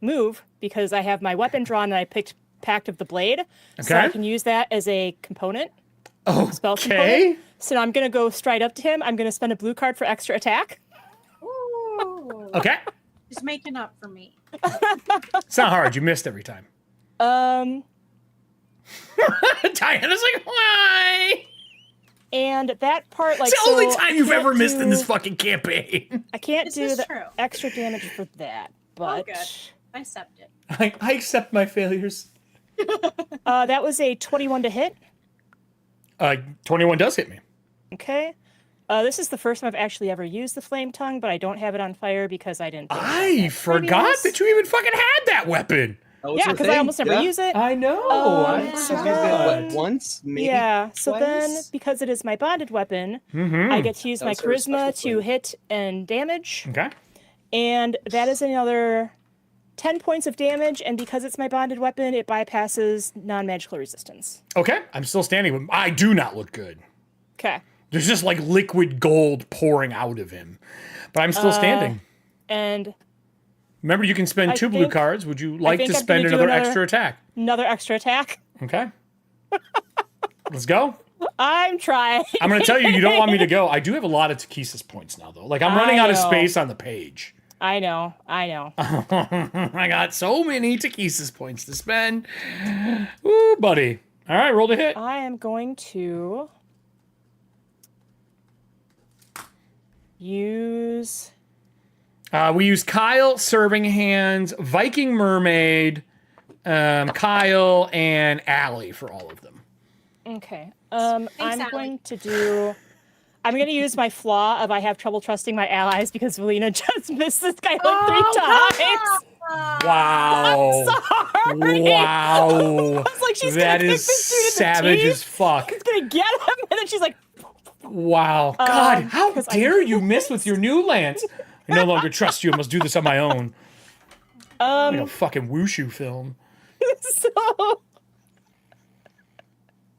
move because I have my weapon drawn and I picked Pact of the Blade. So I Okay. can use that as a component. Oh, Spell okay. component. So now I'm going to go straight up to him. I'm going to spend a blue card for extra attack. Ooh. Okay. He's making up for me. It's not hard. You missed every time. Diana's like, why? And that part, like, It's the only so time I you've can't ever missed in do- this fucking campaign. I can't This do is the true. extra damage for that, but good. I accept it. I accept my failures. that was a 21 to hit. 21 does hit me. Okay. This is the first time I've actually ever used the flame tongue, but I don't have it on fire because I didn't. think about I that forgot previous. that you even fucking had that weapon. Yeah, because I almost never use it. I know. I so You've then- been, what, once? Maybe Yeah. So twice? then, because it is my bonded weapon, Mm-hmm. I get to use That my was her special charisma to flame. hit and damage, Okay. and that is another 10 points of damage, and because it's my bonded weapon, it bypasses non-magical resistance. Okay, I'm still standing. I do not look good. Okay. There's just like liquid gold pouring out of him. But I'm still standing. And remember, you can spend 2 blue cards. Would you like to spend another extra attack? Another extra attack? Okay. Let's go. I'm trying. I'm going to tell you, you don't want me to go. I do have a lot of Takesis points now, though. Like, I'm running out of space on the page. I know. I got so many Takesis points to spend. Ooh, buddy. All right, roll to hit. I am going to use... we use Kyle, Serving Hands, Viking Mermaid, Kyle, and Allie for all of them. Okay. I'm going to use my flaw of I have trouble trusting my allies because Valina just missed this guy like 3 times. Wow. I'm sorry. Wow. I was like, she's that gonna is savage as fuck. She's gonna get him, and then she's like, wow. God, how dare you miss with your new lance? I no longer trust you. I must do this on my own. Like a fucking wushu film. So...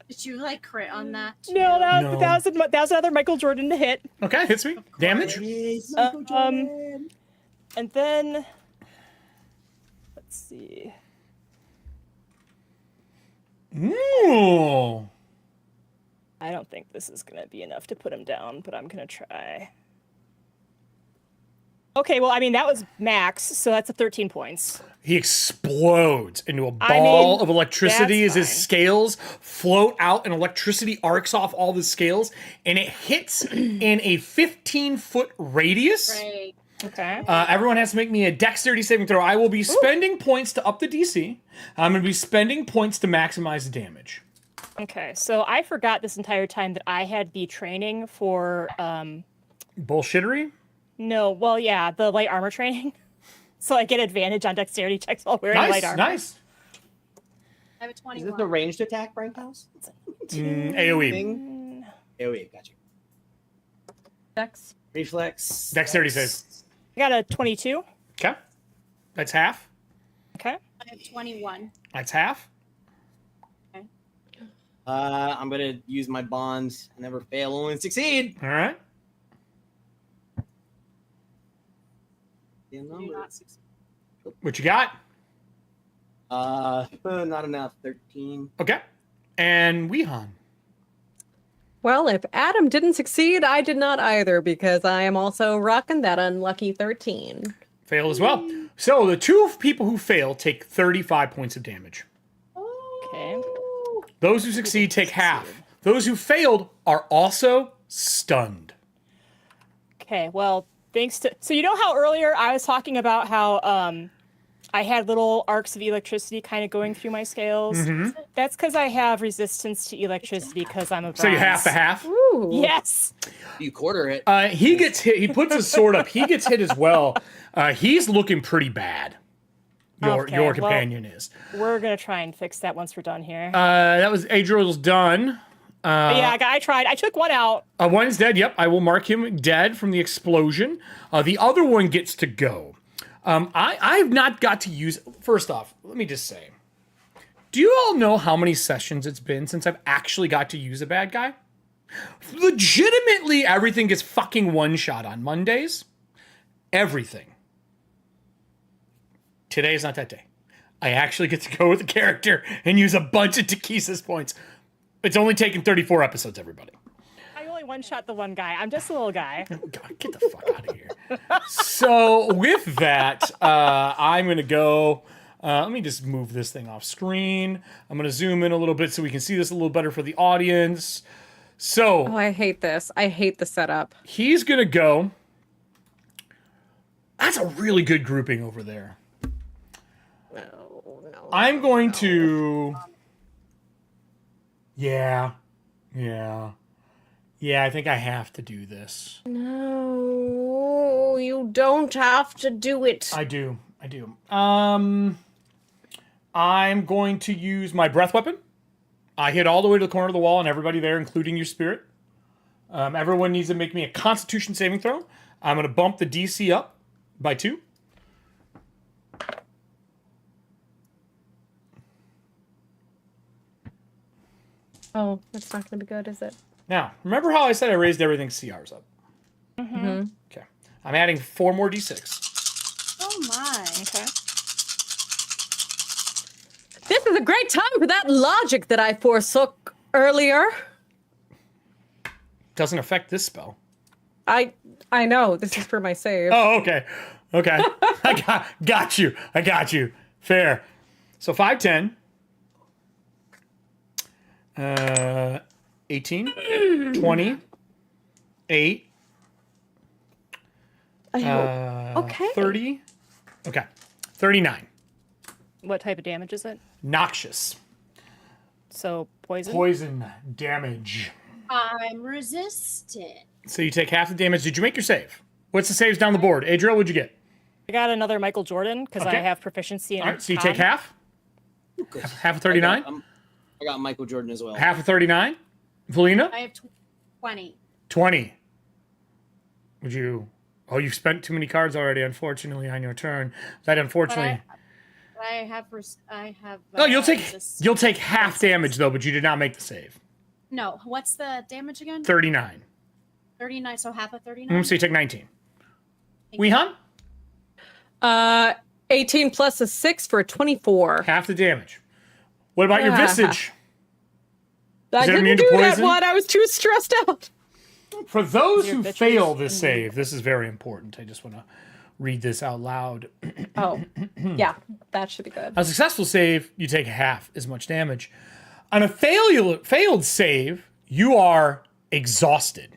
Did you like crit on that? Too? No, that was another Michael Jordan to hit. Okay, hits me. Damage. And then let's see. Ooh. I don't think this is gonna be enough to put him down, but I'm gonna try. Okay, well, I mean that was max, so that's a 13 points. He explodes into a ball of electricity as his scales float out and electricity arcs off all the scales, and it hits in a 15-foot radius. Right. Okay. Everyone has to make me a dexterity saving throw. I will be spending points to up the DC. I'm going to be spending points to maximize the damage. Okay, so I forgot this entire time that I had the training for... Bullshittery? No, well, yeah, the light armor training. So I get advantage on dexterity checks while wearing light armor. Nice. I have a 21. Is this a ranged attack, Frankhouse? AoE. AoE, gotcha. Dex. Reflex. Dexterity save. I got a 22. Okay. That's half. Okay. I have 21. That's half. I'm gonna use my bonds. Never fail, only succeed. All right. Do not succeed. What you got? Not enough. 13. Okay. And Weehan. Well, if Adam didn't succeed, I did not either, because I am also rocking that unlucky 13. Failed as well. So the 2 people who fail take 35 points of damage. Okay. Those who succeed take half. Those who failed are also stunned. Okay, well, thanks to... So you know how earlier I was talking about how I had little arcs of electricity kind of going through my scales? Mm-hmm. That's because I have resistance to electricity because I'm a bronze. So you half a half? Ooh. Yes! You quarter it. He gets hit. He puts his sword up. He gets hit as well. He's looking pretty bad. Your companion is. We're going to try and fix that once we're done here. That was Adriel's done. Yeah, I tried. I took one out. One's dead. Yep, I will mark him dead from the explosion. The other one gets to go. I've not got to use... First off, let me just say. Do you all know how many sessions it's been since I've actually got to use a bad guy? Legitimately, everything gets fucking one-shot on Mondays. Everything. Today's not that day. I actually get to go with a character and use a bunch of Takesis points. It's only taken 34 episodes, everybody. I only one-shot the one guy. I'm just a little guy. Oh, God, get the fuck out of here. So with that, I'm going to go... let me just move this thing off screen. I'm going to zoom in a little bit so we can see this a little better for the audience. So... Oh, I hate this. I hate the setup. He's going to go... That's a really good grouping over there. No, I'm going to... Yeah, I think I have to do this. No, you don't have to do it. I do. I'm going to use my breath weapon. I hit all the way to the corner of the wall and everybody there, including your spirit. Everyone needs to make me a Constitution saving throw. I'm going to bump the DC up by 2. Oh, that's not going to be good, is it? Now, remember how I said I raised everything's CRs up? Mm-hmm. Okay. I'm adding 4 more d6. Oh my. Okay. This is a great time for that logic that I forsook earlier. Doesn't affect this spell. I know. This is for my save. Oh, okay. Okay. I got you. I got you. Fair. So 5, 10. 18. 20. 8. Okay. 30. Okay. 39. What type of damage is it? Noxious. So poison? Poison damage. I'm resistant. So you take half the damage. Did you make your save? What's the saves down the board? Adriel, what'd you get? I got another Michael Jordan because Okay. I have proficiency in All right, so you Conn. take half? Half of 39? I got Michael Jordan as well. Half of 39? Valina? I have 20. 20. Would you... Oh, you've spent too many cards already, unfortunately, on your turn. That unfortunately... I have. No, you'll resist- take half damage, though, but you did not make the save. No, what's the damage again? 39. 39, so half of 39? So you take 19. Weehan? 18 plus a 6 for a 24. Half the damage. What about your Visage? I Is it immune didn't to do that poison? one. I was too stressed out. For those Your who bitches. fail this save, this is very important. I just want to read this out loud. Oh, yeah, that should be good. A successful save, you take half as much damage. On a failed save, you are exhausted.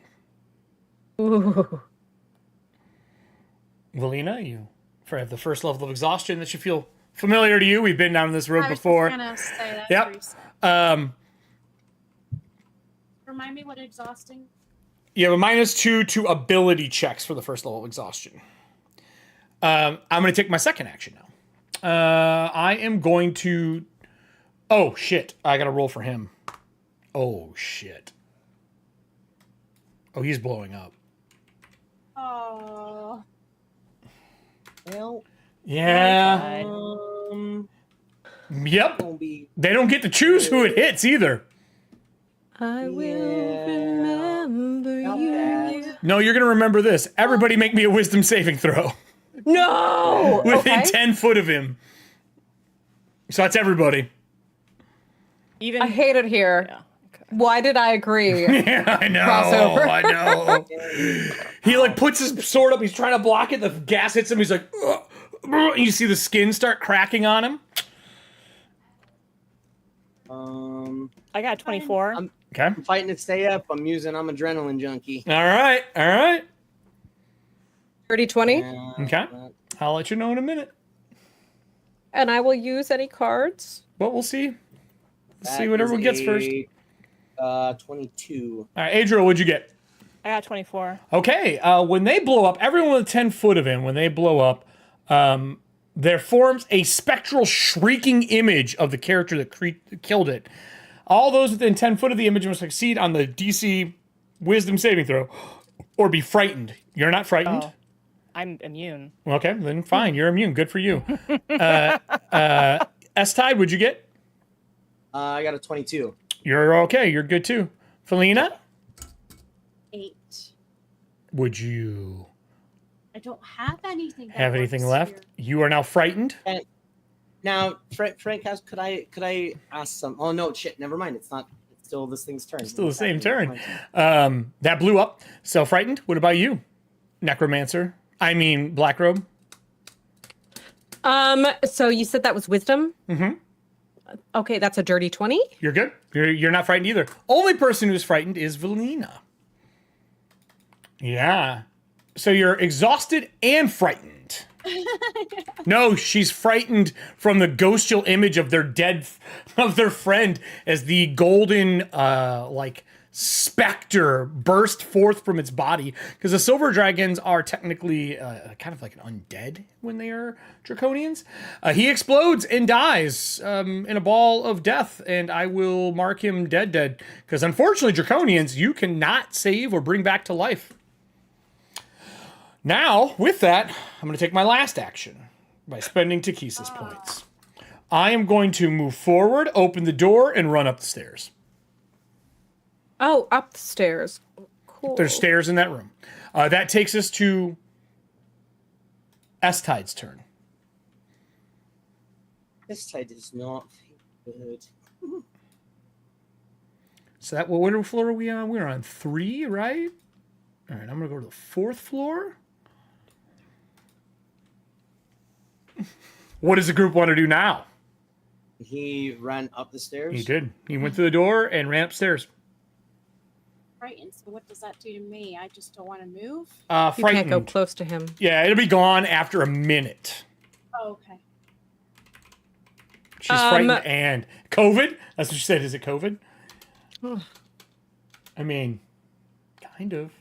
Ooh. Valina, you have the first level of exhaustion that should feel familiar to you. We've been down this road I was before. just gonna say that. Yep. Remind me what exhausting. You have a -2 to ability checks for the first level of exhaustion. I'm going to take my second action now. I am going to... Oh, shit. I got to roll for him. Oh, shit. Oh, he's blowing up. Oh. Well, Yeah. Yep. gonna be They don't get to choose who it hits either. I will Yeah. remember Not you. bad. No, you're going to remember this. Everybody make me a wisdom saving throw. No! Within Okay. 10 foot of him. So that's everybody. Even I hate it here. Yeah. Okay. Why did I agree? Yeah, I know. Crossover. I know. He like puts his sword up. He's trying to block it. The gas hits him. He's like, "Ugh, ugh," and you see the skin start cracking on him. I got 24. Okay. I'm fighting to stay up. I'm adrenaline junkie. All right. All right. 30-20, Okay. I'll let you know in a minute. and I will use any cards. But we'll see. That See what everyone is gets first. 22. All right, Adriel, what'd you get? I got 24. Okay. When they blow up, everyone within 10 foot of him, when they blow up, there forms a spectral shrieking image of the character that killed it. All those within 10 foot of the image must succeed on the DC Wisdom saving throw or be frightened. You're not frightened? Oh, I'm immune. Okay, then fine. You're immune. Good for you. S-Tide, what'd you get? I got a 22. You're okay. You're good too. Felina, 8. would you I don't have anything. that have anything works left? here. You are now frightened. And now, Frankhouse, could I ask some? Oh no, shit. Never mind. It's not. It's still this thing's turn. Still the same Never turn. mind. That blew up. So frightened. What about you, Necromancer? I mean, Blackrobe. So you said that was wisdom? Mm-hmm. Okay, that's a dirty 20. You're good. You're not frightened either. Only person who's frightened is Valina. Yeah. So you're exhausted and frightened. No, she's frightened from the ghostial image of their friend as the golden specter burst forth from its body, because the silver dragons are technically kind of like an undead when they are draconians. He explodes and dies in a ball of death, and I will mark him dead because unfortunately draconians you cannot save or bring back to life. Now, with that, I'm going to take my last action by spending Takesis points. I am going to move forward, open the door, and run up the stairs. Oh, up the stairs. Cool. There's stairs in that room. That takes us to S-Tide's turn. This tide does not feel good. So that, well, what floor are we on? We're on 3, right? All right, I'm gonna go to the 4th floor. What does the group want to do now? He ran up the stairs. He did. He went to the door and ran upstairs. Frightened. So what does that do to me? I just don't want to move. You Frightened. can't go close to him. Yeah, it'll be gone after a minute. Oh, okay. She's frightened and COVID? That's what she said. Is it COVID? I mean, kind of.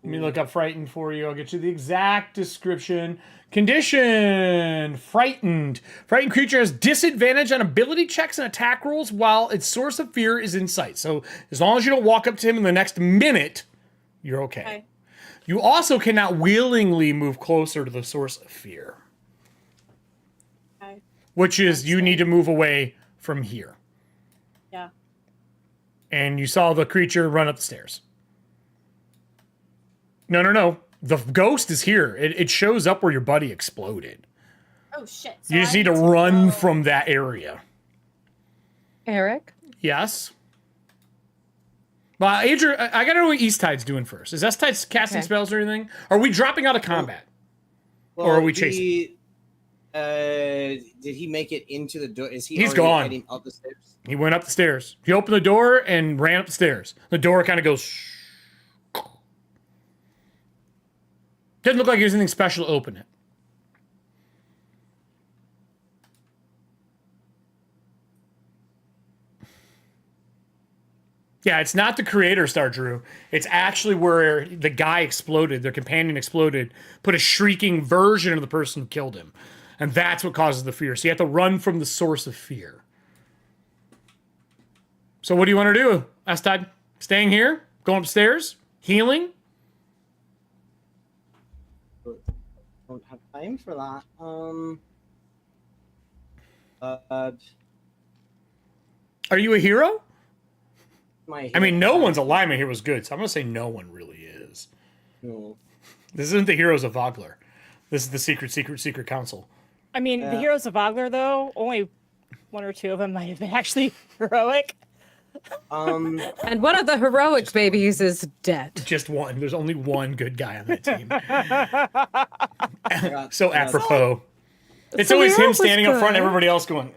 Let me look up frightened for you. I'll get you the exact description. Condition: frightened. Frightened creature has disadvantage on ability checks and attack rolls while its source of fear is in sight. So as long as you don't walk up to him in the next minute, you're okay. You also cannot willingly move closer to the source of fear. Okay. Which is you need to move away from here. Yeah. And you saw the creature run up the stairs. No. The ghost is here. It shows up where your buddy exploded. Oh shit. So You just need to run from that area. Eric? Yes? Well, Adrian, I gotta know what East Tide's doing first. Is S Tide casting spells or anything? Are we dropping out of combat? Well, or are we chasing? Did he make it into the door? Is he He's already gone. heading up the stairs? He went up the stairs. He opened the door and ran up the stairs. The door kind of goes... Didn't look like there's anything special to open it. Yeah, it's not the creator star, Drew. It's actually where the guy exploded, their companion exploded, put a shrieking version of the person who killed him. And that's what causes the fear. So you have to run from the source of fear. So what do you want to do, Astad? Staying here? Going upstairs? Healing? Don't have time for that. Are you a hero? I mean, no one's alive in here was good, so I'm going to say no one really is. No. This isn't the Heroes of Vogler. This is the secret council. I mean, the Heroes of Vogler, though, only 1 or 2 of them might have been actually heroic. And one of the heroic babies is dead. Just one. There's only one good guy on that team. So apropos. It's always him standing up front, everybody else going...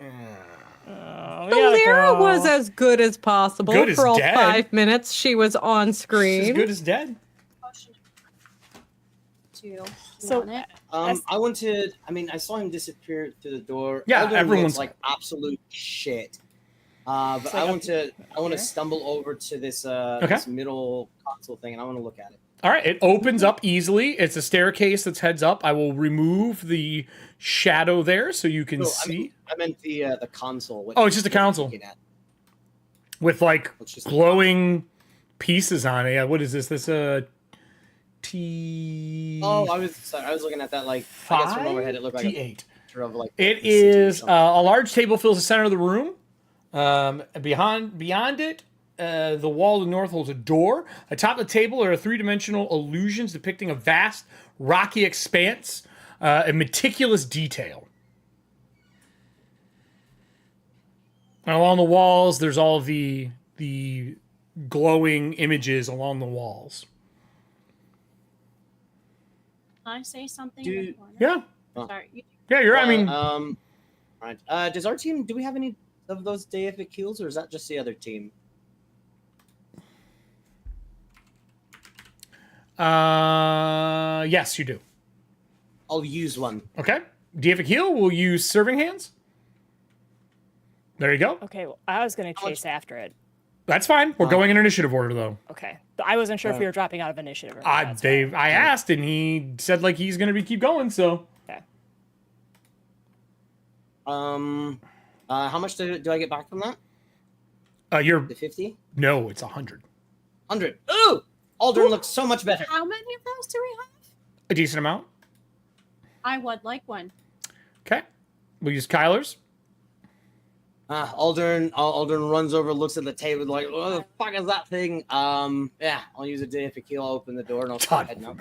Lyra was as good as possible Good as for all dead. 5 minutes she was on She's screen. as good as dead. So, I wanted. I mean, I saw him disappear through the door. Yeah, Alden everyone's looks like absolute shit. But I want to stumble over to this this middle console thing, and I want to look at it. All right, it opens up easily. It's a staircase that's heads up. I will remove the shadow there so you can see. I meant the console. Oh, it's just a console with like glowing pieces on it. Yeah, what is this? This T. Oh, I was looking at that like I guess from overhead it looked like T8. Of like it is a large table fills the center of the room. Beyond it, the wall to the north holds a door. Atop the table are 3-dimensional illusions depicting a vast, rocky expanse and meticulous detail. And along the walls, there's all the glowing images along the walls. Can I say something? Yeah. Sorry. Yeah, you're. I mean, all right. Does our team? Do we have any of those deific heals, or is that just the other team? Yes, you do. I'll use one. Okay. Deific heal. We'll use serving hands. There you go. Okay, well, I was going to chase after it. That's fine. We're going in initiative order, though. Okay. I wasn't sure if we were dropping out of initiative or not. I asked, and he said like he's going to keep going, so. Okay. How much do I get back from that? You're... The 50? No, it's 100. 100. Ooh! Aldrin looks so much better. How many of those do we have? A decent amount. I would like one. Okay. We'll use Kyler's. Aldern runs over, looks at the table, like, what the fuck is that thing? Yeah, I'll use a day for I'll open the door and I'll start heading up.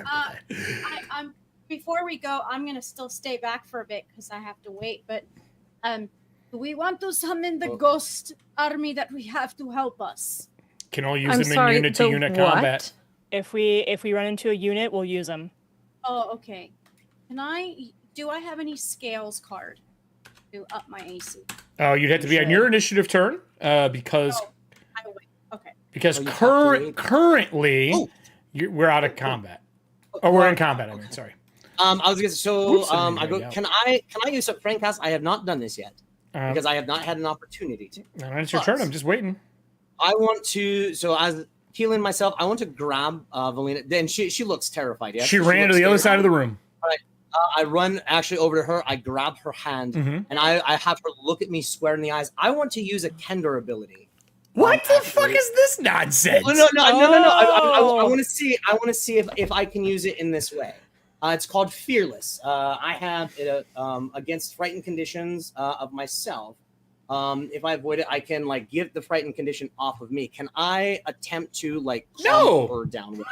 I'm before we go, I'm gonna still stay back for a bit because I have to wait. But do we want to summon the ghost army that we have to help us? Can all use them in unit-to-unit combat. If we run into a unit, we'll use them. Oh, okay. Do I have any scales card to up my AC? Oh, you'd have to be on your initiative turn because I wait. Okay. Because currently we're out of combat. Or we're in combat. I mean, sorry. I was gonna say, can I use a Frankhouse? I have not done this yet because I have not had an opportunity to. No, it's your turn. I'm just waiting. I want to. So as healing myself, I want to grab Valina. Then she looks terrified. Yeah, she ran to the other side of the room. All right. I run actually over to her. I grab her hand and I have her look at me square in the eyes. I want to use a Kender ability. What the fuck is this nonsense? Oh, no. I want to see. I want to see if I can use it in this way. It's called Fearless. I have it against frightened conditions of myself. If I avoid it, I can like give the frightened condition off of me. Can I attempt to like calm her down?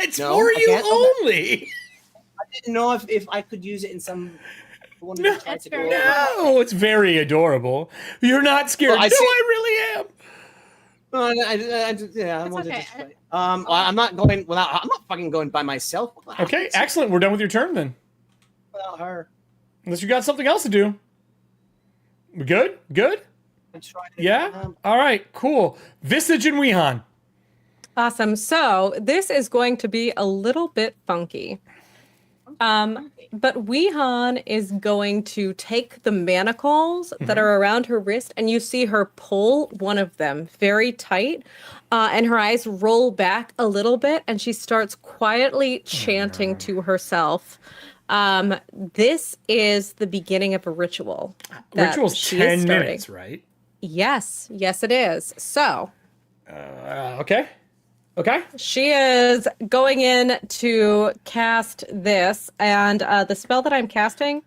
It's for you only. I didn't know if I could use it in some. No, it's very adorable. You're not scared. I really am. I wanted to try. I'm not going without. I'm not fucking going by myself. Okay, excellent. We're done with your turn then. Without her. Unless you got something else to do. We good? Good? Yeah? All right, cool. Visage and Wehan. Awesome. So this is going to be a little bit funky. But Wehan is going to take the manacles that are around her wrist, and you see her pull one of them very tight, and her eyes roll back a little bit, and she starts quietly chanting to herself. This is the beginning of a ritual. Ritual's 10 minutes, right? Yes, it is. So, okay. She is going in to cast this, and the spell that I'm casting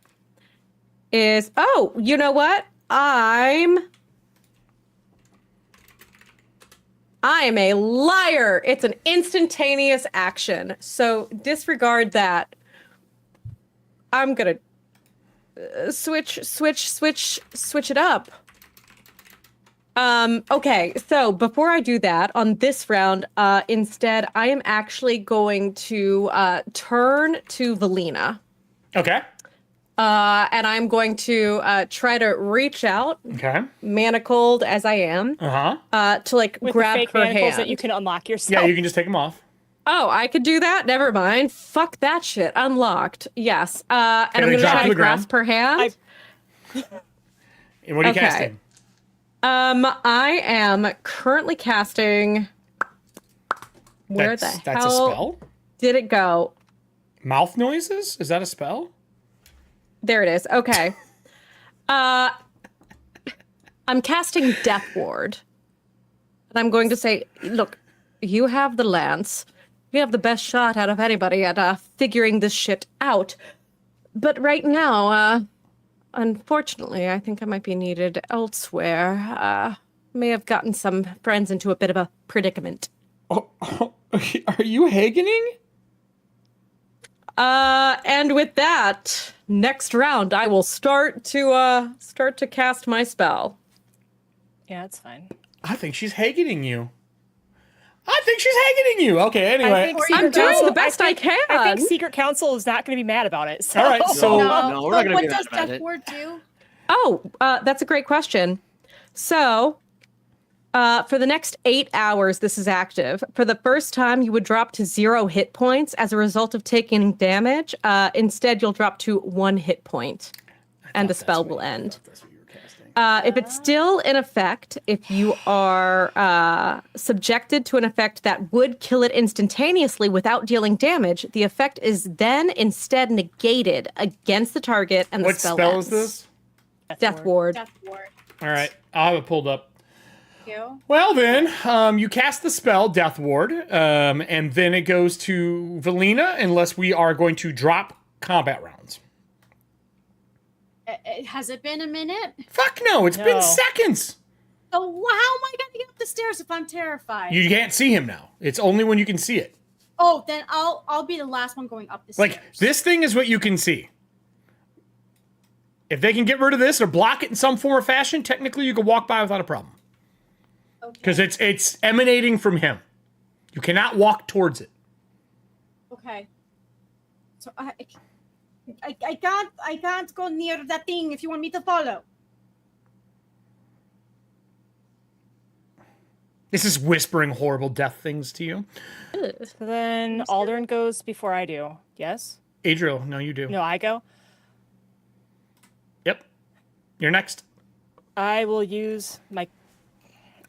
is, oh, you know what? I'm a liar. It's an instantaneous action. So disregard that. I'm gonna switch it up. Okay, so before I do that, on this round, instead, I am actually going to turn to Valina. Okay. And I'm going to try to reach out, manacled as I am, to like with grab the fake her manacles hand. that you can unlock yourself. Yeah, you can just take them off. Oh, I could do that? Never mind. Fuck that shit. Unlocked. Yes. And I'm going to try to grasp her hand. And what are you casting? I am currently casting. That's a spell? Did it go? Mouth noises? Is that a spell? There it is. Okay. I'm casting Death Ward. And I'm going to say, look, you have the lance. You have the best shot out of anybody at figuring this shit out. But right now, unfortunately, I think I might be needed elsewhere. May have gotten some friends into a bit of a predicament. Oh, are you Hagening? And with that, next round, I will start to cast my spell. Yeah, it's fine. I think she's Hagening you. Okay, anyway. I'm doing the best I can. I think Secret Council is not going to be mad about it. So. All right, so... No, we're not going to be mad about it. What does Death Ward do? Oh, that's a great question. So, for the next 8 hours, this is active. For the first time, you would drop to 0 hit points as a result of taking damage. Instead, you'll drop to 1 hit point, and the spell will end. If it's still in effect, if you are subjected to an effect that would kill it instantaneously without dealing damage, the effect is then instead negated against the target, and the spell ends. What spell is this? Death Ward. Death Ward. All right, I'll have it pulled up. Thank you. Well then, you cast the spell, Death Ward, and then it goes to Valina unless we are going to drop combat rounds. Has it been a minute? Fuck no, it's been seconds. So how am I going to get up the stairs if I'm terrified? You can't see him now. It's only when you can see it. Oh, then I'll be the last one going up the stairs. Like, this thing is what you can see. If they can get rid of this or block it in some form or fashion, technically you can walk by without a problem. Because it's emanating from him. You cannot walk towards it. Okay. So I can't go near that thing if you want me to follow. This is whispering horrible death things to you. So then Aldern goes before I do. Yes? Adriel, no, you do. No, I go. Yep. You're next. I will use my...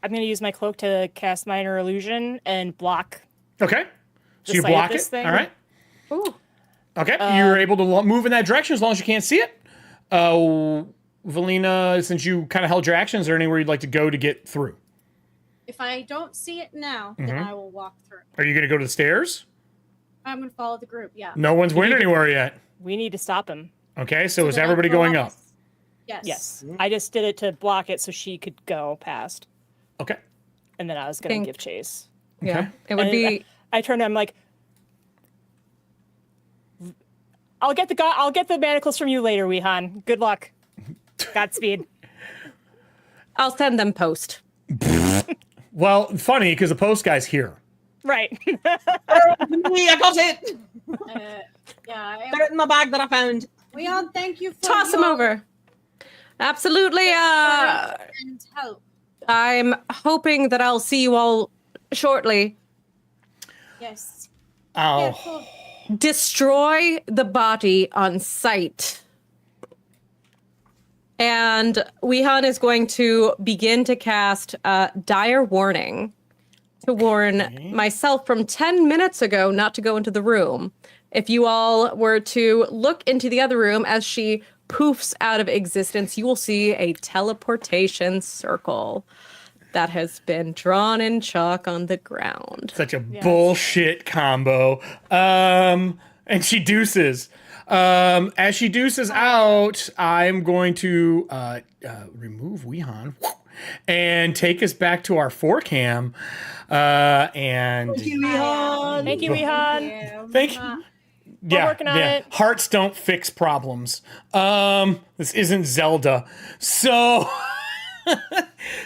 I'm going to use my cloak to cast Minor Illusion and block. Okay. So you block it. Thing. All right. Ooh. Okay. You're able to move in that direction as long as you can't see it. Valina, since you kind of held your action, is there anywhere you'd like to go to get through? If I don't see it now, then I will walk through. Are you going to go to the stairs? I'm going to follow the group, yeah. No one's went anywhere yet. We need to stop him. Okay, so is everybody going up? Yes. Yes. I just did it to block it so she could go past. Okay. And then I was going to give chase. Yeah. Okay. It would be. I turned. I'm like, I'll get the manacles from you later, Weehan. Good luck. Godspeed. I'll send them post. Well, funny because the post guy's here. Right. Me, I got it. Yeah. They're in my bag that I found. We all thank you for Toss them over. Absolutely. and help. I'm hoping that I'll see you all shortly. Yes. Oh. Careful. Destroy the body on sight. And Weehan is going to begin to cast Dire Warning to warn myself from 10 minutes ago not to go into the room. If you all were to look into the other room as she poofs out of existence, you will see a teleportation circle that has been drawn in chalk on the ground. Such a bullshit combo. And she deuces. As she deuces out, I'm going to remove Weehan and take us back to our 4cam. And Thank you, Weehan. Thank you, Weehan. thank you. We're working on it. Hearts don't fix problems. This isn't Zelda. So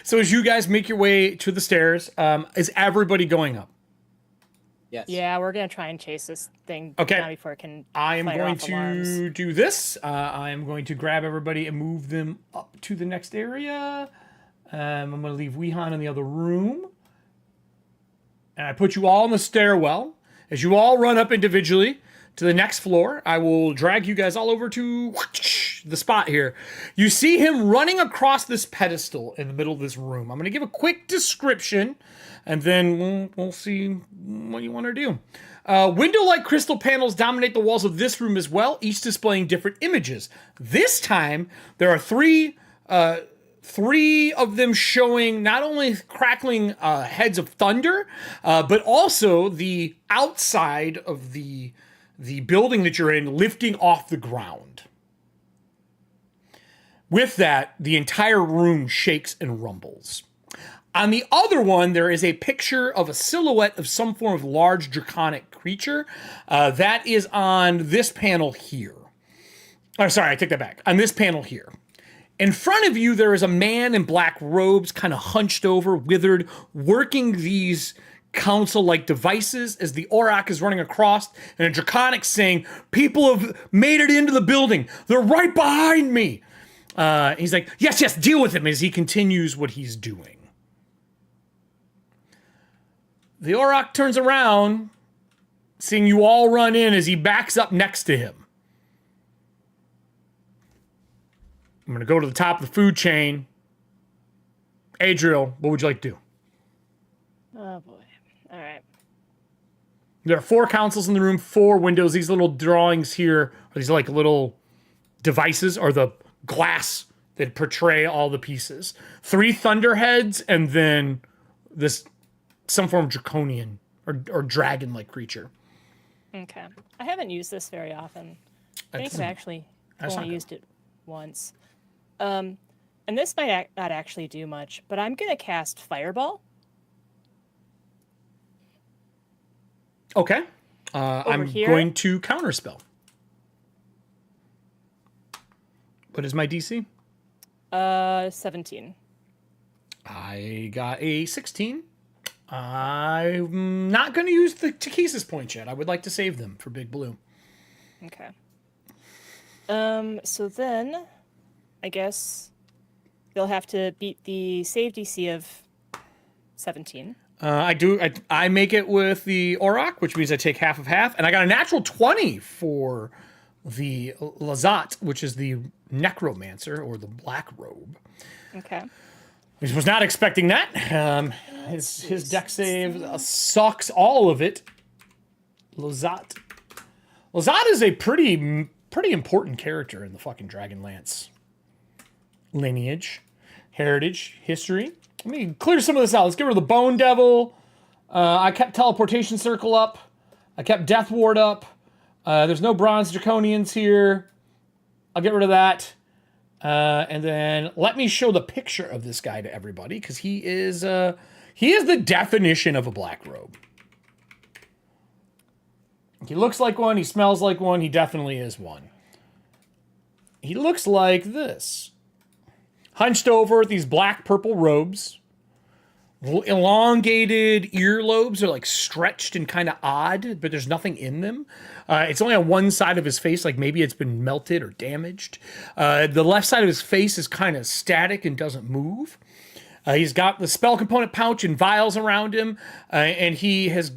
so as you guys make your way to the stairs, is everybody going up? Yes. Yeah, we're gonna try and chase this thing Okay. before it can. I am fire going off to alarms. do this. I am going to grab everybody and move them up to the next area. I'm going to leave Weehan in the other room. And I put you all in the stairwell. As you all run up individually to the next floor, I will drag you guys all over to the spot here. You see him running across this pedestal in the middle of this room. I'm going to give a quick description, and then we'll see what you want to do. Window-like crystal panels dominate the walls of this room as well, each displaying different images. This time, there are three of them showing not only crackling heads of thunder, but also the outside of the building that you're in lifting off the ground. With that, the entire room shakes and rumbles. On the other one, there is a picture of a silhouette of some form of large draconic creature. That is on this panel here. Oh, sorry, I take that back. On this panel here. In front of you, there is a man in black robes, kind of hunched over, withered, working these console-like devices as the Auroch is running across, and a draconic saying, "People have made it into the building. They're right behind me." He's like, yes, deal with him, as he continues what he's doing. The Auroch turns around, seeing you all run in as he backs up next to him. I'm going to go to the top of the food chain. Adriel, what would you like to do? Oh boy. All right. There are 4 consoles in the room, 4 windows. These little drawings here are these like little devices, or the glass that portray all the pieces. 3 thunderheads, and then this some form of draconian or dragon-like creature. Okay. I haven't used this very often. I think I've actually only used it once. And this might not actually do much, but I'm going to cast Fireball. Okay. I'm going to counterspell. What is my DC? 17. I got a 16. I'm not going to use the Ttrpgfamily points yet. I would like to save them for Big Blue. Okay. So then, I guess they'll have to beat the save DC of 17. I make it with the Auroch, which means I take half of half, and I got a natural 20 for the Lazat, which is the Necromancer or the Black Robe. Okay. I was not expecting that. His deck save sucks all of it. Lazat is a pretty important character in the fucking Dragonlance lineage, heritage, history. Let me clear some of this out. Let's get rid of the Bone Devil. I kept Teleportation Circle up. I kept Death Ward up. There's no Bronze Draconians here. I'll get rid of that. And then let me show the picture of this guy to everybody, because he is the definition of a black robe. He looks like one. He smells like one. He definitely is one. He looks like this. Hunched over with these black-purple robes. Elongated earlobes are like stretched and kind of odd, but there's nothing in them. It's only on one side of his face, like maybe it's been melted or damaged. The left side of his face is kind of static and doesn't move. He's got the spell component pouch and vials around him, and he has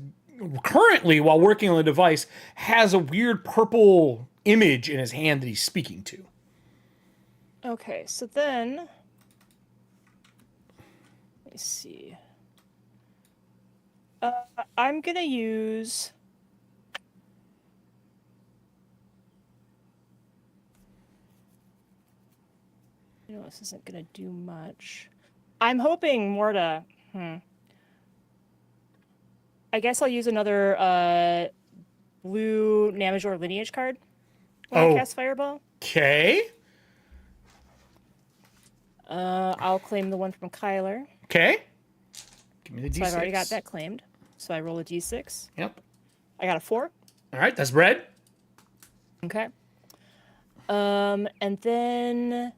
currently, while working on the device, has a weird purple image in his hand that he's speaking to. Okay, so then, let me see. I'm gonna use. You know, this isn't gonna do much. I'm hoping more to. I guess I'll use another blue Namajor lineage card when I cast Fireball. Okay. I'll claim the one from Kyler. Okay. Give me the D6. So I've already got that claimed. So I roll a D6. Yep. I got a 4. All right, that's red. Okay. And then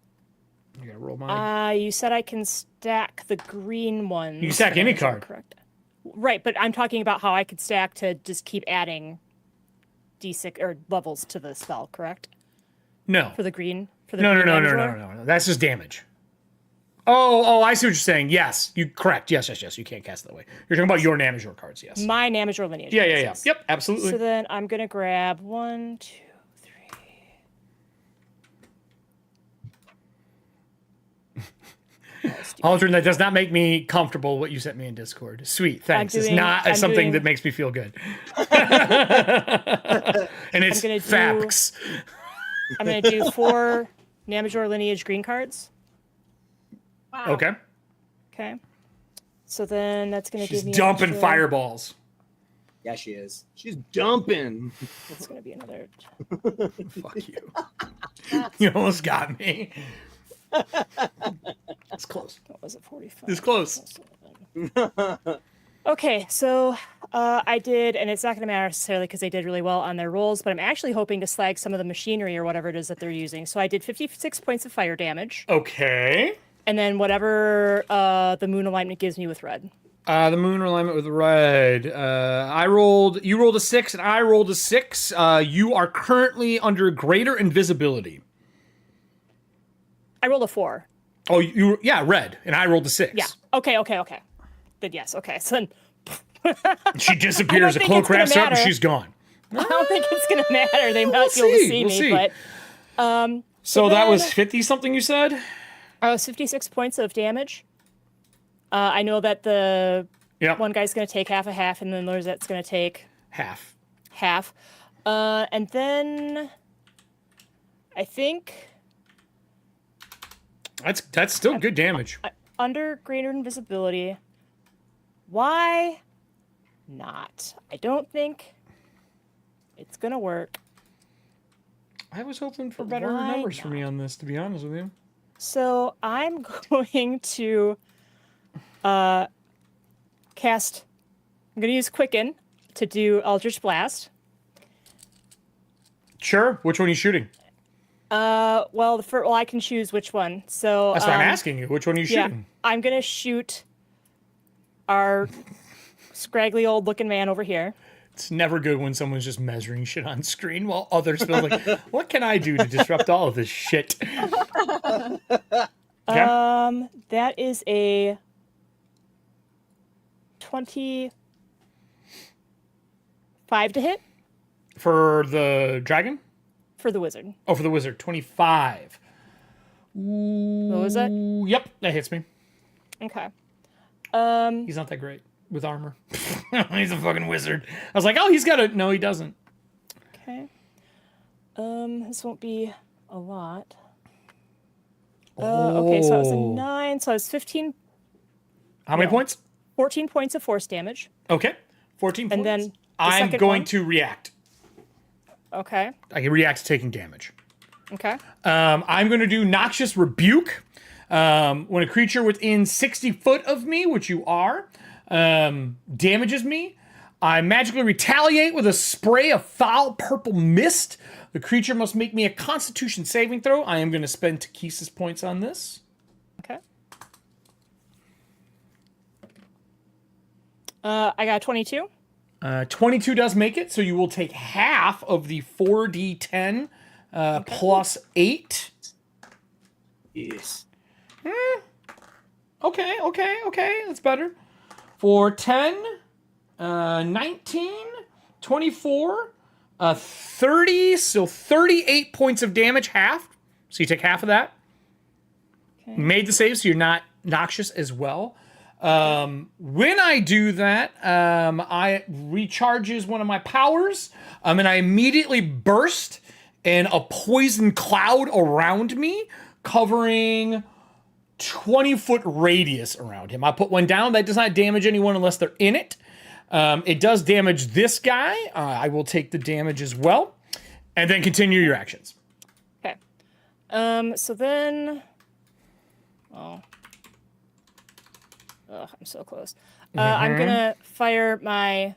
You gotta roll mine. you said I can stack the green ones. You can stack any card. Correct. Right, but I'm talking about how I could stack to just keep adding D6 or levels to the spell, correct? No. For the green? No. That's just damage. Oh, I see what you're saying. Yes, correct. Yes. You can't cast it that way. You're talking about your Namajor cards, yes. My Namajor lineage. Yeah. Yep, absolutely. So then I'm going to grab 1, 2, 3. Aldrin, that does not make me comfortable what you sent me in Discord. Sweet, thanks. It's not something that makes me feel good. And it's facts. I'm going to do 4 Namajor lineage green cards. Wow. Okay. Okay. So then that's going to give me... She's dumping fireballs. Yeah, she is. She's dumping. That's going to be another... Fuck you. You almost got me. It's close. What was it, 45? It's close. Okay, so I did, and it's not going to matter necessarily because they did really well on their rolls, but I'm actually hoping to slag some of the machinery or whatever it is that they're using. So I did 56 points of fire damage. Okay. And then whatever the moon alignment gives me with red. The moon alignment with red. You rolled a 6, and I rolled a 6. You are currently under greater invisibility. I rolled a 4. Oh, red, and I rolled a 6. Yeah. Okay. Then yes. Okay. So then she disappears. A cloak wraps her up, and she's gone. I don't think it's gonna matter. They might be able to see me, but so that was 50 something. You said. I was 56 points of damage. I know that the one guy's gonna take half a half, and then Lorette's gonna take half. And then I think that's still good damage. Under greater invisibility. Why not? I don't think it's gonna work. I was hoping for better numbers for me on this, to be honest with you. So I'm going to cast. I'm going to use Quicken to do Eldritch Blast. Sure. Which one are you shooting? Well, I can choose which one. So that's why I'm asking you. Which one are you shooting? I'm gonna shoot our scraggly old looking man over here. It's never good when someone's just measuring shit on screen while others feel like, what can I do to disrupt all of this shit? Okay. That is a 25 to hit. For the dragon? For the wizard. Oh, for the wizard. 25. What was that? Yep, that hits me. Okay. He's not that great with armor. He's a fucking wizard. I was like, oh, he's got a... No, he doesn't. Okay. This won't be a lot. Okay, so it was a 9, so it was 15... How many points? 14 points of force damage. Okay, 14 points. And then I'm going to react. Okay. I can react to taking damage. Okay. I'm going to do Noxious Rebuke. When a creature within 60 foot of me, which you are, damages me, I magically retaliate with a spray of foul purple mist. The creature must make me a Constitution saving throw. I am going to spend Takesis points on this. Okay. I got 22. 22 does make it, so you will take half of the 4d10 plus 8. Yes. Okay, that's better. For 10, 19, 24, 30, so 38 points of damage, half. So you take half of that. Okay. Made the save, so you're not noxious as well. When I do that, I recharges one of my powers, and I immediately burst in a poison cloud around me, covering 20-foot radius around him. I put one down. That does not damage anyone unless they're in it. It does damage this guy. I will take the damage as well, and then continue your actions. Okay. So then... Oh. Ugh, I'm so close. I'm gonna fire my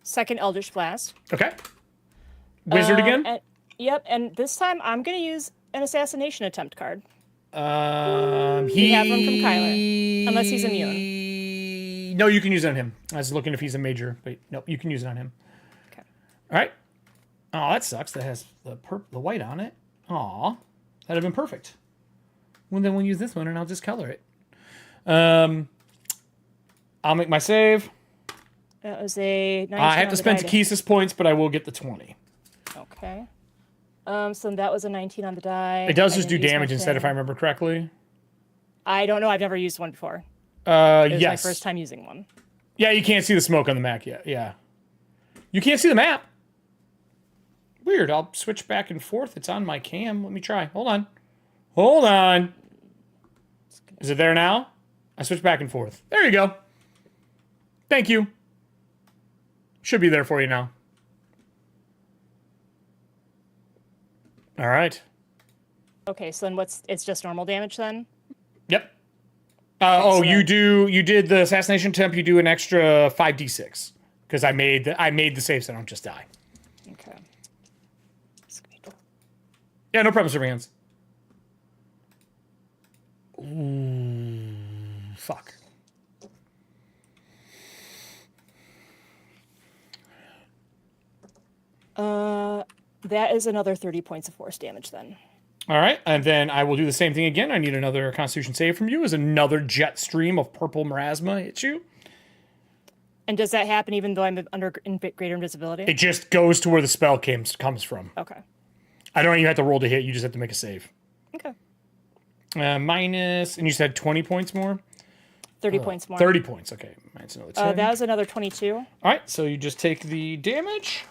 second Eldritch Blast. Okay. Wizard again? Yep, and this time I'm gonna use an assassination attempt card. We have one from Kyler, unless he's immune. No, you can use it on him. I was looking if he's a major, but nope, you can use it on him. Okay. All right. Oh, that sucks. That has the white on it. Aw, that'd have been perfect. Well, then we'll use this one, and I'll just color it. I'll make my save. That was a 19. I have to spend Takesis points, but I will get the 20. Okay. So that was a 19 on the die. It does just do damage instead, if I remember correctly. I don't know. I've never used one before. It was yes. my first time using one. Yeah, you can't see the smoke on the map yet. Yeah. You can't see the map. Weird. I'll switch back and forth. It's on my cam. Let me try. Hold on. Hold on. Is it there now? I switch back and forth. There you go. Thank you. Should be there for you now. All right. Okay, so then it's just normal damage then? Yep. You did the assassination attempt, you do an extra 5d6. Because I made the save so I don't just die. Okay. Yeah, no problem, Sir Hands. Ooh, fuck. That is another 30 points of force damage then. All right, and then I will do the same thing again. I need another Constitution save from you as another jet stream of purple marasma hits you. And does that happen even though I'm under greater invisibility? It just goes to where the spell comes from. Okay. I don't even have to roll to hit. You just have to make a save. Okay. Minus, and you said 20 points more? 30 points more. 30 points, okay. Minus another 10. That was another 22. All right, so you just take the damage.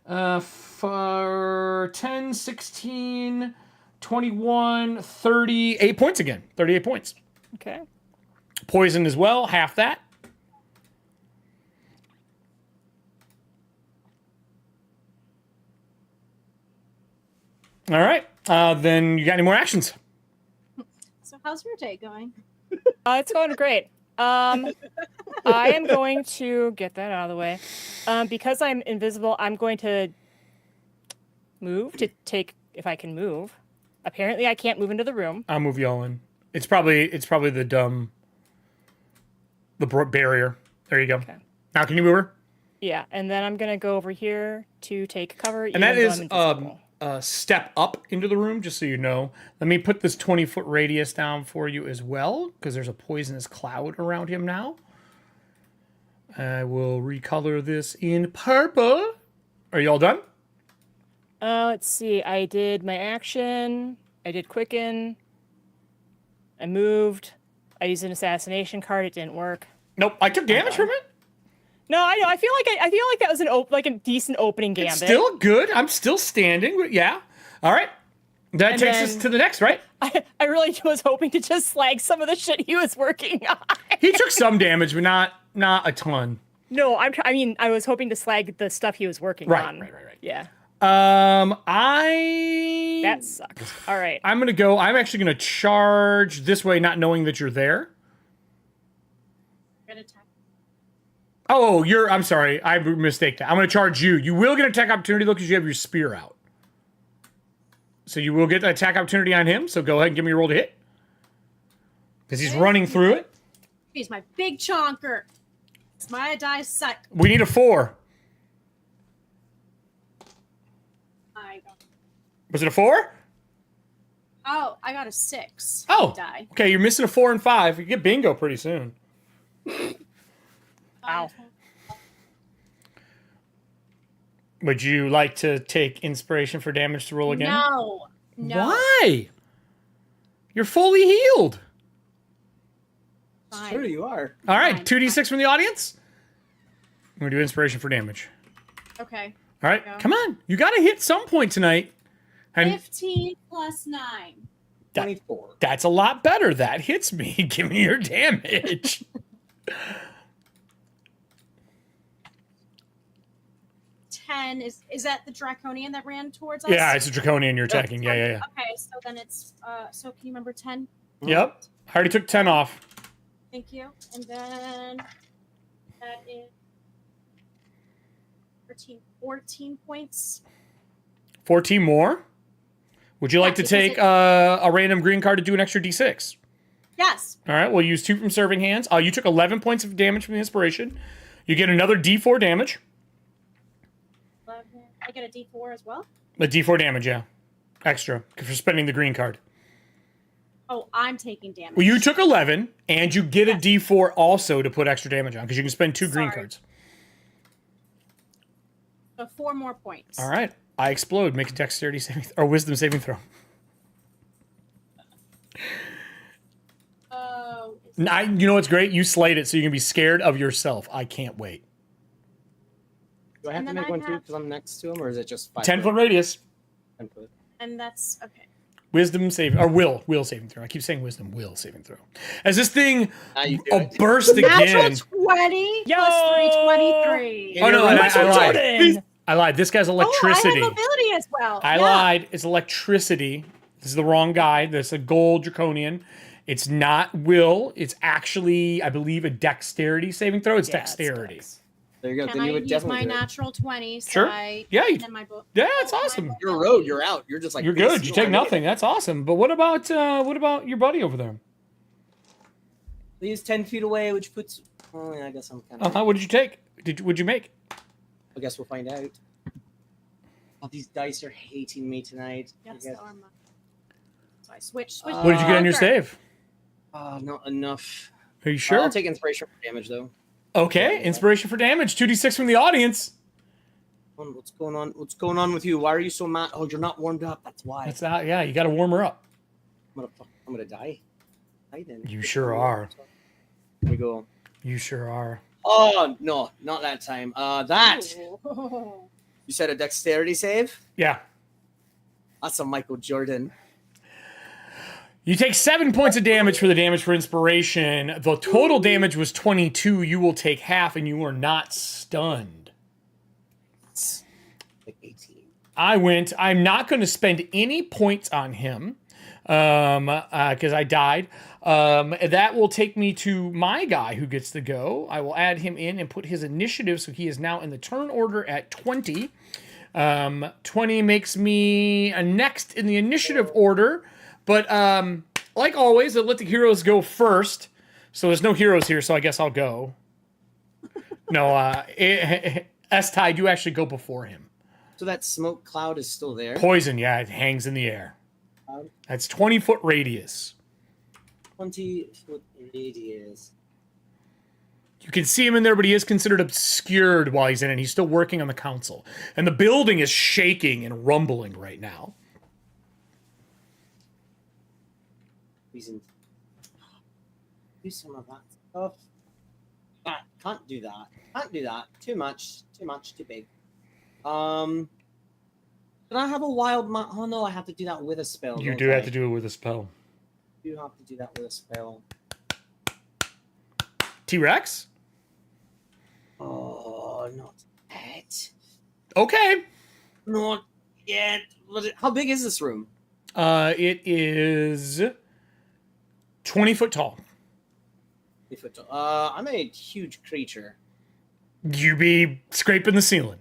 For 10, 16, 21, 38 points again. 38 points. Okay. Poison as well, half that. All right. Then you got any more actions? So how's your day going? It's going great. I am going to get that out of the way. Because I'm invisible, I'm going to move to take if I can move. Apparently, I can't move into the room. I'll move y'all in. It's probably the barrier. There you go. Okay. Now can you move her? Yeah, and then I'm gonna go over here to take cover. And that is a step up into the room, just so you know. Let me put this 20-foot radius down for you as well, because there's a poisonous cloud around him now. I will recolor this in purple. Are you all done? Let's see. I did my action. I did quicken. I moved. I used an assassination card. It didn't work. Nope. I took damage from it. No, I know. I feel like that was a decent opening gambit. It's still good. I'm still standing. But yeah. All right. That takes us to the next, right? I really was hoping to just slag some of the shit he was working on. He took some damage, but not a ton. No, I mean, I was hoping to slag the stuff he was working on. Right. Yeah. That sucks. All right. I'm actually gonna charge this way, not knowing that you're there. Oh, I'm sorry. I mistaked that. I'm gonna charge you. You will get an attack opportunity though, because you have your spear out. So you will get an attack opportunity on him. So go ahead and give me a roll to hit. Because he's running through it. He's my big chonker. It's my dice suck. We need a 4. Was it a 4? Oh, I got a 6. Oh, okay. You're missing a 4 and 5. You get bingo pretty soon. Ow. Would you like to take inspiration for damage to roll again? No. Why? You're fully healed. Fine. Sure you are. All right, 2d6 from the audience. We're gonna do inspiration for damage. Okay. All right, come on. You got to hit some point tonight. And 15 plus 9. 24. That's a lot better. That hits me. Give me your damage. 10 is that the draconian that ran towards us? Yeah, it's a draconian you're attacking. Yeah. Okay, so then it's so can you remember 10? Yep. I already took 10 off. Thank you. And then that is 14 points. 14 more? Would you like to take a random green card to do an extra d6? Yes. All right, we'll use 2 from serving hands. You took 11 points of damage from the inspiration. You get another d4 damage. 11. I get a d4 as well? A d4 damage, yeah. Extra, for spending the green card. Oh, I'm taking damage. Well, you took 11, and you get a d4 also to put extra damage on, because you can spend 2 green cards. So 4 more points. All right. I explode. Make a dexterity saving or wisdom saving throw. You know what's great? You slayed it, so you can be scared of yourself. I can't wait. Do I have to make one too because I'm next to him, or is it just 5 10-foot radius? 10 foot. And that's okay. Wisdom saving or will saving throw. I keep saying wisdom will saving throw. As this thing burst again. Natural 20 plus 323. Oh no, I lied. This guy's electricity. Oh, I have mobility as well. I lied. It's electricity. This is the wrong guy. This is a gold draconian. It's not will. It's actually, I believe, a dexterity saving throw. It's dexterity. There you go. Can I use my natural 20? So sure. Yeah, it's awesome. You're a rogue. You're out. You're just like you're good. You take nothing. That's awesome. But what about your buddy over there? He's 10 feet away, which puts. Oh, yeah, I guess I'm kind of. What did you take? What'd you make? I guess we'll find out. Oh, these dice are hating me tonight. Yes, so I switch. What did you get on your save? Not enough. Are you sure? I'll take inspiration for damage though. Okay, inspiration for damage. 2d6 from the audience. What's going on? What's going on with you? Why are you so mad? Oh, you're not warmed up. That's why. That's not. Yeah, you got to warm her up. I'm gonna die. Then. You sure are. Here we go. You sure are. Oh no, not that time. You said a dexterity save? Yeah. That's a Michael Jordan. You take 7 points of damage for the damage for inspiration. The total damage was 22. You will take half, and you are not stunned. Like 18. I'm not going to spend any points on him because I died. That will take me to my guy who gets to go. I will add him in and put his initiative, so he is now in the turn order at 20. 20 makes me next in the initiative order, but like always, I'll let the heroes go first. So there's no heroes here, so I guess I'll go. No, S-Tide, you actually go before him. So that smoke cloud is still there? Poison, yeah, it hangs in the air. That's 20-foot radius. 20-foot radius. You can see him in there, but he is considered obscured while he's in it. He's still working on the council. And the building is shaking and rumbling right now. Reason. Do some of that stuff. Can't do that. Can't do that. Too much. Too much. Too big. Can I have a wild oh no, I have to do that with a spell. You do have to do it with a spell. You have to do that with a spell. T-Rex? Oh, not yet. Okay. Not yet. How big is this room? It is 20 foot tall. 20 foot tall. I'm a huge creature. You be scraping the ceiling.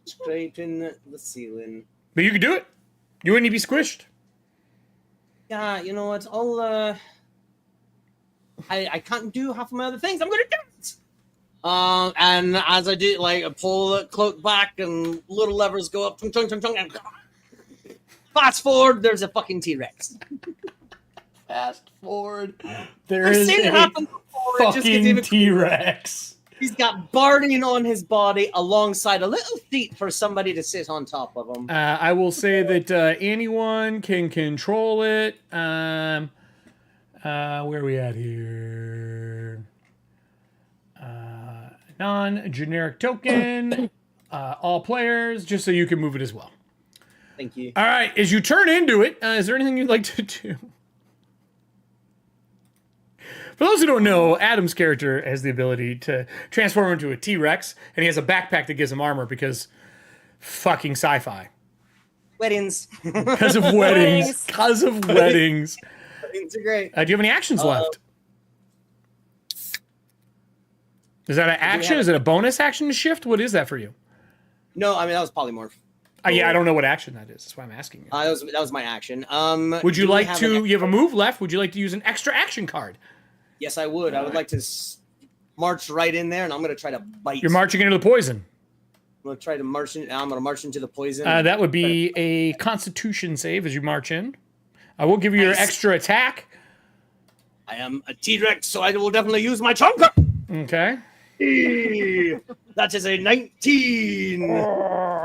Scraping the ceiling. But you can do it. You wouldn't be squished. Yeah, you know what? I can't do half of my other things. I'm gonna do it. And as I do, like, I pull the cloak back, and little levers go up, chung, chung, chung, chung, and fast forward. There's a fucking T-Rex. Fast forward. There's seen it happen before. It just gets fucking even T-Rex. He's got Barding on his body alongside a little seat for somebody to sit on top of him. I will say that anyone can control it. Where are we at here? Non-generic token. All players, just so you can move it as well. Thank you. All right, as you turn into it, is there anything you'd like to do? For those who don't know, Adam's character has the ability to transform into a T-Rex, and he has a backpack that gives him armor because fucking sci-fi. Weddings. Because of weddings. Because of weddings. Weddings are great. Do you have any actions left? Is that an action? Is it a bonus action to shift? What is that for you? No, I mean, that was polymorph. Yeah, I don't know what action that is. That's why I'm asking you. That was my action. Would you like to... You have a move left. Would you like to use an extra action card? Yes, I would. I would like to march right in there, and I'm going to try to bite. You're marching into the poison. I'm going to try to march in. I'm going to march into the poison. That would be a Constitution save as you march in. I will give you your extra attack. I am a T-Rex, so I will definitely use my chomper. Okay. That is a 19.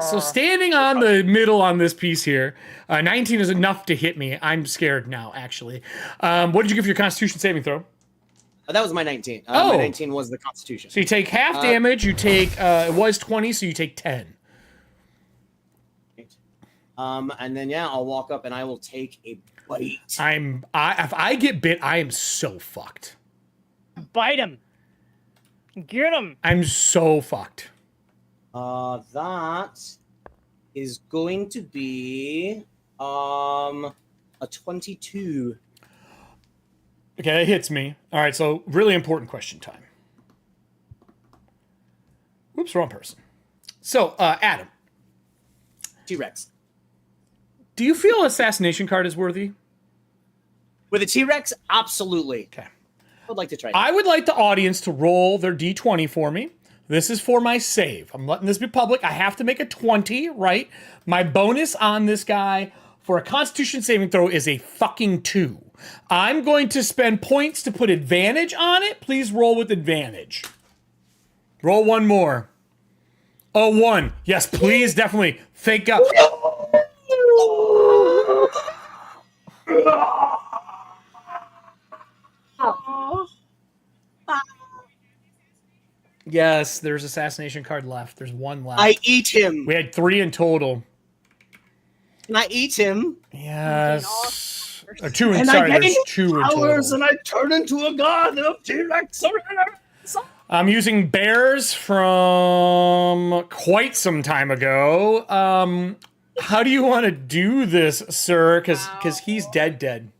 So standing on the middle on this piece here, 19 is enough to hit me. I'm scared now, actually. What did you give for your Constitution saving throw? That was my 19. My 19 was the Constitution. So you take half damage. You take, it was 20, so you take 10. And then, yeah, I'll walk up and I will take a bite. If I get bit, I am so fucked. Bite him. Get him. I'm so fucked. That is going to be a 22. Okay, that hits me. All right, so really important question time. Whoops, wrong person. So, Adam. T-Rex. Do you feel assassination card is worthy? With a T-Rex? Absolutely. Okay. I would like to try that. I would like the audience to roll their D20 for me. This is for my save. I'm letting this be public. I have to make a 20, right? My bonus on this guy for a Constitution saving throw is a fucking 2. I'm going to spend points to put advantage on it. Please roll with advantage. Roll one more. Oh, 1. Yes, please, definitely. Thank God. Yes, there's assassination card left. There's 1 left. I eat him. We had 3 in total. Can I eat him? Yes. Or 2 in, And sorry, I there's 2 in powers total. and I turn into a god of T-Rex. I'm using bears from quite some time ago. How do you want to do this, sir? Because he's dead.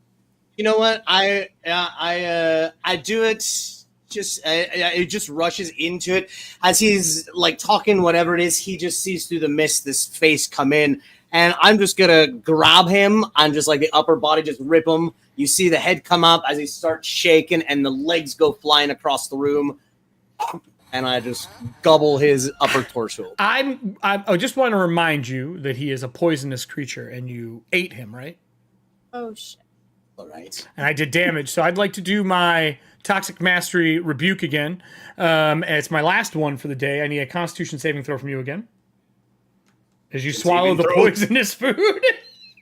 You know what? I do it. It just rushes into it as he's like talking whatever it is. He just sees through the mist this face come in, and I'm just gonna grab him. I'm just like the upper body, just rip him. You see the head come up as he starts shaking, and the legs go flying across the room, and I just gobble his upper torso. I just want to remind you that he is a poisonous creature, and you ate him, right? Oh shit! All right. And I did damage, so I'd like to do my Toxic Mastery Rebuke again. And it's my last one for the day. I need a Constitution saving throw from you again. As you swallow the poisonous food.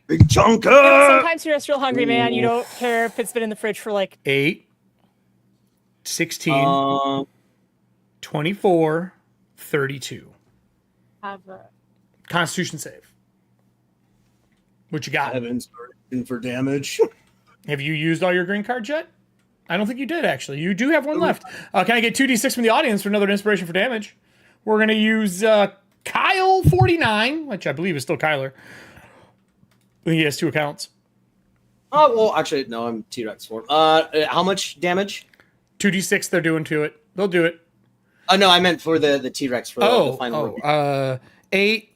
Big chunker! Sometimes you're just real hungry, man. You don't care if it's been in the fridge for like 8, 16, 24, 32. Have a Constitution save. What you got? I have inspiration for damage. Have you used all your green cards yet? I don't think you did, actually. You do have one left. Can I get 2d6 from the audience for another inspiration for damage? We're going to use Kyle49, which I believe is still Kyler. I think he has 2 accounts. Oh, well, actually, no, I'm T-Rex form. How much damage? 2d6 they're doing to it. They'll do it. Oh, no, I meant for the T-Rex for the final. 8,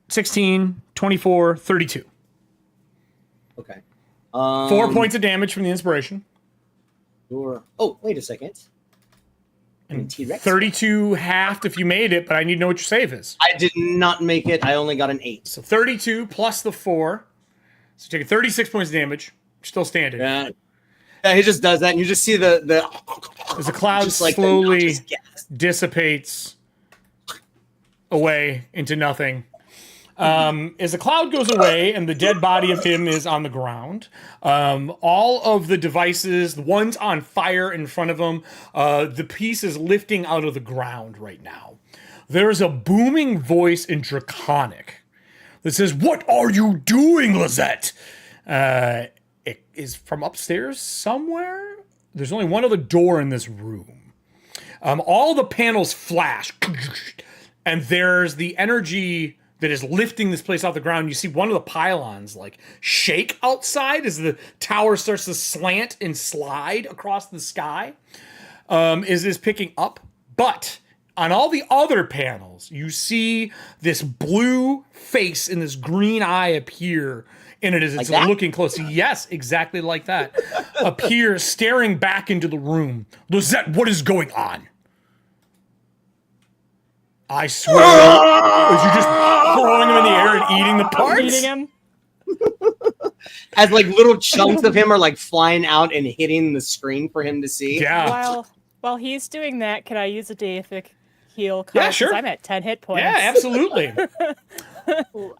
16, 24, 32. Okay. 4 points of damage from the inspiration. Oh, wait a second. And T-Rex 32 halved if you made it, but I need to know what your save is. I did not make it. I only got an 8. So 32 plus the 4. So taking 36 points of damage. Still standing. Yeah, he just does that, and you just see the as the cloud slowly dissipates away into nothing. As the cloud goes away and the dead body of him is on the ground, all of the devices, the ones on fire in front of him, the piece is lifting out of the ground right now. There's a booming voice in Draconic that says, "What are you doing, Lizette?" It is from upstairs somewhere. There's only one other door in this room. All the panels flash, and there's the energy that is lifting this place off the ground. You see one of the pylons like shake outside as the tower starts to slant and slide across the sky. Is picking up, but on all the other panels, you see this blue face and this green eye appear in it as it's looking closely. Yes, exactly like that. Appear staring back into the room. Lizette, what is going on? I swear, is you just throwing him in the air and eating the parts? Eating him. As like little chunks of him are like flying out and hitting the screen for him to see. Yeah. While he's doing that, can I use a deific heal card? Yeah, sure. I'm at 10 hit points. Yeah, absolutely.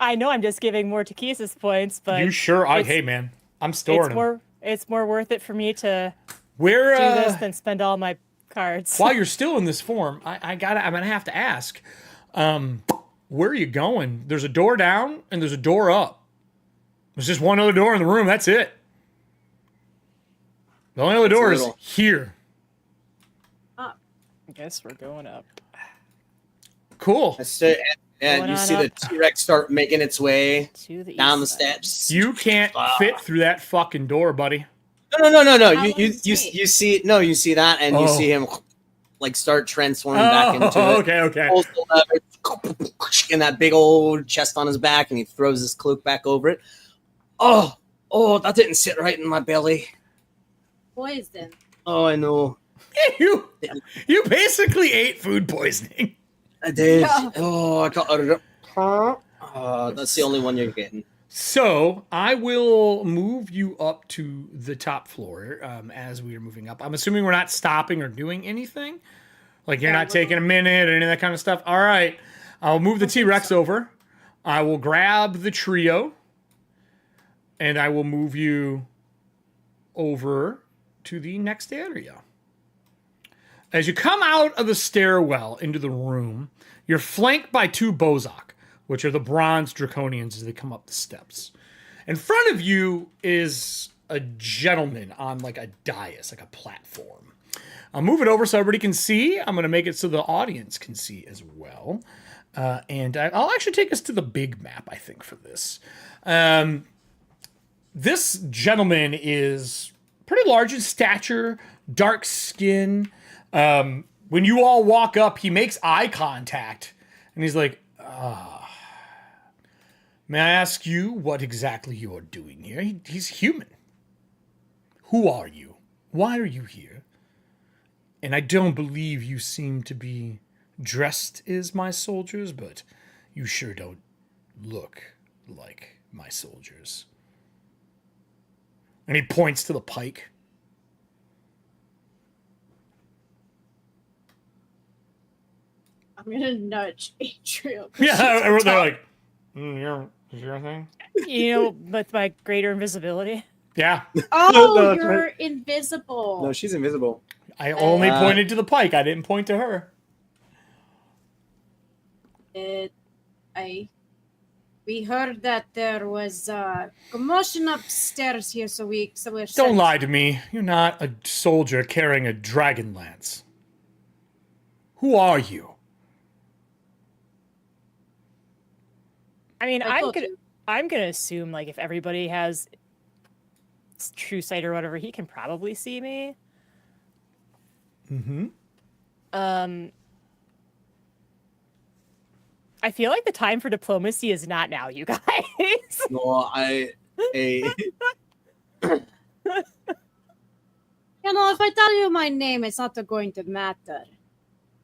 I know I'm just giving more to Keese's points, but You sure? Hey, man, I'm storing them. It's more worth it for me to do this than spend all my cards. While you're still in this form, I'm gonna have to ask, where are you going? There's a door down and there's a door up. There's just one other door in the room. That's it. The only other door is here. I guess we're going up. Cool. And you see the T-Rex start making its way down the steps. You can't fit through that fucking door, buddy. No. You see that, and you see him like start transforming back into it. Okay. And that big old chest on his back, and he throws his cloak back over it. Oh, that didn't sit right in my belly. poison. Oh, I know. You basically ate food poisoning. I did. Yeah. Oh, I got that's the only one you're getting. So I will move you up to the top floor as we are moving up. I'm assuming we're not stopping or doing anything. Like you're not taking a minute or any of that kind of stuff. All right. I'll move the T-Rex over. I will grab the trio. And I will move you over to the next area. As you come out of the stairwell into the room, you're flanked by two Bozok, which are the bronze draconians as they come up the steps. In front of you is a gentleman on like a dais, like a platform. I'll move it over so everybody can see. I'm going to make it so the audience can see as well. And I'll actually take us to the big map, I think, for this. This gentleman is pretty large in stature, dark skin. When you all walk up, he makes eye contact, and he's like, may I ask you what exactly you're doing here? He's human. Who are you? Why are you here? And I don't believe you seem to be dressed as my soldiers, but you sure don't look like my soldiers. And he points to the pike. I'm gonna nudge Adriel. Yeah, they're like, is your thing? You know, with my greater invisibility. Yeah. Oh, No, you're invisible. No, she's invisible. I only pointed to the pike. I didn't point to her. We heard that there was commotion upstairs here, so we're Don't lie to me. You're not a soldier carrying a Dragonlance. Who are you? I mean, I I'm told gonna you. I'm gonna assume like if everybody has true sight or whatever, he can probably see me. Mm-hmm. I feel like the time for diplomacy is not now, you guys. No, You know, if I tell you my name, it's not going to matter.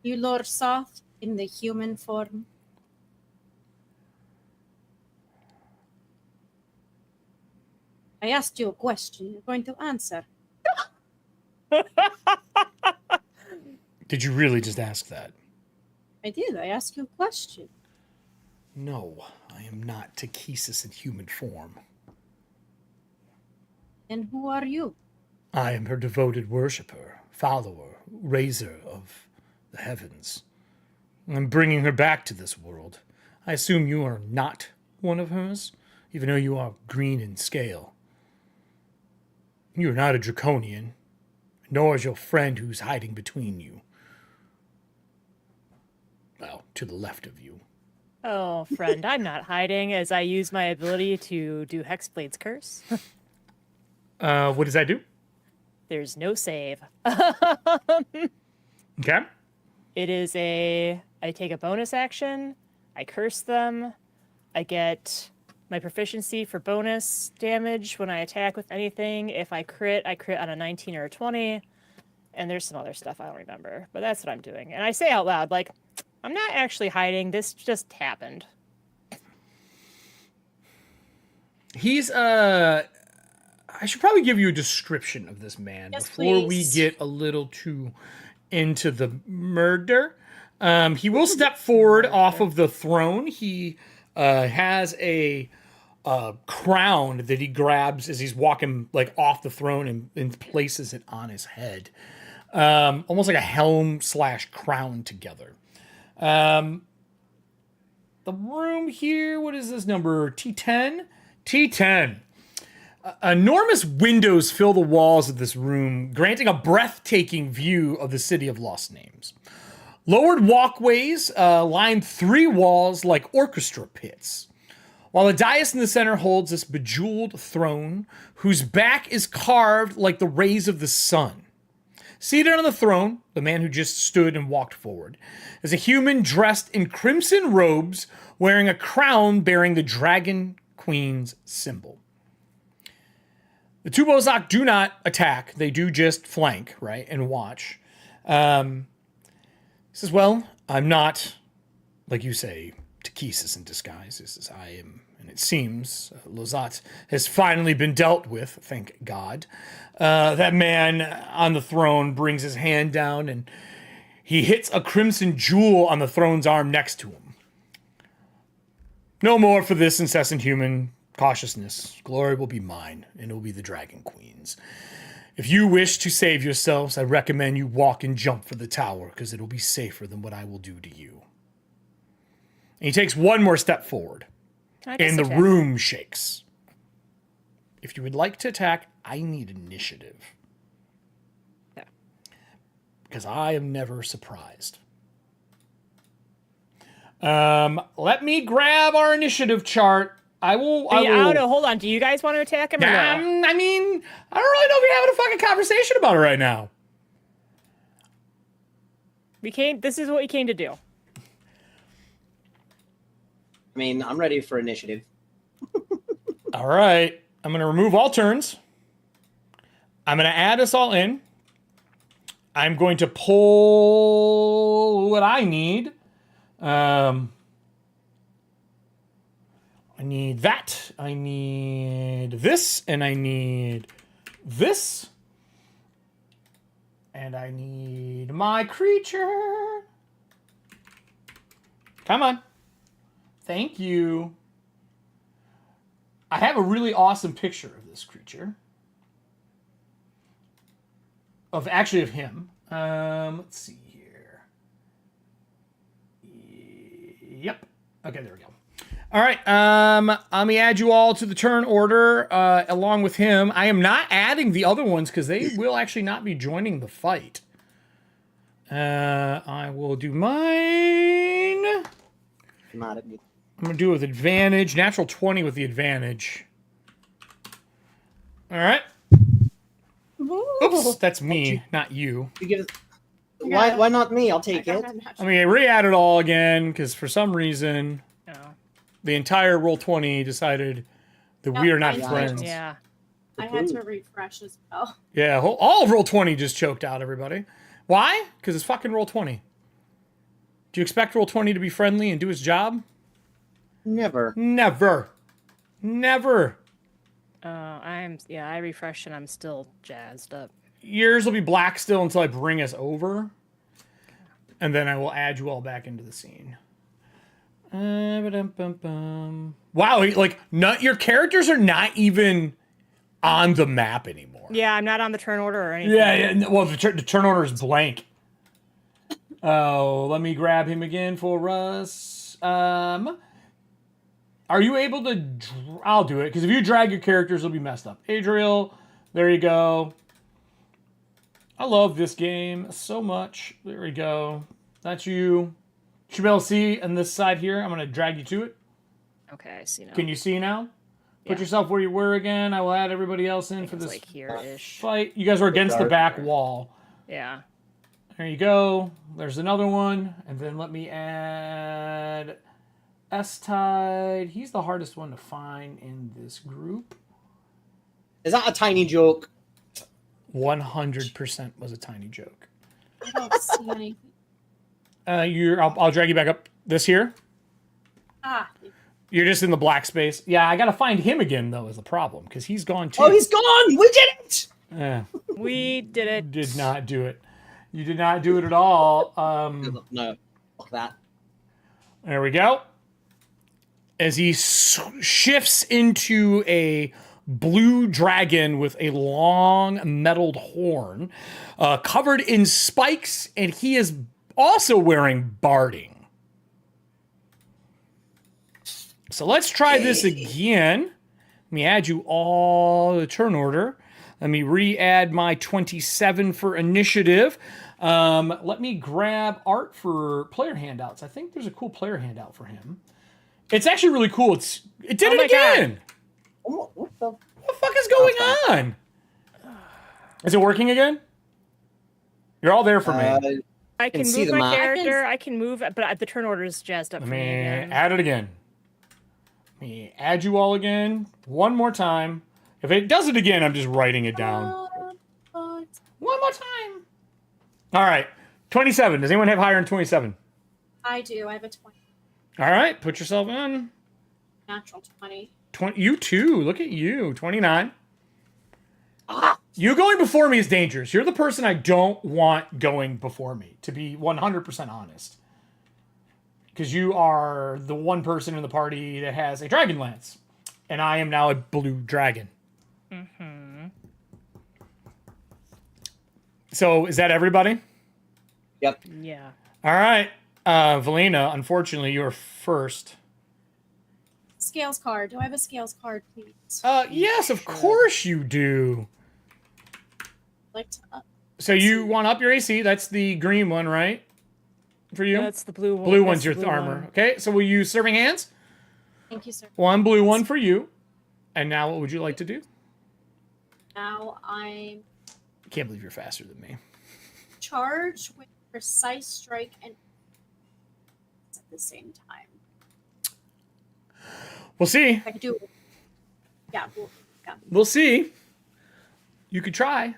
You lure soft in the human form. I asked you a question. You're going to answer. Did you really just ask that? I did. I asked you a question. No, I am not Ttrpgfamily in human form. And who are you? I am her devoted worshipper, follower, raiser of the heavens. I'm bringing her back to this world. I assume you are not one of hers, even though you are green in scale. You are not a draconian, nor is your friend who's hiding between you. Well, to the left of you. Oh, friend, I'm not hiding as I use my ability to do Hexblade's Curse. What does that do? There's no save. Okay. It is I take a bonus action, I curse them, I get my proficiency for bonus damage when I attack with anything. If I crit on a 19 or a 20. And there's some other stuff I don't remember, but that's what I'm doing. And I say out loud, like, I'm not actually hiding. This just happened. He's I should probably give you a description of this man Yes, before we please. get a little too into the murder. He will step forward off of the throne. He has a crown that he grabs as he's walking like off the throne and places it on his head. Almost like a helm / crown together. The room here, what is this number? T10? T10. Enormous windows fill the walls of this room, granting a breathtaking view of the city of lost names. Lowered walkways line 3 walls like orchestra pits, while the dais in the center holds this bejeweled throne whose back is carved like the rays of the sun. Seated on the throne, the man who just stood and walked forward, is a human dressed in crimson robes, wearing a crown bearing the Dragon Queen's symbol. The two Bozak do not attack. They do just flank, right, and watch. He says, well, I'm not, like you say, Ttrpgfamily in disguise. He says, I am, and it seems Lozat has finally been dealt with, thank God. That man on the throne brings his hand down and he hits a crimson jewel on the throne's arm next to him. No more for this incessant human cautiousness. Glory will be mine, and it will be the Dragon Queen's. If you wish to save yourselves, I recommend you walk and jump for the tower, because it'll be safer than what I will do to you. And he takes one more step forward, and the room shakes. If you would like to attack, I need initiative. Yeah. Because I am never surprised. Let me grab our initiative chart. I will. I don't know. Hold on. Do you guys want to attack him? Or no? I mean, I don't really know if we're having a fucking conversation about it right now. This is what we came to do. I mean, I'm ready for initiative. All right. I'm going to remove all turns. I'm going to add us all in. I'm going to pull what I need. I need that. I need this. And I need this. And I need my creature. Come on. Thank you. I have a really awesome picture of this creature. Of him. Let's see here. Yep. Okay, there we go. All right. Let me add you all to the turn order along with him. I am not adding the other ones because they will actually not be joining the fight. I will do mine. Not at me. I'm going to do it with advantage. Natural 20 with the advantage. All right. Oops, that's me, not you. You give it. Why not me? I'll take it. I mean, I re-add it all again because for some reason, the entire Roll20 decided that we are not friends. Yeah. I had to refresh as well. Yeah, all of Roll20 just choked out everybody. Why? Because it's fucking Roll20. Do you expect Roll20 to be friendly and do its job? Never. Never. Never. I refreshed and I'm still jazzed up. Yours will be black still until I bring us over. And then I will add you all back into the scene. Wow, your characters are not even on the map anymore. Yeah, I'm not on the turn order or anything. Yeah. Well, the turn order is blank. Oh, let me grab him again for us. Are you able to... I'll do it, because if you drag your characters, it'll be messed up. Adriel, there you go. I love this game so much. There we go. That's you. Should be able to see on this side here. I'm going to drag you to it. Okay, I see now. Can you see now? Yeah. Put yourself where you were again. I will add everybody else in for this like here-ish. fight. You guys are against the back wall. Yeah. There you go. There's another one. And then let me add... S-Tide. He's the hardest one to find in this group. Is that a tiny joke? 100% was a tiny joke. I don't see anything. I'll drag you back up this here. Ah. You're just in the black space. Yeah, I gotta find him again though is the problem because he's gone too. Oh, he's gone. We did it. We did it. Did not do it. You did not do it at all. No, fuck that. There we go. As he shifts into a blue dragon with a long metalled horn, covered in spikes, and he is also wearing barding. So let's try this again. Let me add you all to the turn order. Let me re-add my 27 for initiative. Let me grab art for player handouts. I think there's a cool player handout for him. It's actually really cool. It did it again. What the fuck is going on? Is it working again? You're all there for me. I can move my character. I can move, but the turn order is jazzed up for me again. Add it again. Let me add you all again. One more time. If it does it again, I'm just writing it down. One more time. All right. 27. Does anyone have higher than 27? I do. I have a 20. All right. Put yourself in. Natural 20. 20. You too. Look at you. 29. You going before me is dangerous. You're the person I don't want going before me, to be 100% honest. Because you are the one person in the party that has a Dragonlance. And I am now a blue dragon. Mm-hmm. So, is that everybody? Yep. Yeah. All right. Valina, unfortunately, you're first. Scales card. Do I have a scales card, please? Yes, of course you do. Like to so you want up your AC. That's the green one, right? for you? That's the blue one. Blue one's That's your the blue armor. one. Okay, so we'll use serving hands. Thank you, sir. One blue one for you. And now what would you like to do? Now I'm Can't believe you're faster than me. charged with precise strike and at the same time. We'll see. I could do it. Yeah, We'll see. You could try.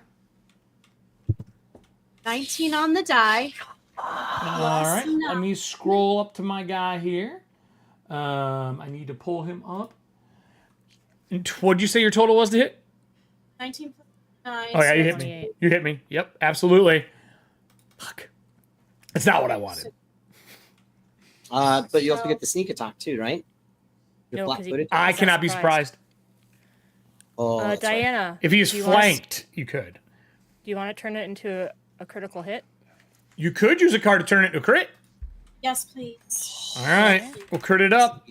19 on the die. All right. Let me scroll up to my guy here. I need to pull him up. And what did you say your total was to hit? 19 plus 9. Oh, yeah, you hit 28. me. You hit me. Yep, absolutely. Fuck. That's not what I wanted. But you also get the sneak attack too, right? You're No, 'cause flat-footed. I cannot be surprised. Oh, that's right. Diana. If he's do you wanna- flanked, you could. Do you want to turn it into a critical hit? You could use a card to turn it into a crit. Yes, please. All right. We'll crit it up.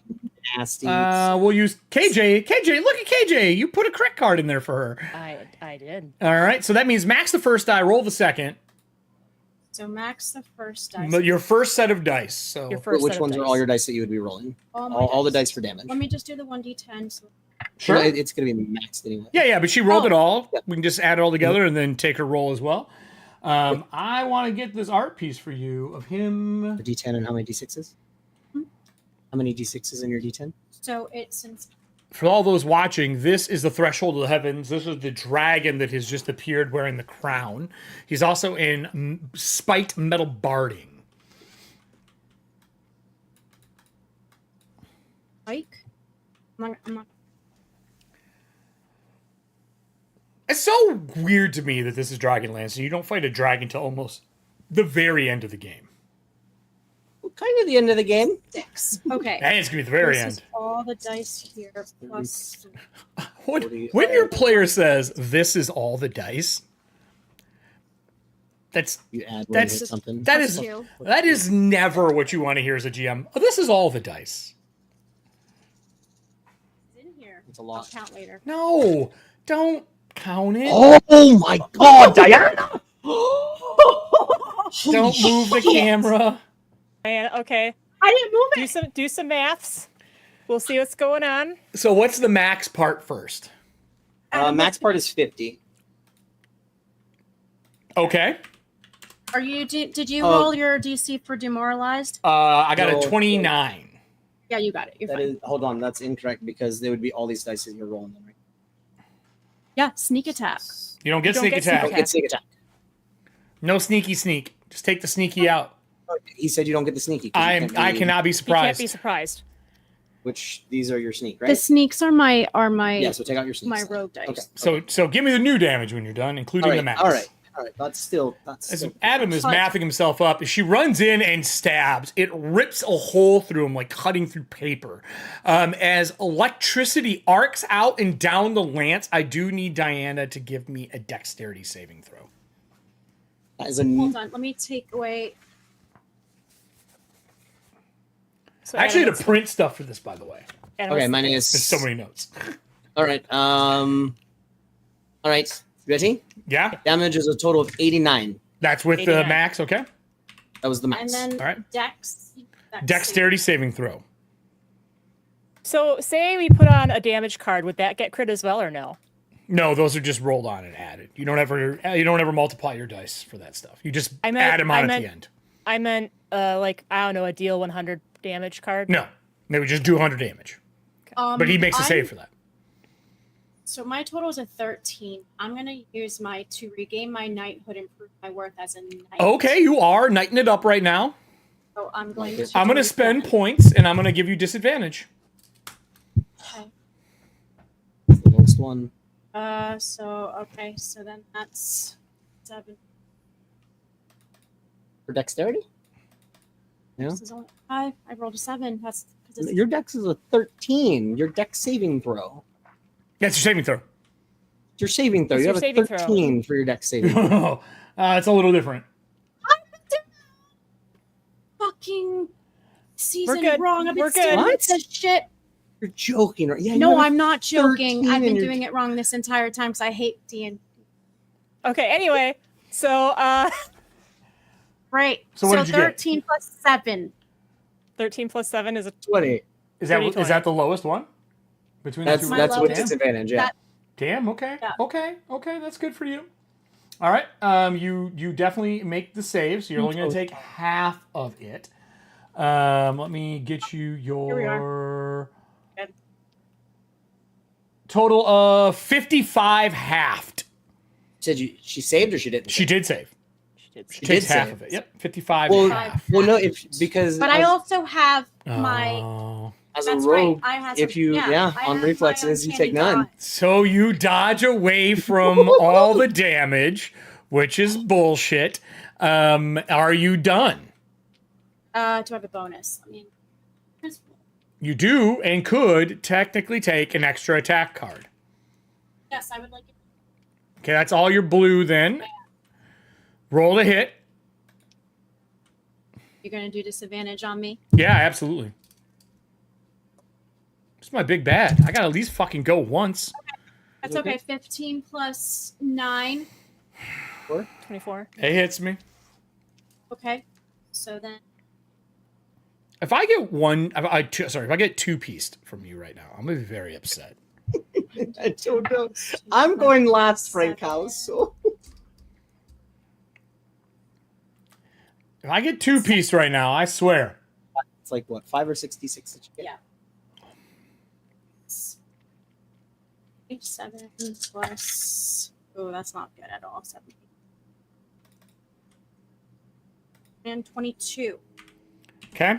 Nasty. We'll use KJ. KJ, look at KJ. You put a crit card in there for her. I did. All right. So that means max the first die, roll the second. So max the first dice. Your first set of dice. So Your first Which set of ones are dice. all your dice that you would be rolling? All All the dice for damage. Let me just do the 1d10. So sure. Well, it's going to be maxed anyway. Yeah, but she rolled it all. Yeah. We can just add it all together and then take her roll as well. I want to get this art piece for you of him. A D10 and how many D6s? How many D6s in your D10? so it's since For all those watching, this is the Threshold of the Heavens. This is the dragon that has just appeared wearing the crown. He's also in Spiked Metal Barding. Mike. I'm not. It's so weird to me that this is Dragonlance and you don't fight a dragon till almost the very end of the game. Well, kind of the end of the game. Okay. And it's going to be the very This end. is all the dice here plus. When your player says, this is all the dice, that's You add when you That's hit something. Two. that is never what you want to hear as a GM. Oh, this is all the dice. It's in here. It's a I'll lot. count later. No, don't count it. Oh my God, Diana! Don't move the camera. Diana, okay. I didn't move it. Do some maths. We'll see what's going on. So what's the max part first? Max part is 50. Okay. Are you? Did you roll your DC for demoralized? I got No. a 29. Yeah, you got it. You're That fine. is, hold on, that's incorrect because they would be all these dice that you're rolling them, right? Yeah, sneak attack. You don't get You don't sneak get attack. sneak Don't get sneak attack. No sneaky sneak. Just take the sneaky out. He said you don't get the sneaky. 'cause you can't I be- cannot be You can't surprised. be surprised. Which these are your sneak, The right? sneaks are my Yeah, so take out your sneaks. my then. rogue dice. Okay. So give me the new damage when you're done, including the max. All right. That's still. As Adam is mathing himself up, as she runs in and stabs, it rips a hole through him like cutting through paper. As electricity arcs out and down the lance, I do need Diana to give me a dexterity saving throw. That is a Hold on, let me take away. So I actually Adam, had to print stuff for this, by the way. Adam, Okay, what's mine the- There's is. so many notes. All right. All right. Ready? Yeah, Damage is a total of 89. that's with the 89. max. Okay, That was the max. And then All right. Dex. dexterity saving throw. So say we put on a damage card, would that get crit as well or no? No, those are just rolled on and added. You don't ever multiply your dice for that stuff. You just add them on at the end. I meant like I don't know, a deal 100 damage card. No, they would just do 100 damage. But he makes a save for that. So my total is a 13. I'm gonna use my to regain my knighthood, improve my worth as a knight. Okay, you are knighting it up right now. So I'm going to. I'm going to do spend that. points, and I'm going to give you disadvantage. Okay. The lowest one. So then that's 7. For dexterity? Yeah. This is only 5. I rolled a 7. That's because it's Your dex is a 13. Your dex saving throw. That's your saving throw. Your saving throw. It's You your have a saving throw. 13 for your dex saving throw. It's a little different. fucking season good. wrong. I've been We're good. doing What? this shit. You're joking, right? Yeah, you No, have a I'm not joking. 13 I've been in your- doing it wrong this entire time because I hate D&D. Okay, anyway, so Great. So what did you get? 13 plus 7. 13 plus 7 is a 20. Is that the lowest one? Between That's the two? with lowest. disadvantage. Yeah. Damn. Okay. Yeah. Okay. That's good for you. All right. You definitely make the save, so you're only going to take half of it. Let me get you your Good. total of 55 halved. Said she saved or she didn't? She did save. She did takes half save. of it. Yep. 55 Well, half. well, no, because But I also have my. Oh. as a That's rogue, right. I have if some- you yeah, I on have reflexes my you take uncanny none. dodge. So you dodge away from all the damage, which is bullshit. Are you done? Do I have a bonus? I mean, You do and could technically take an extra attack card. yes, I would like it. Okay, that's all your blue then. Roll to hit. You're gonna do disadvantage on me. Yeah, absolutely. It's my big bad. I gotta at least fucking go once. That's okay. 15 plus 9. 24. It hits me. Okay. So then. If I get if I get two-pieced from you right now, I'm gonna be very upset. I don't know. I'm going last, Frankhouse. So. If I get two-pieced right now, I swear. It's like what, 5 or 66 that you get? Yeah. 7 plus. Oh, that's not good at all. 7. And 22. Okay.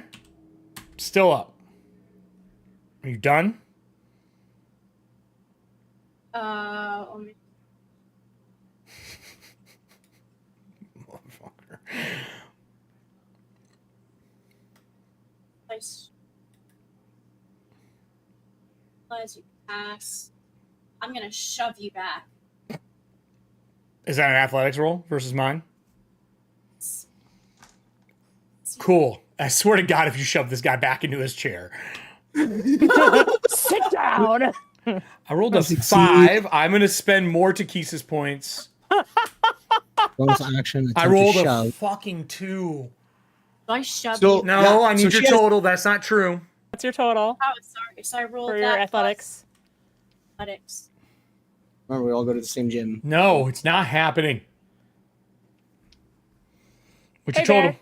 Still up. Are you done? Let me- Motherfucker. As you pass, I'm gonna shove you back. Is that an athletics roll versus mine? Cool. I swear to God, if you shove this guy back into his chair. Sit down. I rolled a 5. I'm going to spend more Takesis points. Bonus action. I rolled a fucking 2. So I shove So- you. No, Yeah, I need so your she has- total. That's not true. What's your total Oh, sorry. So I rolled for that your plus athletics? athletics. Remember, we all go to the same gym. No, it's not happening. What's your Hey, total? Bear.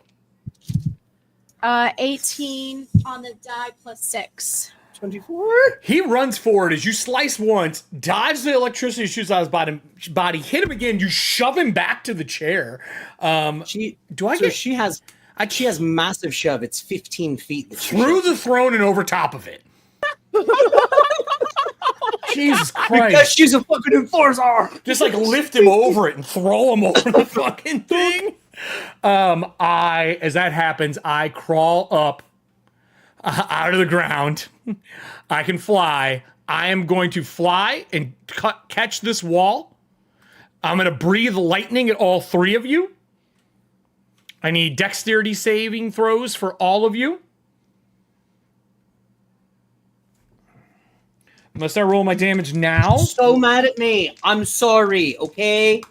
18 on the die plus 6. 24? He runs forward as you slice once, dodge the electricity shoots out his body, hit him again. You shove him back to the chair. She has massive shove. It's 15 feet. That she through shoves. the throne and over top of it. Jesus Because Christ. she's a fucking enforcer. Just like lift him over it and throw him over the fucking thing. As that happens, I crawl up out of the ground. I can fly. I am going to fly and catch this wall. I'm going to breathe lightning at all 3 of you. I need dexterity saving throws for all of you. I'm going to start rolling my damage now. So mad at me. I'm sorry, okay?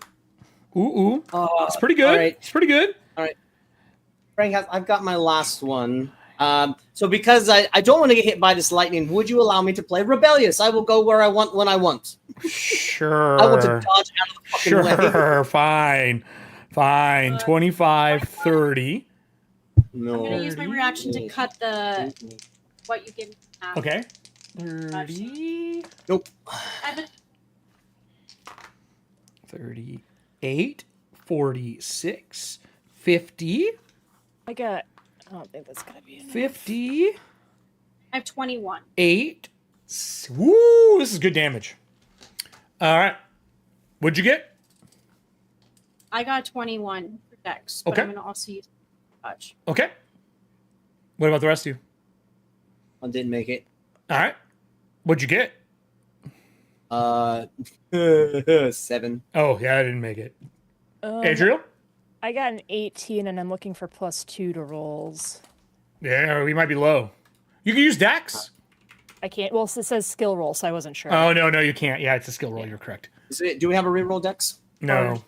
Ooh. It's pretty good. All right. It's pretty good. All right. Frank, I've got my last one. So because I don't want to get hit by this lightning, would you allow me to play Rebellious? I will go where I want when I want. Sure. I want to dodge out of the fucking way. Sure, fine. 25, 30. I'm No. gonna use my reaction to cut the what you give me. Half. Okay. 30. Nope. I have a 38, 46, 50, I don't think that's gonna be enough. 50, I have 21. 8. Woo, this is good damage. All right. What'd you get? I got 21 for Dex, but Okay. I'm gonna also use touch. Okay. What about the rest of you? I didn't make it. All right. What'd you get? 7. Oh, yeah, I didn't make it. Adriel? I got an 18, and I'm looking for +2 to rolls. Yeah, we might be low. You can use Dex. I can't. Well, it says skill roll, so I wasn't sure. Oh, no, you can't. Yeah, it's a skill roll. You're correct. Do we have a reroll, Dex? No.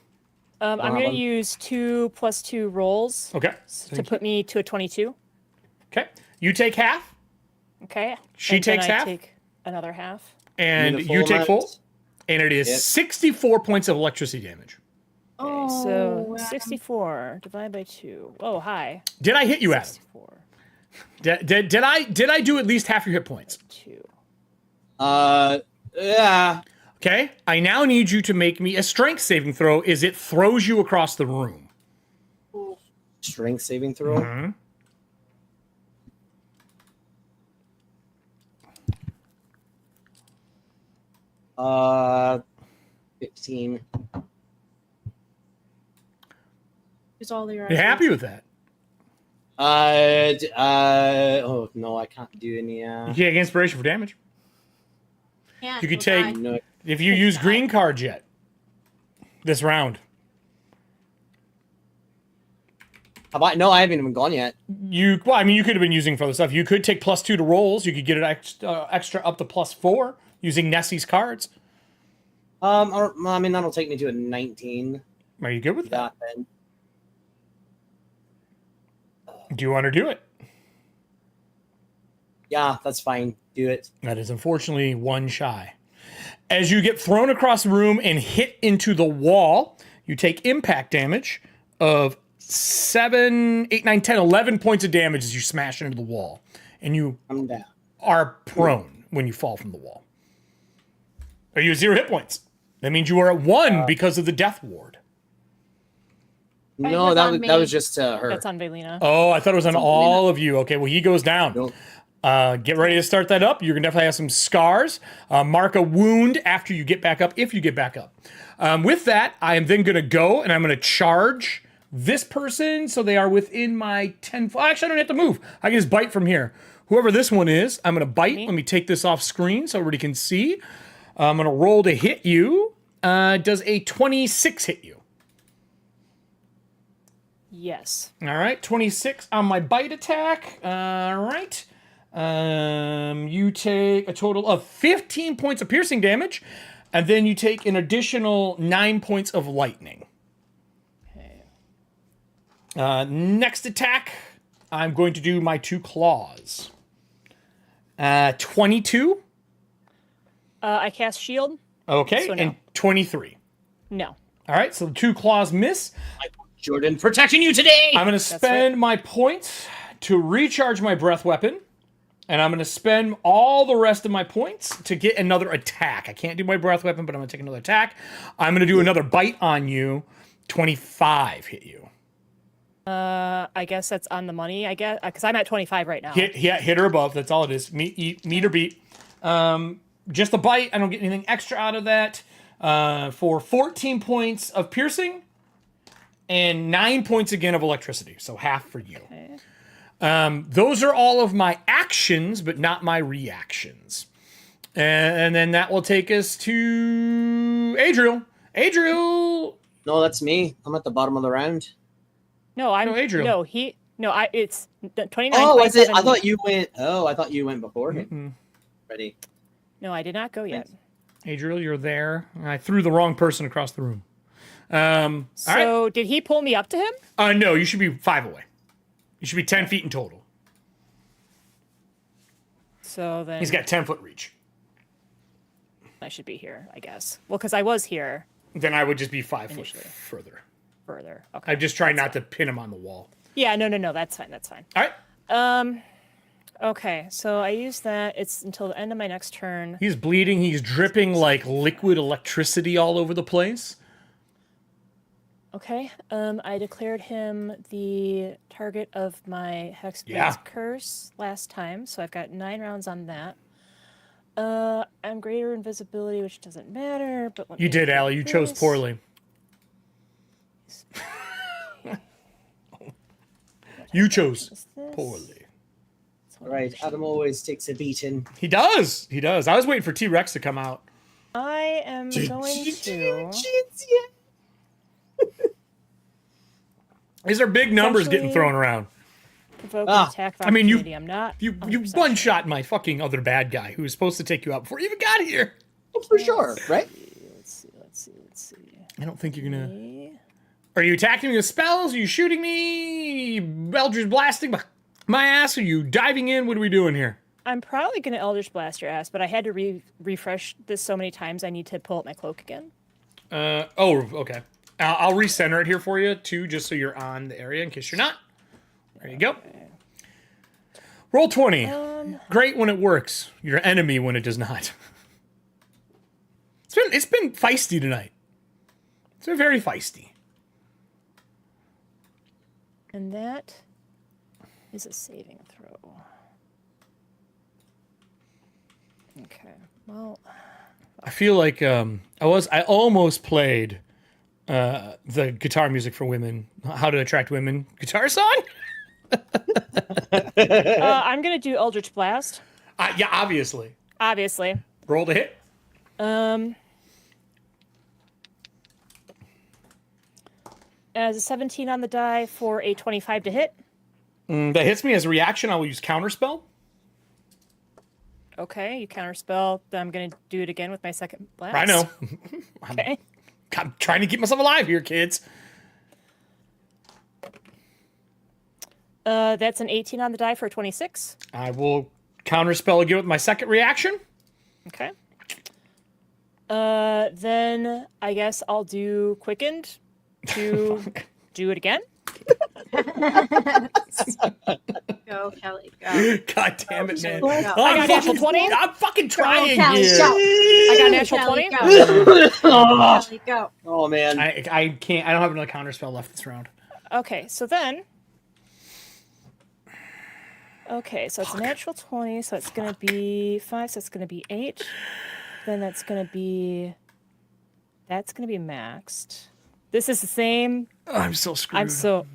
I'm going to use 2 + 2 rolls. Okay. To put me to a 22. Okay. You take half. Okay. She takes half. I take another half. And you take full. And it is 64 points of electricity damage. Okay, so 64 divided by 2. Oh, hi. Did I hit you, Adam? 64. Did I do at least half your hit points? 2. Yeah. Okay. I now need you to make me a strength saving throw as it throws you across the room. Strength saving throw. Mm-hmm. Uh, 15. Is all your You happy with that? Oh no, I can't do any. You can't get inspiration for damage. Can't You could go take die. No. if you use green cards yet this round. Have I? No, I haven't even gone yet. You could have been using for other stuff. You could take +2 to rolls. You could get it extra up to +4 using Nessie's cards. I mean that'll take me to a 19. Are you good with that? Then. Do you want to do it? Yeah, that's fine. Do it. That is unfortunately one shy. As you get thrown across the room and hit into the wall, you take impact damage of 7, 8, 9, 10, 11 points of damage as you smash into the wall. And you I'm down. are prone when you fall from the wall. Are you at 0 hit points? That means you are at 1 because of the death ward. No, that was just her. That's on Velina. Oh, I thought it was on all of you. Okay, well, he goes down. Nope. Get ready to start that up. You're going to definitely have some scars. Mark a wound after you get back up, if you get back up. With that, I am then going to go and I'm going to charge this person so they are within my 10... Actually, I don't have to move. I can just bite from here. Whoever this one is, I'm going to bite. Let me take this off screen so everybody can see. I'm going to roll to hit you. Does a 26 hit you? Yes. All right, 26 on my bite attack. All right. You take a total of 15 points of piercing damage, and then you take an additional 9 points of lightning. Okay. Next attack, I'm going to do my 2 claws. 22. I cast shield. Okay, So no. and 23. No. All right, so the 2 claws miss. Jordan protecting you today. I'm going to spend my points to recharge my breath weapon, and I'm going to spend all the rest of my points to get another attack. I can't do my breath weapon, but I'm going to take another attack. I'm going to do another bite on you. 25 hit you. I guess that's on the money. I guess because I'm at 25 right now. Hit or above. That's all it is. Meet or beat. Just a bite. I don't get anything extra out of that. For 14 points of piercing. And 9 points again of electricity, so half for you. Okay. Those are all of my actions, but not my reactions. And then that will take us to Adriel. Adriel! No, that's me. I'm at the bottom of the round. No, I'm. No, Adriel. No, he. No, it's 29. Oh, is it? I thought you went. Oh, I thought you went before him. Mm-mm. Ready? No, I did not go yet. Adriel, you're there. I threw the wrong person across the room. So all right. did he pull me up to him? No, you should be 5 away. You should be 10 feet in total. So then He's got 10-foot reach. I should be here, I guess. Well, because I was here Then I would just be 5 foot Initially. further. further. Okay. I'm just trying not to pin him on the wall. Yeah, no, that's fine. That's fine. All right. Okay, so I use that. It's until the end of my next turn. He's bleeding. He's dripping like liquid electricity all over the place. Okay. I declared him the target of my Hexblade's Yeah. curse last time, so I've got 9 rounds on that. I'm greater invisibility, which doesn't matter, but let You me did, do Allie. You chose this. poorly. You chose What's this? poorly. All right. Adam always takes a beating. He does. He does. I was waiting for T-Rex to come out. I am going to. These are big numbers getting Essentially- thrown around. Provoke Ah, an attack of I mean, you- opportunity. I'm not. You 100% one-shot my fucking other bad guy who was supposed to take you out before you even got here. For sure, right? Let's see. I don't think you're gonna. Okay. Are you attacking me with spells? Are you shooting me? Eldritch blasting my ass? Are you diving in? What are we doing here? I'm probably going to Eldritch Blast your ass, but I had to refresh this so many times I need to pull up my cloak again. Okay. I'll recenter it here for you, too, just so you're on the area in case you're not. There you go. Roll 20. Great when it works. Your enemy when it does not. It's been feisty tonight. It's been very feisty. And that is a saving throw. Okay. Well, I feel like I almost played the guitar music for women. How to Attract Women guitar song? I'm gonna do Eldritch Blast. Yeah, obviously. Obviously. Roll to hit. As a 17 on the die for a 25 to hit. That hits me as a reaction. I will use Counterspell. Okay, you counterspell. Then I'm gonna do it again with my second blast. I know. Okay. I'm trying to keep myself alive here, kids. That's an 18 on the die for a 26. I will Counterspell again with my second reaction. Okay. Then I guess I'll do Quickened to do it again. Go, Kelly, go. God damn it, man. Go. I got natural 20. I'm fucking trying Kelly, here. go. I got natural Kelly, 20. go. Kelly, go. Oh man. I can't. I don't have another Counterspell left this round. Okay, so then. Okay, so it's a natural 20, so it's going to be 5, so it's going to be 8. Then that's going to be maxed. This is the same. Oh, I'm so screwed. I'm so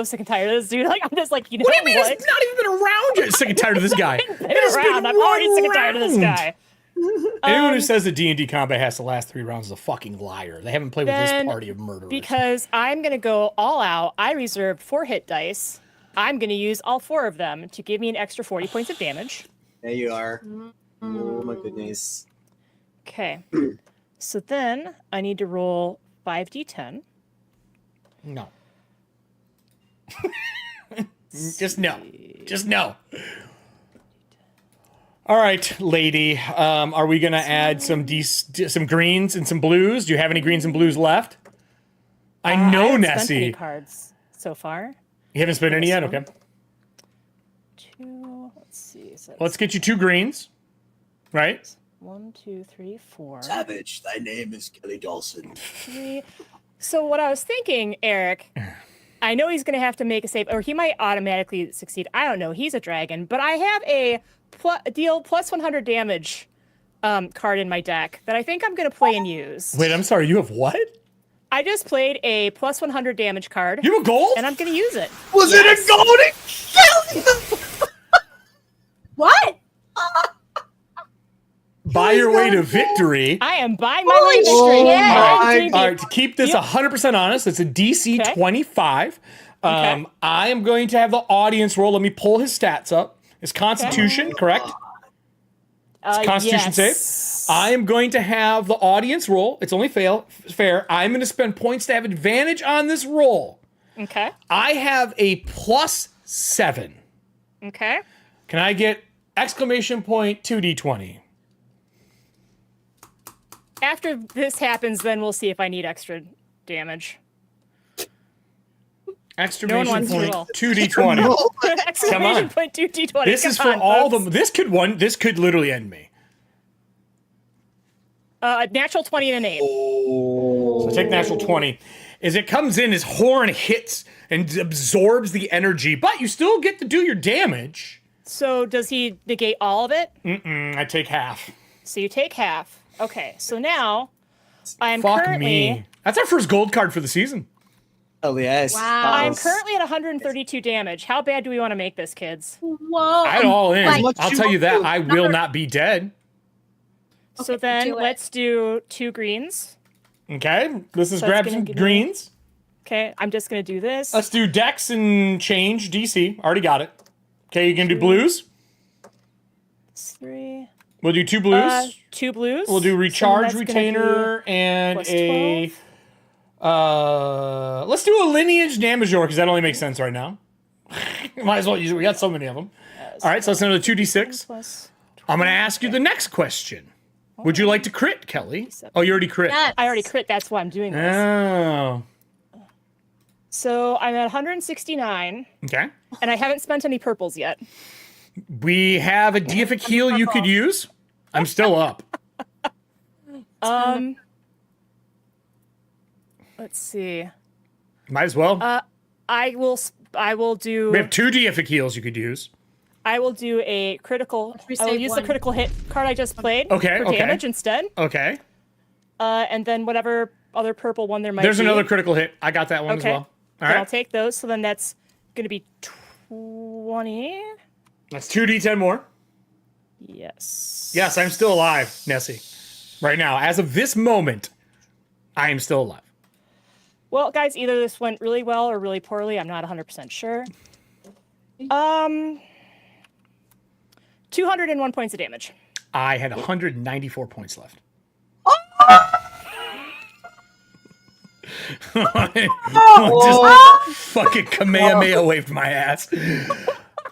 sick and tired of this dude. Like I'm just like, you know What do you mean? what? It's not even been around yet. Sick and tired of this guy. Been around. I'm already sick and tired of this guy. Anyone who says that D&D combat has to last 3 rounds is a fucking liar. They haven't played with this Then, party of murderers. Because I'm going to go all out. I reserved 4 hit dice. I'm going to use all 4 of them to give me an extra 40 points of damage. There you are. Oh my goodness. Okay. So then I need to roll 5d10. No. Just no. Just no. All right, lady. Are we gonna add some greens and some blues? Do you have any greens and blues left? I know, I haven't Nessie. spent any cards so far. You haven't spent any yet. one. Okay. 2. Let's see. So Let's get you 2 greens. Right. 1, 2, 3, 4. Savage, thy name is Kelly Dawson. 3. So what I was thinking, Eric, I know he's going to have to make a save, or he might automatically succeed. I don't know. He's a dragon, but I have a deal plus 100 damage card in my deck that I think I'm going to play and use. Wait, I'm sorry. You have what? I just played a plus 100 damage card. You have a gold? And I'm going to use it. Was it a golden? What? Buy your way to victory. I am buying my way to victory. shit. All right, to keep this 100% honest, it's a DC Okay. 25. Okay. I am going to have the audience roll. Let me pull his stats up. His Constitution, correct? Constitution save. I am going to have the audience roll. It's only fair. I'm going to spend points to have advantage on this roll. Okay. I have a +7. Okay. Can I get exclamation point 2d20? After this happens, then we'll see if I need extra damage. Exclamation wants to point roll. 2d20. Exclamation point 2d20. This is for all the. This could literally end me. Natural 20 and an 8. So take natural 20. As it comes in, his horn hits and absorbs the energy, but you still get to do your damage. So does he negate all of it? I take half. So you take half. Okay, so now I'm Fuck currently me. That's our first gold card for the season. Oh yes. Wow. I'm currently at 132 damage. How bad do we want to make this, kids? Whoa. I'm all in. Like, I'll tell you that. I will not be dead. So Okay, then do it. let's do 2 greens. Okay, this is So it's grab gonna some give me- greens. Okay, I'm just gonna do this. Let's do Dex and change DC. Already got it. Okay, you can do blues. 3. We'll do 2 blues. 2 blues. We'll do So recharge that's gonna be retainer and plus a Let's do a lineage Damajor because that only makes sense right now. Might as well use it. We got so many of them. All right, so that's another 2d6. I'm going to ask you the next question. Would you like to crit, Kelly? Oh, you already crit. Yes. I already crit. That's why I'm doing this. Oh. So I'm at 169. Okay. And I haven't spent any purples yet. We have a deific heal you could use. I'm still up. Let's see. Might as well. I will do. We have 2 deific heals you could use. I will do a critical. I will use the critical hit card I just played for damage instead. Okay. And then whatever other purple one there might There's be. another critical hit. I got that one as well. All then right. I'll take those. So then that's going to be 20. That's 2d10 more. Yes. Yes, I'm still alive, Nessie. Right now, as of this moment, I am still alive. Well, guys, either this went really well or really poorly. I'm not 100% sure. 201 points of damage. I had 194 points left. Just fucking Kamehameha waved my ass.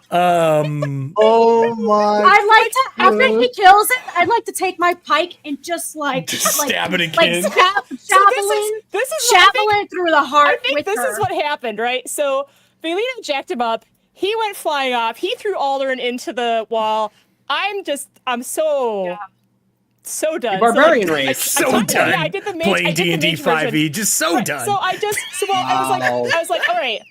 Oh my! I'd like to, after he kills it, I'd like to take my pike and just stab it again. javelin through the heart. I think this is what happened, right? So Velina jacked him up. He went flying off. He threw Alderin into the wall. I'm so done. Barbarian race. race. So done. I did the mage. Playing I did the D&D mage version. 5e. Just so done. So I was like, all right.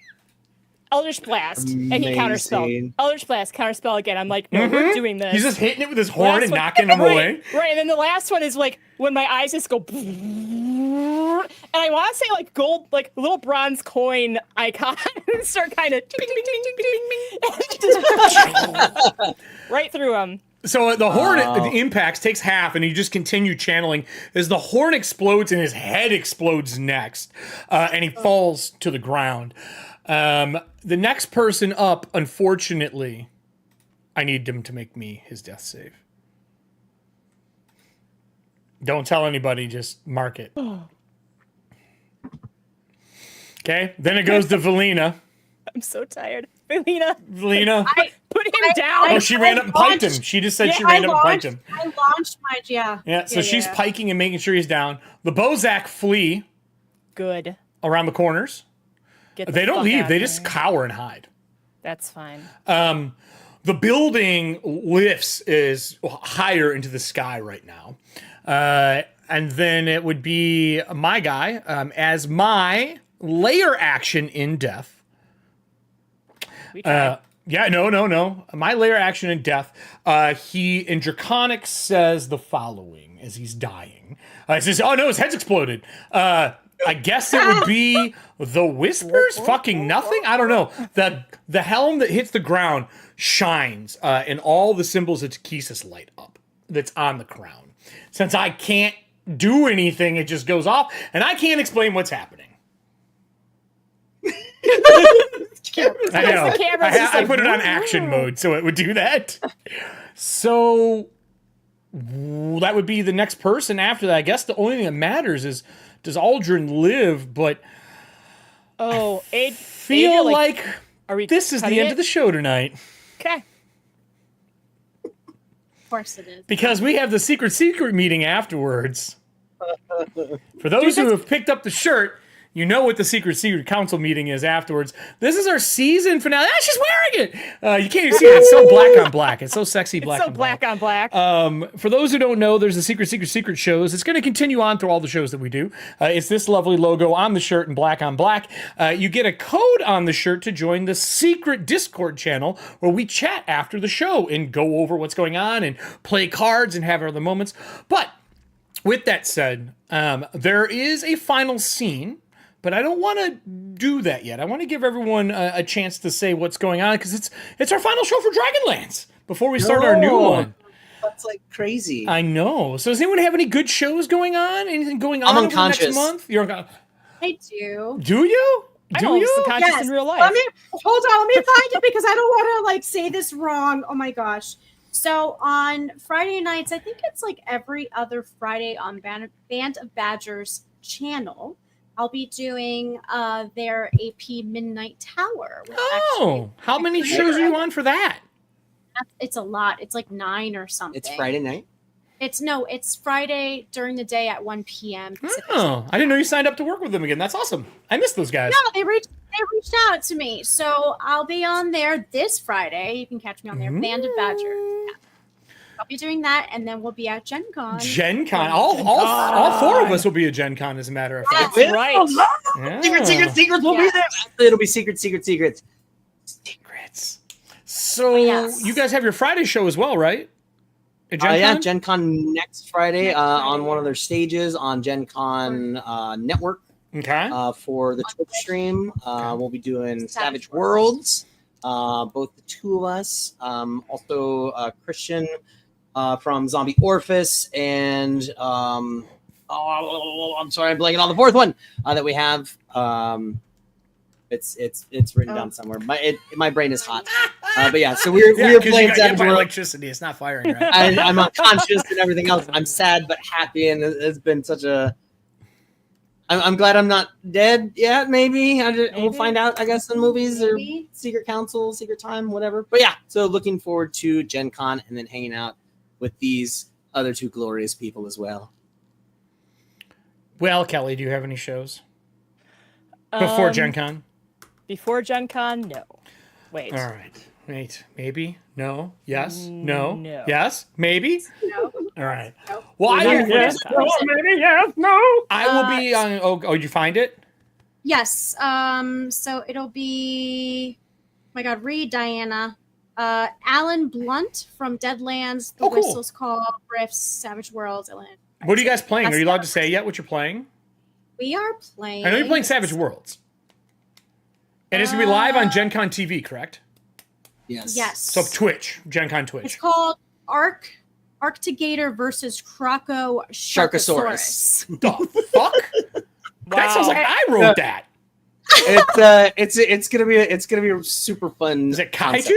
Eldritch Blast, and he counterspelled. Eldritch Blast, counterspell again. I'm like, no, we're doing this. He's just hitting it with his horn and knocking him away. Right, and then the last one is like when my eyes just go, and I want to say like gold, like little bronze coin icon start kind of right through him. So the horn impacts, takes half, and you just continue channeling as the horn explodes and his head explodes next, and he falls to the ground. The next person up, unfortunately, I need him to make me his death save. Don't tell anybody, just mark it. Okay, then it goes to Velina. I'm so tired. Velina. Put him down. Oh, she ran up and piked him. She just said she ran up and piked him. I launched my, Yeah, so she's piking and making sure he's down. The Bozak flee. Good. Around the corners. They don't leave. They just cower and hide. That's fine. The building lifts is higher into the sky right now. And then it would be my guy as my layer action in death. No. My layer action in death. He in Draconic says the following as he's dying. He says, "Oh no, his head's exploded." I guess it would be the whispers. Fucking nothing. I don't know. The helm that hits the ground shines, and all the symbols of Takesis light up. That's on the crown. Since I can't do anything, it just goes off, and I can't explain what's happening. I know. I put it on action mode, so it would do that. So that would be the next person after that. I guess the only thing that matters is, does Aldrin live? But I feel like this is the end of the show tonight. Okay. Of course it is. Because we have the secret meeting afterwards. For those who have picked up the shirt, you know what the secret council meeting is afterwards. This is our season finale. Ah, she's wearing it. You can't even see it. It's so black on black. It's so sexy black on black. On black. For those who don't know, there's the secret shows. It's going to continue on through all the shows that we do. It's this lovely logo on the shirt and black on black. You get a code on the shirt to join the secret Discord channel where we chat after the show and go over what's going on and play cards and have other moments. But with that said, there is a final scene. But I don't want to do that yet. I want to give everyone a chance to say what's going on because it's our final show for Dragonlance before we start our new one. That's like crazy. I know. So does anyone have any good shows going on? Anything going on over the next month? You're unconscious. I do. Do you? Do you? Unconscious in real life. Hold on. Let me find it because I don't want to say this wrong. Oh my gosh. So on Friday nights, I think it's like every other Friday on Band of Badgers channel. I'll be doing their AP Midnight Tower. Oh, how many shows are you on for that? It's a lot. It's like 9 or something. It's Friday night. It's Friday during the day at 1 p.m. Oh, I didn't know you signed up to work with them again. That's awesome. I miss those guys. No, they reached out to me. So I'll be on there this Friday. You can catch me on there. Band of Badger. Yeah. I'll be doing that, and then we'll be at Gen Con. Gen Con. All 4 of us will be at Gen Con, as a matter of fact. That's right. Yeah. Secrets will be there. It'll be secrets. So you guys have your Friday show as well, right? At Gen Con? Yeah, Gen Con next Friday, on one of their stages on Gen Con Network. Okay. For the Twitch stream, we'll be doing Savage Worlds. Both the 2 of us. Also Christian from Zombie Orphis, and I'm sorry, I'm blanking on the 4th one that we have. It's written down somewhere. My brain is hot. But yeah, so we're playing Savage Worlds. Electricity, it's not firing right. I'm unconscious and everything else. I'm sad but happy, and it's been such a. I'm glad I'm not dead yet. Maybe we'll find out. I guess in movies or Secret Council, Secret Time, whatever. But yeah, so looking forward to Gen Con and then hanging out with these other 2 glorious people as well. Well, Kelly, do you have any shows before Gen Con? Before Gen Con, no. Wait. All right. Wait. Maybe. No. Yes. No. No. Yes. Maybe. No. All right. No. Well, I Maybe yes. maybe yes. No. I will be on. Oh, did you find it? Yes. So it'll be. Oh my God, read Diana. Alan Blunt from Deadlands, The Whistles Call, Rifts, Savage Worlds. What are you guys playing? Are you allowed to say yet what you're playing? We are playing. I know you're playing Savage Worlds. And it's going to be live on Gen Con TV, correct? Yes. Yes. So Twitch, Gen Con Twitch. It's called Arctigator versus Croco Sharkosaurus. The fuck? That sounds like I wrote that. It's gonna be a super fun. Is it kaiju?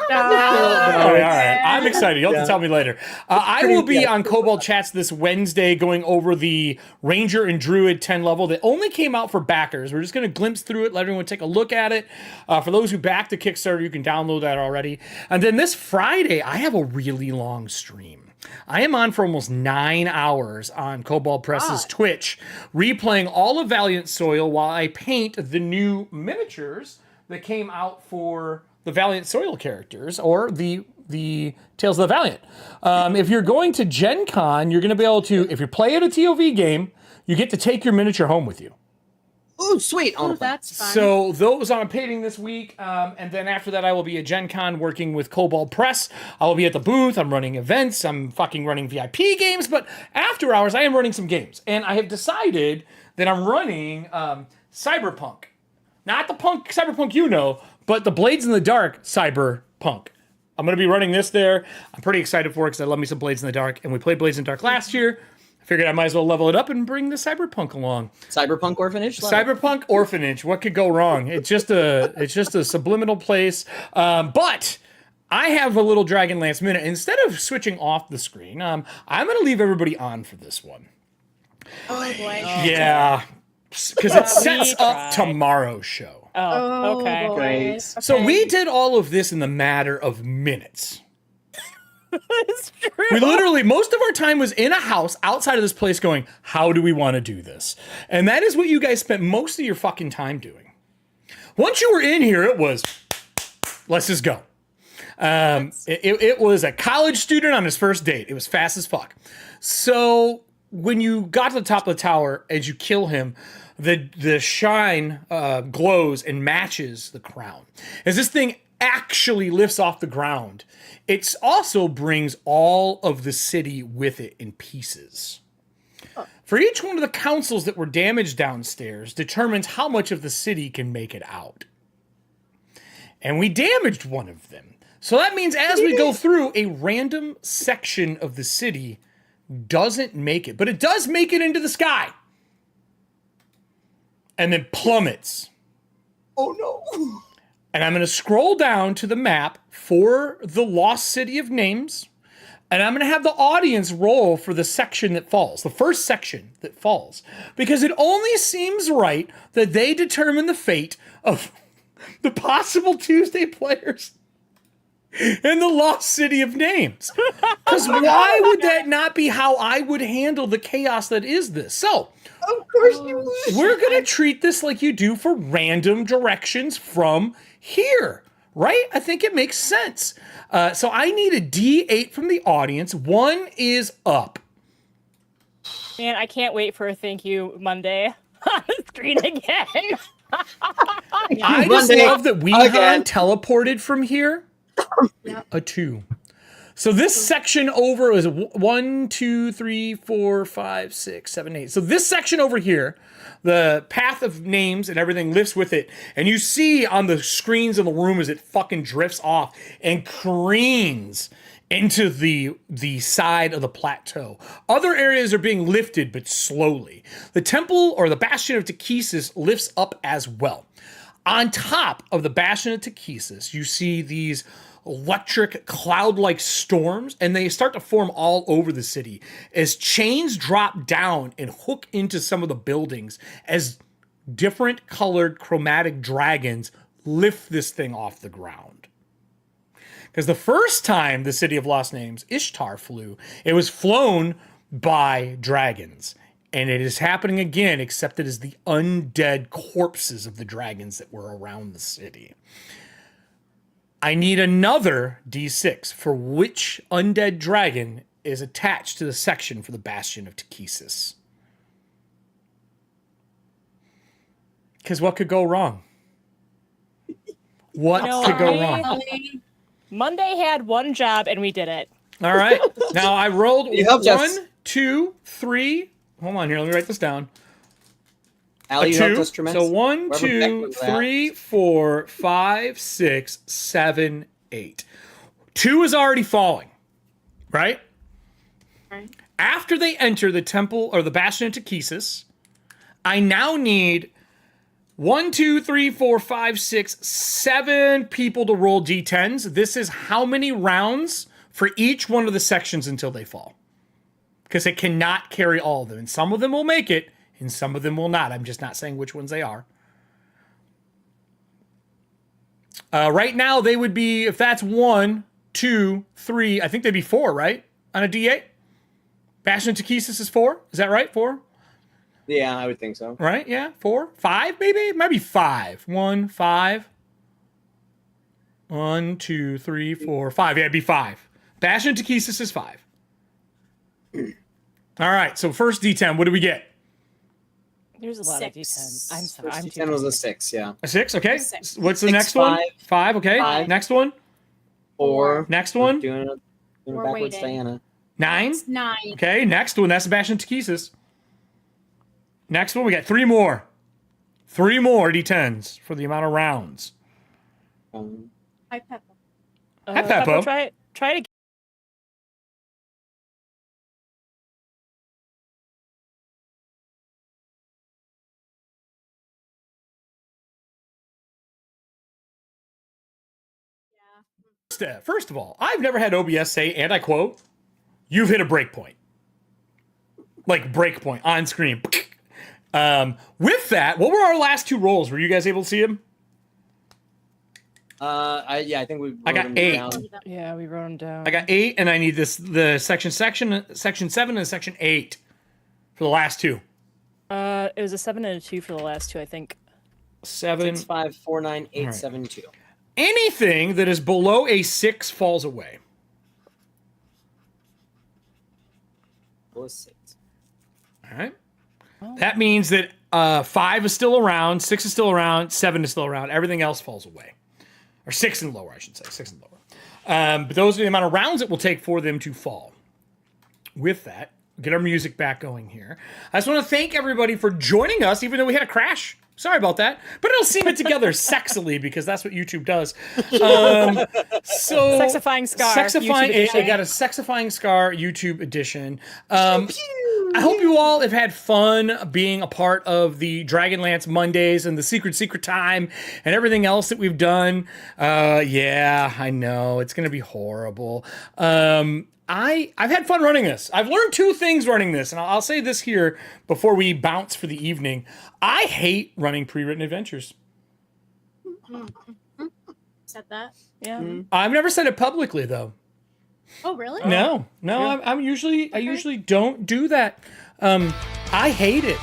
All right. I'm excited. You'll have to tell me later. I will be on Cobalt Chats this Wednesday going over the Ranger and Druid 10 level that only came out for backers. We're just going to glimpse through it, let everyone take a look at it. For those who backed the Kickstarter, you can download that already. And then this Friday, I have a really long stream. I am on for almost 9 hours on Cobalt Press's Twitch, replaying all of Valiant Soil while I paint the new miniatures that came out for the Valiant Soil characters, or the Tales of the Valiant. If you're going to Gen Con, you're going to be able to, if you play at a TOV game, you get to take your miniature home with you. Oh, sweet. Oh, that's fun. So those I'm painting this week, and then after that I will be at Gen Con working with Cobalt Press. I will be at the booth, I'm running events, I'm fucking running VIP games, but after hours I am running some games. And I have decided that I'm running Cyberpunk. Not the Cyberpunk you know, but the Blades in the Dark Cyberpunk. I'm going to be running this there. I'm pretty excited for it because I love me some Blades in the Dark. And we played Blades in the Dark last year. I figured I might as well level it up and bring the Cyberpunk along. Cyberpunk Orphanage? Cyberpunk Orphanage. What could go wrong? It's just a subliminal place. But I have a little Dragonlance minute. Instead of switching off the screen, I'm going to leave everybody on for this one. Oh, boy. Yeah. Because it sets up tomorrow's show. Oh, okay. Boy. So we did all of this in the matter of minutes. It's true. We literally, most of our time was in a house outside of this place going, how do we want to do this? And that is what you guys spent most of your fucking time doing. Once you were in here, it was, let's just go. It was a college student on his first date. It was fast as fuck. So when you got to the top of the tower, as you kill him, the shine glows and matches the crown. As this thing actually lifts off the ground, it also brings all of the city with it in pieces. For each one of the councils that were damaged downstairs determines how much of the city can make it out. And we damaged one of them. So that means as we go through, a random section of the city doesn't make it, but it does make it into the sky. And then plummets. Oh no. And I'm going to scroll down to the map for the Lost City of Names. And I'm going to have the audience roll for the section that falls, the first section that falls, because it only seems right that they determine the fate of the possible Tuesday players in the Lost City of Names. Because why would that not be how I would handle the chaos that is this? So, Of course you would. we're going to treat this like you do for random directions from here, right? I think it makes sense. So I need a D8 from the audience. 1 is up. Man, I can't wait for a thank you Monday on the screen again. I just love that Weehan teleported from here. A 2. So this section over is 1, 2, 3, 4, 5, 6, 7, 8. So this section over here, the path of names and everything lifts with it. And you see on the screens in the room as it fucking drifts off and careens into the side of the plateau. Other areas are being lifted, but slowly. The temple or the bastion of Ttrpgfamily lifts up as well. On top of the bastion of Ttrpgfamily, you see these electric cloud-like storms, and they start to form all over the city as chains drop down and hook into some of the buildings as different colored chromatic dragons lift this thing off the ground. Because the first time the City of Lost Names, Ishtar, flew, it was flown by dragons. And it is happening again, except it is the undead corpses of the dragons that were around the city. I need another D6 for which undead dragon is attached to the section for the Bastion of Ttrpgfamily. Because what could go wrong? What could go wrong? Monday had one job and we did it. All right. Now I rolled You helped us. 1, 2, 3. Hold on here. Let me write this down. Allie, you helped us So tremendously. 1, Wherever 2, Beckman's at. 3, 4, 5, 6, 7, 8. 2 is already falling, right? Right. After they enter the temple or the Bastion of Ttrpgfamily, I now need 1, 2, 3, 4, 5, 6, 7 people to roll D10s. This is how many rounds for each one of the sections until they fall. Because it cannot carry all of them. And some of them will make it, and some of them will not. I'm just not saying which ones they are. Right now, they would be, if that's 1, 2, 3, I think they'd be 4, right? On a D8? Bastion of Ttrpgfamily is 4? Is that right? 4? Yeah, I would think so. Right? Yeah? 4? 5, maybe? It might be 5. 1, 5. 1, 2, 3, 4, 5. Yeah, it'd be 5. Bastion of Ttrpgfamily is 5. All right, so first D10, what do we get? There's a lot of 6. D10s. I'm sorry. I'm First too D10 was a 6, yeah. A 6, okay. 6. What's the 6, next one? 5. 5, okay. 5. Next one? 4. Next one? Doing it We're backwards, waiting. Diana. 9. It's 9. Okay, next one. That's Sebastian Ttrpgfamily. Next one, we got 3 more. 3 more D10s for the amount of rounds. Hi, Peppa. Hi, Peppo. Try to. First of all, I've never had OBS say, and I quote, "You've hit a breakpoint." Like breakpoint on screen. With that, what were our last 2 rolls? Were you guys able to see them? I think we. I got wrote them 8. down. Yeah, we wrote them down. I got 8, and I need the section 7 and section 8 for the last 2. It was a 7 and a 2 for the last 2, I think. 7. 6, 5, 4, 9, 8, right. 7, 2. Anything that is below a 6 falls away. Was 6. All right. That means that 5 is still around, 6 is still around, 7 is still around. Everything else falls away. Or 6 and lower, I should say. 6 and lower. But those are the amount of rounds it will take for them to fall. With that, get our music back going here. I just want to thank everybody for joining us, even though we had a crash. Sorry about that. But it'll seam it together sexily because that's what YouTube does. So Sexifying Scar. Sexifying, YouTube edition. I got a Sexifying Scar YouTube edition. I hope you all have had fun being a part of the Dragonlance Mondays and the Secret Time and everything else that we've done. Yeah, I know it's going to be horrible. I've had fun running this. I've learned 2 things running this, and I'll say this here before we bounce for the evening. I hate running pre-written adventures. Said that. Yeah. I've never said it publicly though. Oh, really? No. I usually don't do that. I hate it.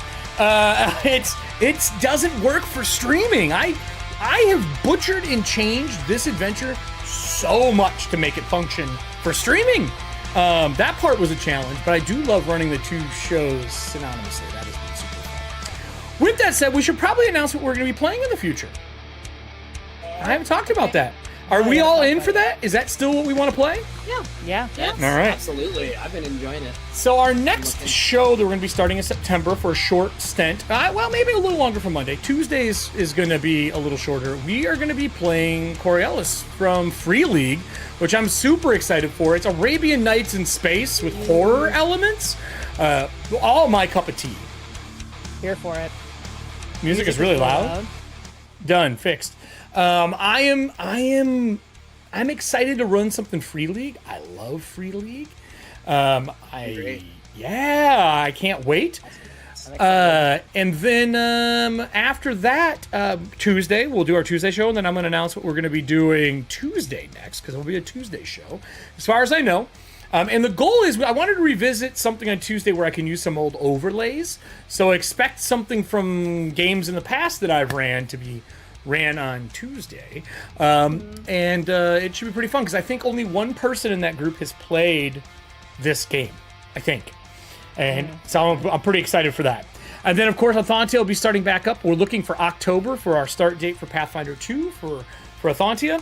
It doesn't work for streaming. I have butchered and changed this adventure so much to make it function for streaming. That part was a challenge, but I do love running the 2 shows synonymously. That has been super fun. With that said, we should probably announce what we're going to be playing in the future. I haven't talked about that. Are we all in for that? Is that still what we want to play? Yeah. Yes, All right. absolutely. I've been enjoying it. So our next show that we're going to be starting in September for a short stint, well, maybe a little longer for Monday. Tuesdays is going to be a little shorter. We are going to be playing Coriolis from Free League, which I'm super excited for. It's Arabian Nights in space with horror elements. All my cup of tea. Here for it. Music is really loud. Done. Fixed. I'm excited to run something Free League. I love Free League. I can't wait. And then after that, Tuesday, we'll do our Tuesday show, and then I'm going to announce what we're going to be doing Tuesday next, because it'll be a Tuesday show, as far as I know. And the goal is, I wanted to revisit something on Tuesday where I can use some old overlays. So expect something from games in the past that I've ran to be ran on Tuesday. And it should be pretty fun, because I think only one person in that group has played this game, I think. And so I'm pretty excited for that. And then, of course, Athantia will be starting back up. We're looking for October for our start date for Pathfinder 2 for Athantia.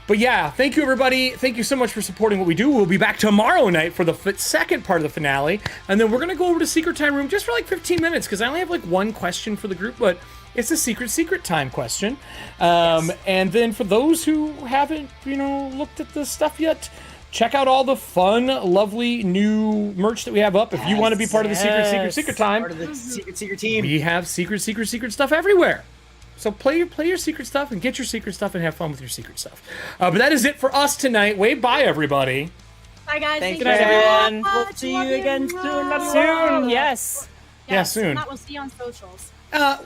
But yeah, thank you, everybody. Thank you so much for supporting what we do. We'll be back tomorrow night for the second part of the finale. And then we're going to go over to Secret Time Room just for like 15 minutes, because I only have like one question for the group, but it's a secret time question. And then for those who haven't, looked at this stuff yet, check out all the fun, lovely new merch that we have up. If you want to be part of the secret time, Part of the secret team. we have secret stuff everywhere. So play your secret stuff and get your secret stuff and have fun with your secret stuff. But that is it for us tonight. Wave bye, everybody. Bye, guys. Thank Thank you, you everyone. so much. We'll see Love you again everyone. soon. Yes. Yeah, soon. If not, we'll see you on socials.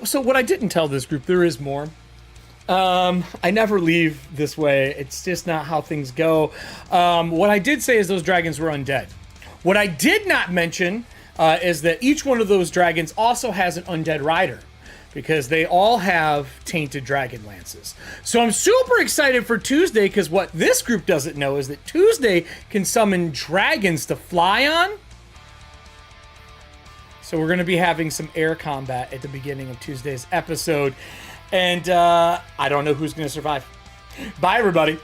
So what I didn't tell this group, there is more. I never leave this way. It's just not how things go. What I did say is those dragons were undead. What I did not mention is that each one of those dragons also has an undead rider, because they all have tainted dragon lances. So I'm super excited for Tuesday, because what this group doesn't know is that Tuesday can summon dragons to fly on. So we're going to be having some air combat at the beginning of Tuesday's episode. And I don't know who's going to survive. Bye, everybody.